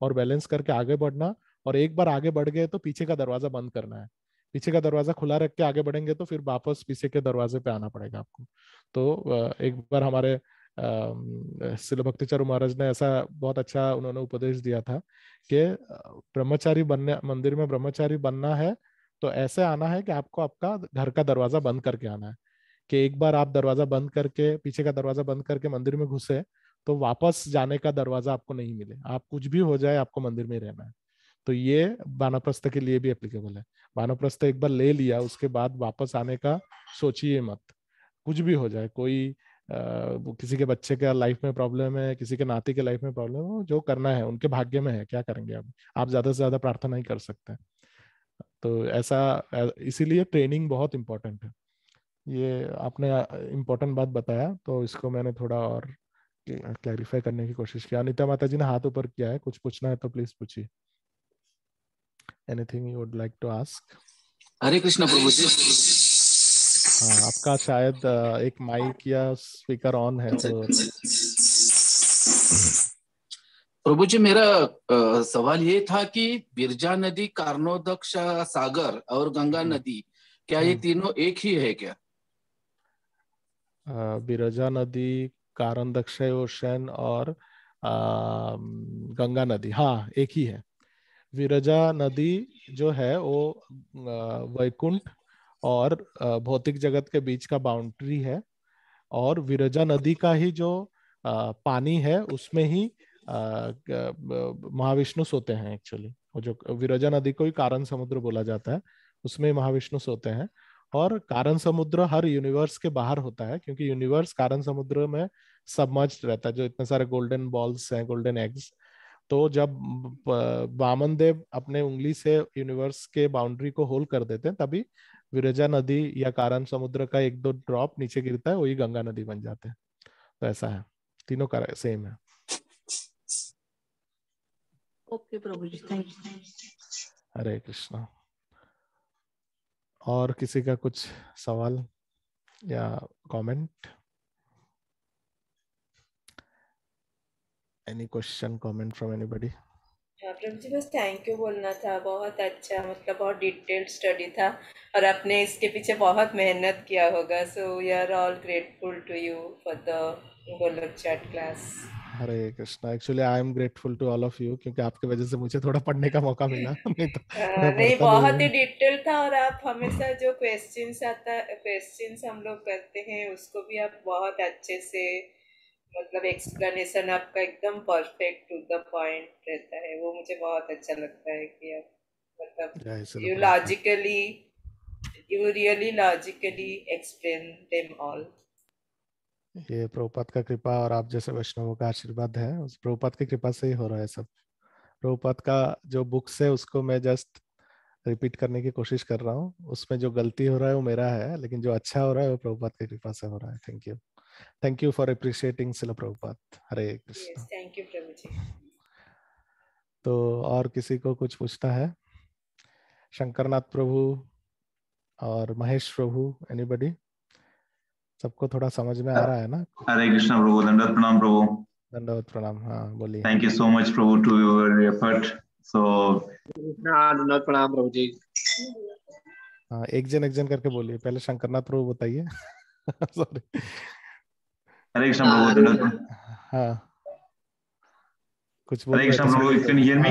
और बैलेंस करके आगे बढ़ना। और एक बार आगे बढ़ गए तो पीछे का दरवाजा बंद करना है। पीछे का दरवाजा खुला रख के आगे बढ़ेंगे तो फिर वापस पीछे के दरवाजे पे आना पड़ेगा आपको। तो एक बार हमारे श्रील भक्तिचारू महाराज ने ऐसा बहुत अच्छा उन्होंने उपदेश दिया था कि ब्रह्मचारी बनने, मंदिर में ब्रह्मचारी बनना है तो ऐसे आना है कि आपको आपका घर का दरवाजा बंद करके आना है। कि एक बार आप दरवाजा बंद करके, पीछे का दरवाजा बंद करके मंदिर में घुसे तो वापस जाने का दरवाजा आपको नहीं मिले। आप कुछ भी हो जाए, आपको मंदिर में रहना है। तो ये वानप्रस्थ के लिए भी एप्लीकेबल है। वानप्रस्थ एक बार ले लिया, उसके बाद वापस आने का सोचिए मत। कुछ भी हो जाए, कोई किसी के बच्चे के लाइफ में प्रॉब्लम है, किसी के नाती के लाइफ में प्रॉब्लम है, जो करना है उनके भाग्य में है, क्या करेंगे आप ज्यादा से ज्यादा प्रार्थना ही कर सकते हैं। तो ऐसा, इसीलिए ट्रेनिंग बहुत इंपॉर्टेंट है। ये आपने इम्पोर्टेंट बात बताया, तो इसको मैंने थोड़ा और क्लैरिफाई करने की कोशिश किया। अनिता माता जी ने हाथ ऊपर किया है, कुछ पूछना है तो प्लीज पूछिए। Anything you would like to ask? Hare Krishna prabhu ji. हाँ, आपका शायद एक माइक या स्पीकर ऑन है तो। प्रभु जी, मेरा सवाल ये था कि बिरजा नदी, कारनोदक्ष सागर और गंगा नदी, क्या ये तीनों एक ही है क्या? बिरजा नदी, कारण दक्षय ओशन और गंगा नदी, हाँ एक ही है। विरजा नदी जो है वो वैकुंठ और भौतिक जगत के बीच का बाउंड्री है। और विरजा नदी का ही जो पानी है उसमें ही महाविष्णु सोते हैं एक्चुअली। वो जो विरजा नदी को ही कारण समुद्र बोला जाता है, उसमें महाविष्णु सोते हैं। और कारण समुद्र हर यूनिवर्स के बाहर होता है, क्योंकि यूनिवर्स कारण समुद्र में सबमर्ज्ड रहता है, जो इतने सारे गोल्डन बॉल्स हैं, गोल्डन एग्स। तो जब वामन देव अपने उंगली से यूनिवर्स के बाउंड्री को होल कर देते हैं, तभी विरजा नदी या कारण समुद्र का एक दो ड्रॉप नीचे गिरता है, वही गंगा नदी बन जाते हैं। तो ऐसा है, तीनों का सेम है। Okay prabhu ji, thank you. Hare Krishna. और किसी का कुछ सवाल या comment? Any question, comment from anybody? Prabhu ji, बस थैंक यू बोलना था। बहुत अच्छा, मतलब बहुत डिटेल्ड स्टडी था और आपने इसके पीछे बहुत मेहनत किया होगा। So we are all grateful to you for the Golok chat class. Hare Krishna. Actually I am grateful to all of you, क्योंकि आपके वजह से मुझे थोड़ा पढ़ने का मौका मिला। नहीं तो मैं नहीं, पढ़ता बहुत ही नहीं। डिटेल था। और आप हमेशा जो क्वेश्चंस हम लोग करते हैं उसको भी आप बहुत अच्छे से, मतलब एक्सप्लेनेशन आपका एकदम परफेक्ट टू द पॉइंट रहता है। वो मुझे बहुत अच्छा लगता है कि आप मतलब you really logically explain them all. ये प्रभुपाद का कृपा और आप जैसे वैष्णवों का आशीर्वाद है, उस प्रभुपाद की कृपा से ही हो रहा है सब। प्रभुपाद का जो बुक्स है उसको मैं जस्ट रिपीट करने की कोशिश कर रहा हूँ। उसमें जो गलती हो रहा है वो मेरा है, लेकिन जो अच्छा हो रहा है वो प्रभुपाद की कृपा से हो रहा है। Thank you for appreciating Srila Prabhupada. Hare Krishna. Thank you prabhu ji. तो और किसी को कुछ पूछना है? शंकरनाथ प्रभु और महेश प्रभु, एनीबॉडी? सबको थोड़ा समझ में आ रहा है ना? हरे कृष्ण प्रभु, दंडवत प्रणाम प्रभु। दंडवत प्रणाम। हाँ बोलिए। Thank you so much prabhu to your effort. So दंडवत प्रणाम प्रभु जी। हाँ, एक जन करके बोलिए। पहले शंकरनाथ प्रभु बताइए। सॉरी। हरे कृष्ण प्रभु, दंडवत। हाँ, कुछ बोल हरे रहे कृष्ण थे। Prabhu, can you hear me?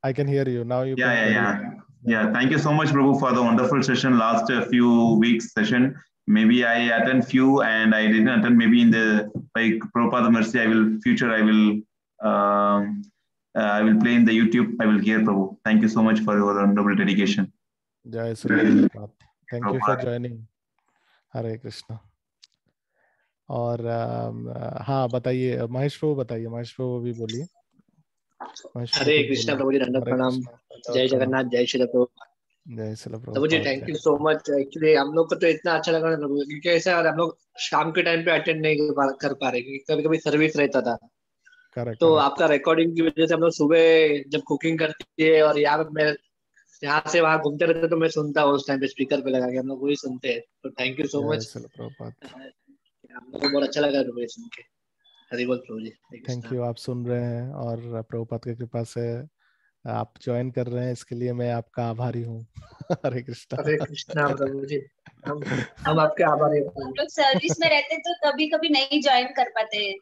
I can hear you now. You Yeah, can yeah, continue. yeah. Yeah, thank you so much, Prabhu, for the wonderful session. Last few weeks session. Maybe I attend few and I didn't attend. Maybe in the by Prabhupada mercy, I will I will play in the YouTube. I will hear Prabhu. Thank you so much for your wonderful dedication. Jai Sri Prabhupada. Thank you for Prabhupada. joining. Hare Krishna. और हाँ बताइए महेश प्रभु, बताइए महेश प्रभु भी बोलिए। महेश प्रभु हरे कुछ कृष्णा बोलिए। प्रभु जी, दंडवत हरे प्रणाम। कृष्णा, दंडवत जय प्रणाम। जगन्नाथ, जय श्री प्रभु। जय श्री प्रभु ji Prabhupada. Thank you so much. Actually हम लोग को तो इतना अच्छा लगा ना प्रभु, क्योंकि ऐसा हम लोग शाम के टाइम पे अटेंड नहीं कर पा रहे, क्योंकि कभी कभी सर्विस रहता था। करेक्ट तो करेक्ट। आपका रिकॉर्डिंग की वजह से हम लोग सुबह जब कुकिंग करती है और यहाँ पे मैं यहाँ से वहाँ घूमते रहते तो मैं सुनता हूँ उस टाइम पे स्पीकर पे लगा के, हम लोग वही सुनते हैं। तो थैंक यू सो जय मच। श्री प्रभुपाद। हम लोग को बहुत अच्छा लगा प्रभु जी सुन के। हरि बोल प्रभु जी। थैंक यू, आप सुन रहे हैं और प्रभुपाद की कृपा से आप ज्वाइन कर रहे हैं, इसके लिए मैं आपका आभारी हूँ। हरे कृष्णा। हरे कृष्णा प्रभु जी। हम आपके आभारी हैं प्रभु हम जी। लोग सर्विस में रहते तो कभी कभी नहीं ज्वाइन कर पाते,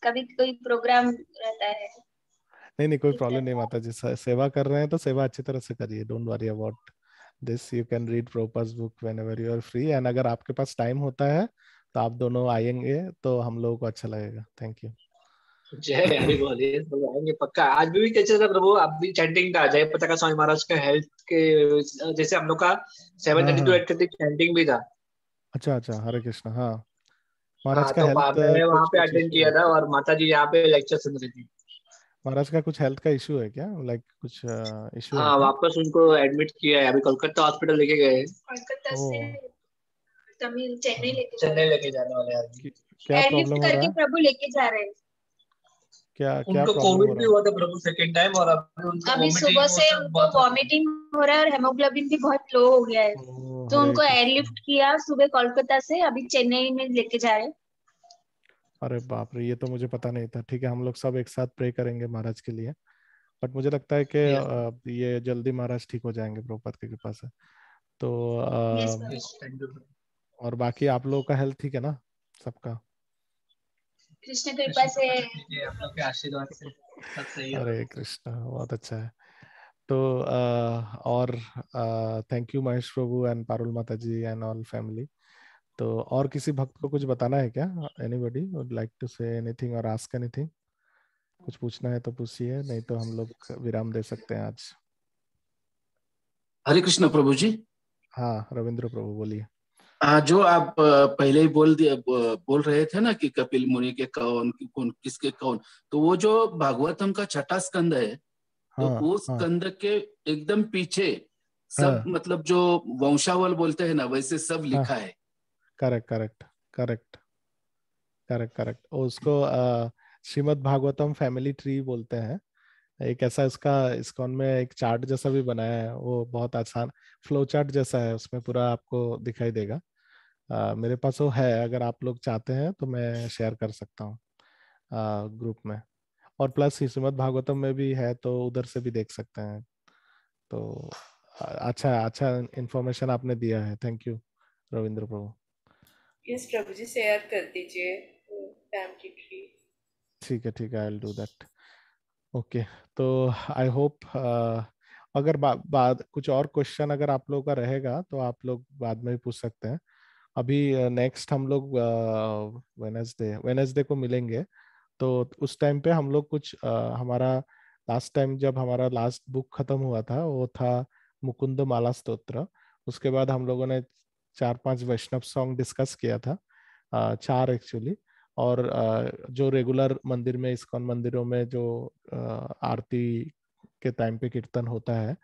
कभी कोई प्रोग्राम रहता है। नहीं कोई प्रॉब्लम नहीं माता जी, सेवा कर रहे हैं तो सेवा अच्छी तरह से करिए। Don't worry about this, you can read Prabhupada's book whenever you are free, and अगर आपके पास टाइम होता है तो आप दोनों आएंगे तो हम लोगों को अच्छा लगेगा। Thank you. जय हरि बोल। ये प्रभु आएंगे पक्का। आज भी कैसे था प्रभु, आप भी चैंटिंग था जय पताका स्वामी महाराज का हेल्थ के, जैसे हम लोग का 7:30 to 8:30 चैंटिंग भी था। अच्छा अच्छा, हरे कृष्णा। हाँ महाराज हाँ का तो हेल्थ मैं वहाँ कुछ पे कुछ अटेंड इशू किया है था क्या? और माता जी यहाँ पे लेक्चर सुन रही थी। महाराज का कुछ हेल्थ का इशू है क्या? लाइक कुछ इशू है हाँ क्या? वापस उनको एडमिट किया है, अभी कोलकाता हॉस्पिटल लेके गए। कोलकाता ओ से तमिल चेन्नई लेके जा चेन्नई लेके जाने वाले आदमी। क्या एयरलिफ्ट प्रॉब्लम हो रहा करके है? प्रभु लेके जा रहे हैं। क्या उनको प्रॉब्लम हो कोविड भी रहा है? हुआ था प्रभु सेकेंड टाइम, और अभी उनको अभी वोमिटिंग सुबह से उनको वॉमिटिंग हो रहा है और हेमोग्लोबिन भी बहुत लो हो गया है, ओ, तो हरे उनको कृष्णा। एयरलिफ्ट किया सुबह कोलकाता से, अभी चेन्नई में लेके जा रहे हैं। अरे बाप रे, ये तो मुझे पता नहीं था। ठीक है, हम लोग सब एक साथ प्रे करेंगे महाराज के लिए, बट मुझे लगता है कि ये जल्दी महाराज ठीक हो जाएंगे प्रभुपाद की कृपा से। तो यस और बाकी आप लोगों का हेल्थ ठीक है ना सबका? कृष्ण कृपा से आप लोग के आशीर्वाद से सब सही है। हरे कृष्णा, बहुत अच्छा है। तो और thank you Mahesh Prabhu and Parul माता जी एंड ऑल फैमिली। तो और किसी भक्त को कुछ बताना है क्या? Anybody would like to say anything और आस्क एनीथिंग? कुछ पूछना है तो पूछिए, नहीं तो हम लोग विराम दे सकते हैं आज। हरे कृष्ण प्रभु जी। हाँ रविंद्र प्रभु बोलिए। जो आप पहले ही बोल रहे थे ना कि कपिल मुनि के कौन किसके कौन, तो वो जो भागवतम का छठा स्कंद है, तो हाँ उस हाँ स्कंद के एकदम पीछे सब हाँ मतलब जो वंशावल बोलते हैं ना, वैसे सब हाँ, लिखा है। Correct correct correct correct correct. उसको श्रीमद् भागवतम फैमिली ट्री बोलते हैं। एक ऐसा इसका इस्कॉन में एक चार्ट जैसा भी बनाया है, वो बहुत आसान फ्लो चार्ट जैसा है, उसमें पूरा आपको दिखाई देगा। मेरे पास वो है, अगर आप लोग चाहते हैं तो मैं शेयर कर सकता हूँ ग्रुप में। और प्लस श्रीमद् भागवतम में भी है, तो उधर से भी देख सकते हैं। तो अच्छा अच्छा इंफॉर्मेशन आपने दिया है, thank you Ravindra Prabhu. Yes Prabhu ji, share कर दीजिए फैमिली ट्री। ठीक है, I will do that. Okay, तो आई होप अगर बाद कुछ और क्वेश्चन अगर आप लोगों का रहेगा तो आप लोग बाद में भी पूछ सकते हैं। अभी नेक्स्ट हम लोग वेनेसडे को मिलेंगे, तो उस टाइम पे हम लोग कुछ हमारा लास्ट टाइम जब हमारा लास्ट बुक खत्म हुआ था वो था मुकुंद माला स्तोत्र। उसके बाद हम लोगों ने 4-5 वैष्णव सॉन्ग डिस्कस किया था, 4 एक्चुअली। और जो रेगुलर मंदिर में, इस्कॉन मंदिरों में जो आरती के टाइम पे कीर्तन होता है,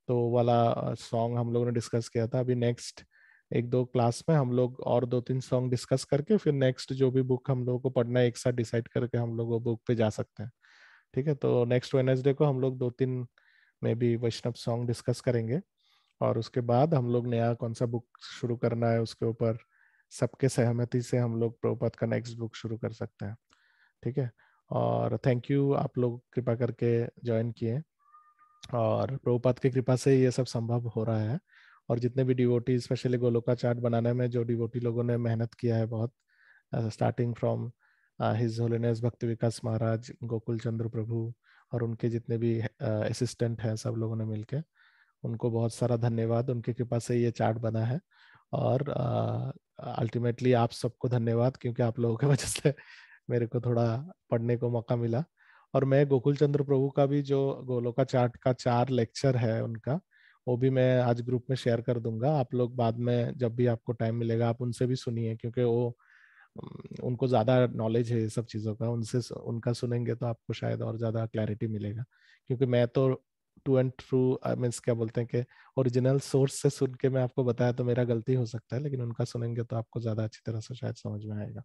तो वाला सॉन्ग हम लोगों ने डिस्कस किया था। अभी नेक्स्ट 1-2 क्लास में हम लोग और 2-3 सॉन्ग डिस्कस करके फिर नेक्स्ट जो भी बुक हम लोगों को पढ़ना है एक साथ डिसाइड करके हम लोग वो बुक पे जा सकते हैं। ठीक है, तो नेक्स्ट वेडनेसडे को हम लोग 2-3 में भी वैष्णव सॉन्ग डिस्कस करेंगे, और उसके बाद हम लोग नया कौन सा बुक शुरू करना है उसके ऊपर सबके सहमति से हम लोग प्रभुपाद का नेक्स्ट बुक शुरू कर सकते हैं। ठीक है, और थैंक यू आप लोग कृपा करके ज्वाइन किए, और प्रभुपाद की कृपा से ये सब संभव हो रहा है। और जितने भी डिवोटी, स्पेशली गोलोका चार्ट बनाने में जो डिवोटी लोगों ने मेहनत किया है बहुत, स्टार्टिंग फ्रॉम हिज होलीनेस भक्ति विकास महाराज, गोकुल चंद्र प्रभु, और उनके जितने भी असिस्टेंट हैं सब लोगों ने मिलके, उनको बहुत सारा धन्यवाद। उनके कृपा से ये चार्ट बना है। और अल्टीमेटली आप सबको धन्यवाद, क्योंकि आप लोगों की वजह से मेरे को थोड़ा पढ़ने को मौका मिला। और मैं गोकुल चंद्र प्रभु का भी जो गोलोका चार्ट का 4 लेक्चर है उनका, वो भी मैं आज ग्रुप में शेयर कर दूंगा। आप लोग बाद में जब भी आपको टाइम मिलेगा आप उनसे भी सुनिए, क्योंकि वो उनको ज्यादा नॉलेज है ये सब चीजों का। उनसे उनका सुनेंगे तो आपको शायद और ज्यादा क्लैरिटी मिलेगा। क्योंकि मैं तो टू एंड ट्रू मीन्स क्या बोलते हैं कि ओरिजिनल सोर्स से सुन के मैं आपको बताया तो मेरा गलती हो सकता है, लेकिन उनका सुनेंगे तो आपको ज्यादा अच्छी तरह से शायद समझ में आएगा।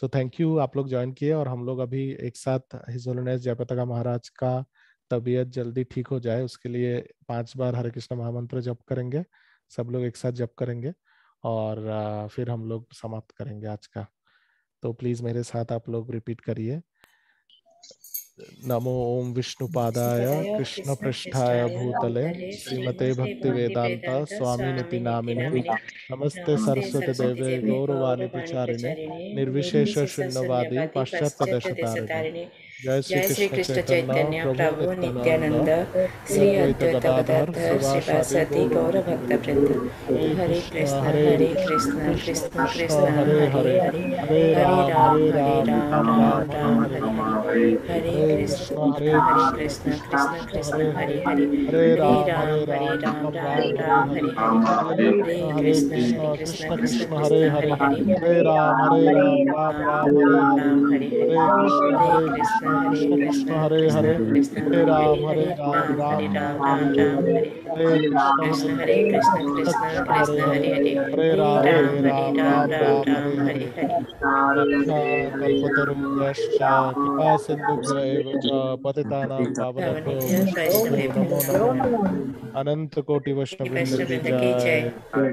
सो थैंक यू, आप लोग ज्वाइन किए। और हम लोग अभी एक साथ हिज होलीनेस जयपताका महाराज का तबीयत जल्दी ठीक हो जाए उसके लिए 5 बार हरे कृष्ण महामंत्र जप करेंगे। सब लोग एक साथ जप करेंगे और फिर हम लोग समाप्त करेंगे आज का। तो प्लीज मेरे साथ आप लोग रिपीट करिए। नमो ओम विष्णुपादाय कृष्ण पृष्ठाय भूतले श्रीमते भक्ति वेदांता स्वामिनिति नामिने नमस्ते सरस्वती देवे गौरवाणी प्रचारिणे निर्विशेष शून्यवादी पाश्चात्य देशतारिणे। जय श्री कृष्ण चैतन्य प्रभु नित्यानंद श्री अद्वैत गदाधर श्रीवासादि गौर भक्त वृंद। हरे कृष्ण कृष्ण कृष्ण हरे हरे हरे राम राम राम हरे हरे कृष्ण कृष्ण कृष्ण हरे हरे हरे राम राम हरे हरे हरे कृष्ण कृष्ण हरे हरे हरे राम राम हरे हरे हरे कृष्ण हरे हरे हरे राम राम हरे हरे कृष्ण कृष्ण हरे हरे हरे राम राम हरे हरे। कल्पतरुभ्यश्च कृपा सिन्धुभ्य एव च पतितानां पावनेभ्यो वैष्णवेभ्यो नमो नमः। अनंत कोटि वैष्णव वृंद की जय।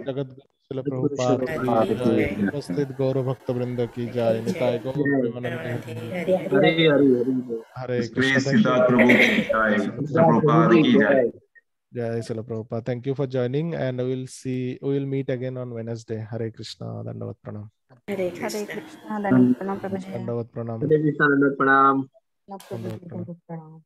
जगत श्रील प्रभुपाद की जय। उपस्थित गौर भक्त वृंद की जय। निताय गौर प्रेमानंद हरि हरे कृष्ण। सिद्धार्थ प्रभु की जय। प्रभुपाद की जय। जय Srila Prabhupada. Thank you for joining and we will meet again on Wednesday. हरे कृष्णा। दंडवत प्रणाम। हरे हरे कृष्ण। कृष्णा। दंडवत प्रणाम प्रभु जी। दंडवत प्रणाम। हरे कृष्णा, दंडवत प्रणाम। दंडवत प्रणाम। प्रणाम।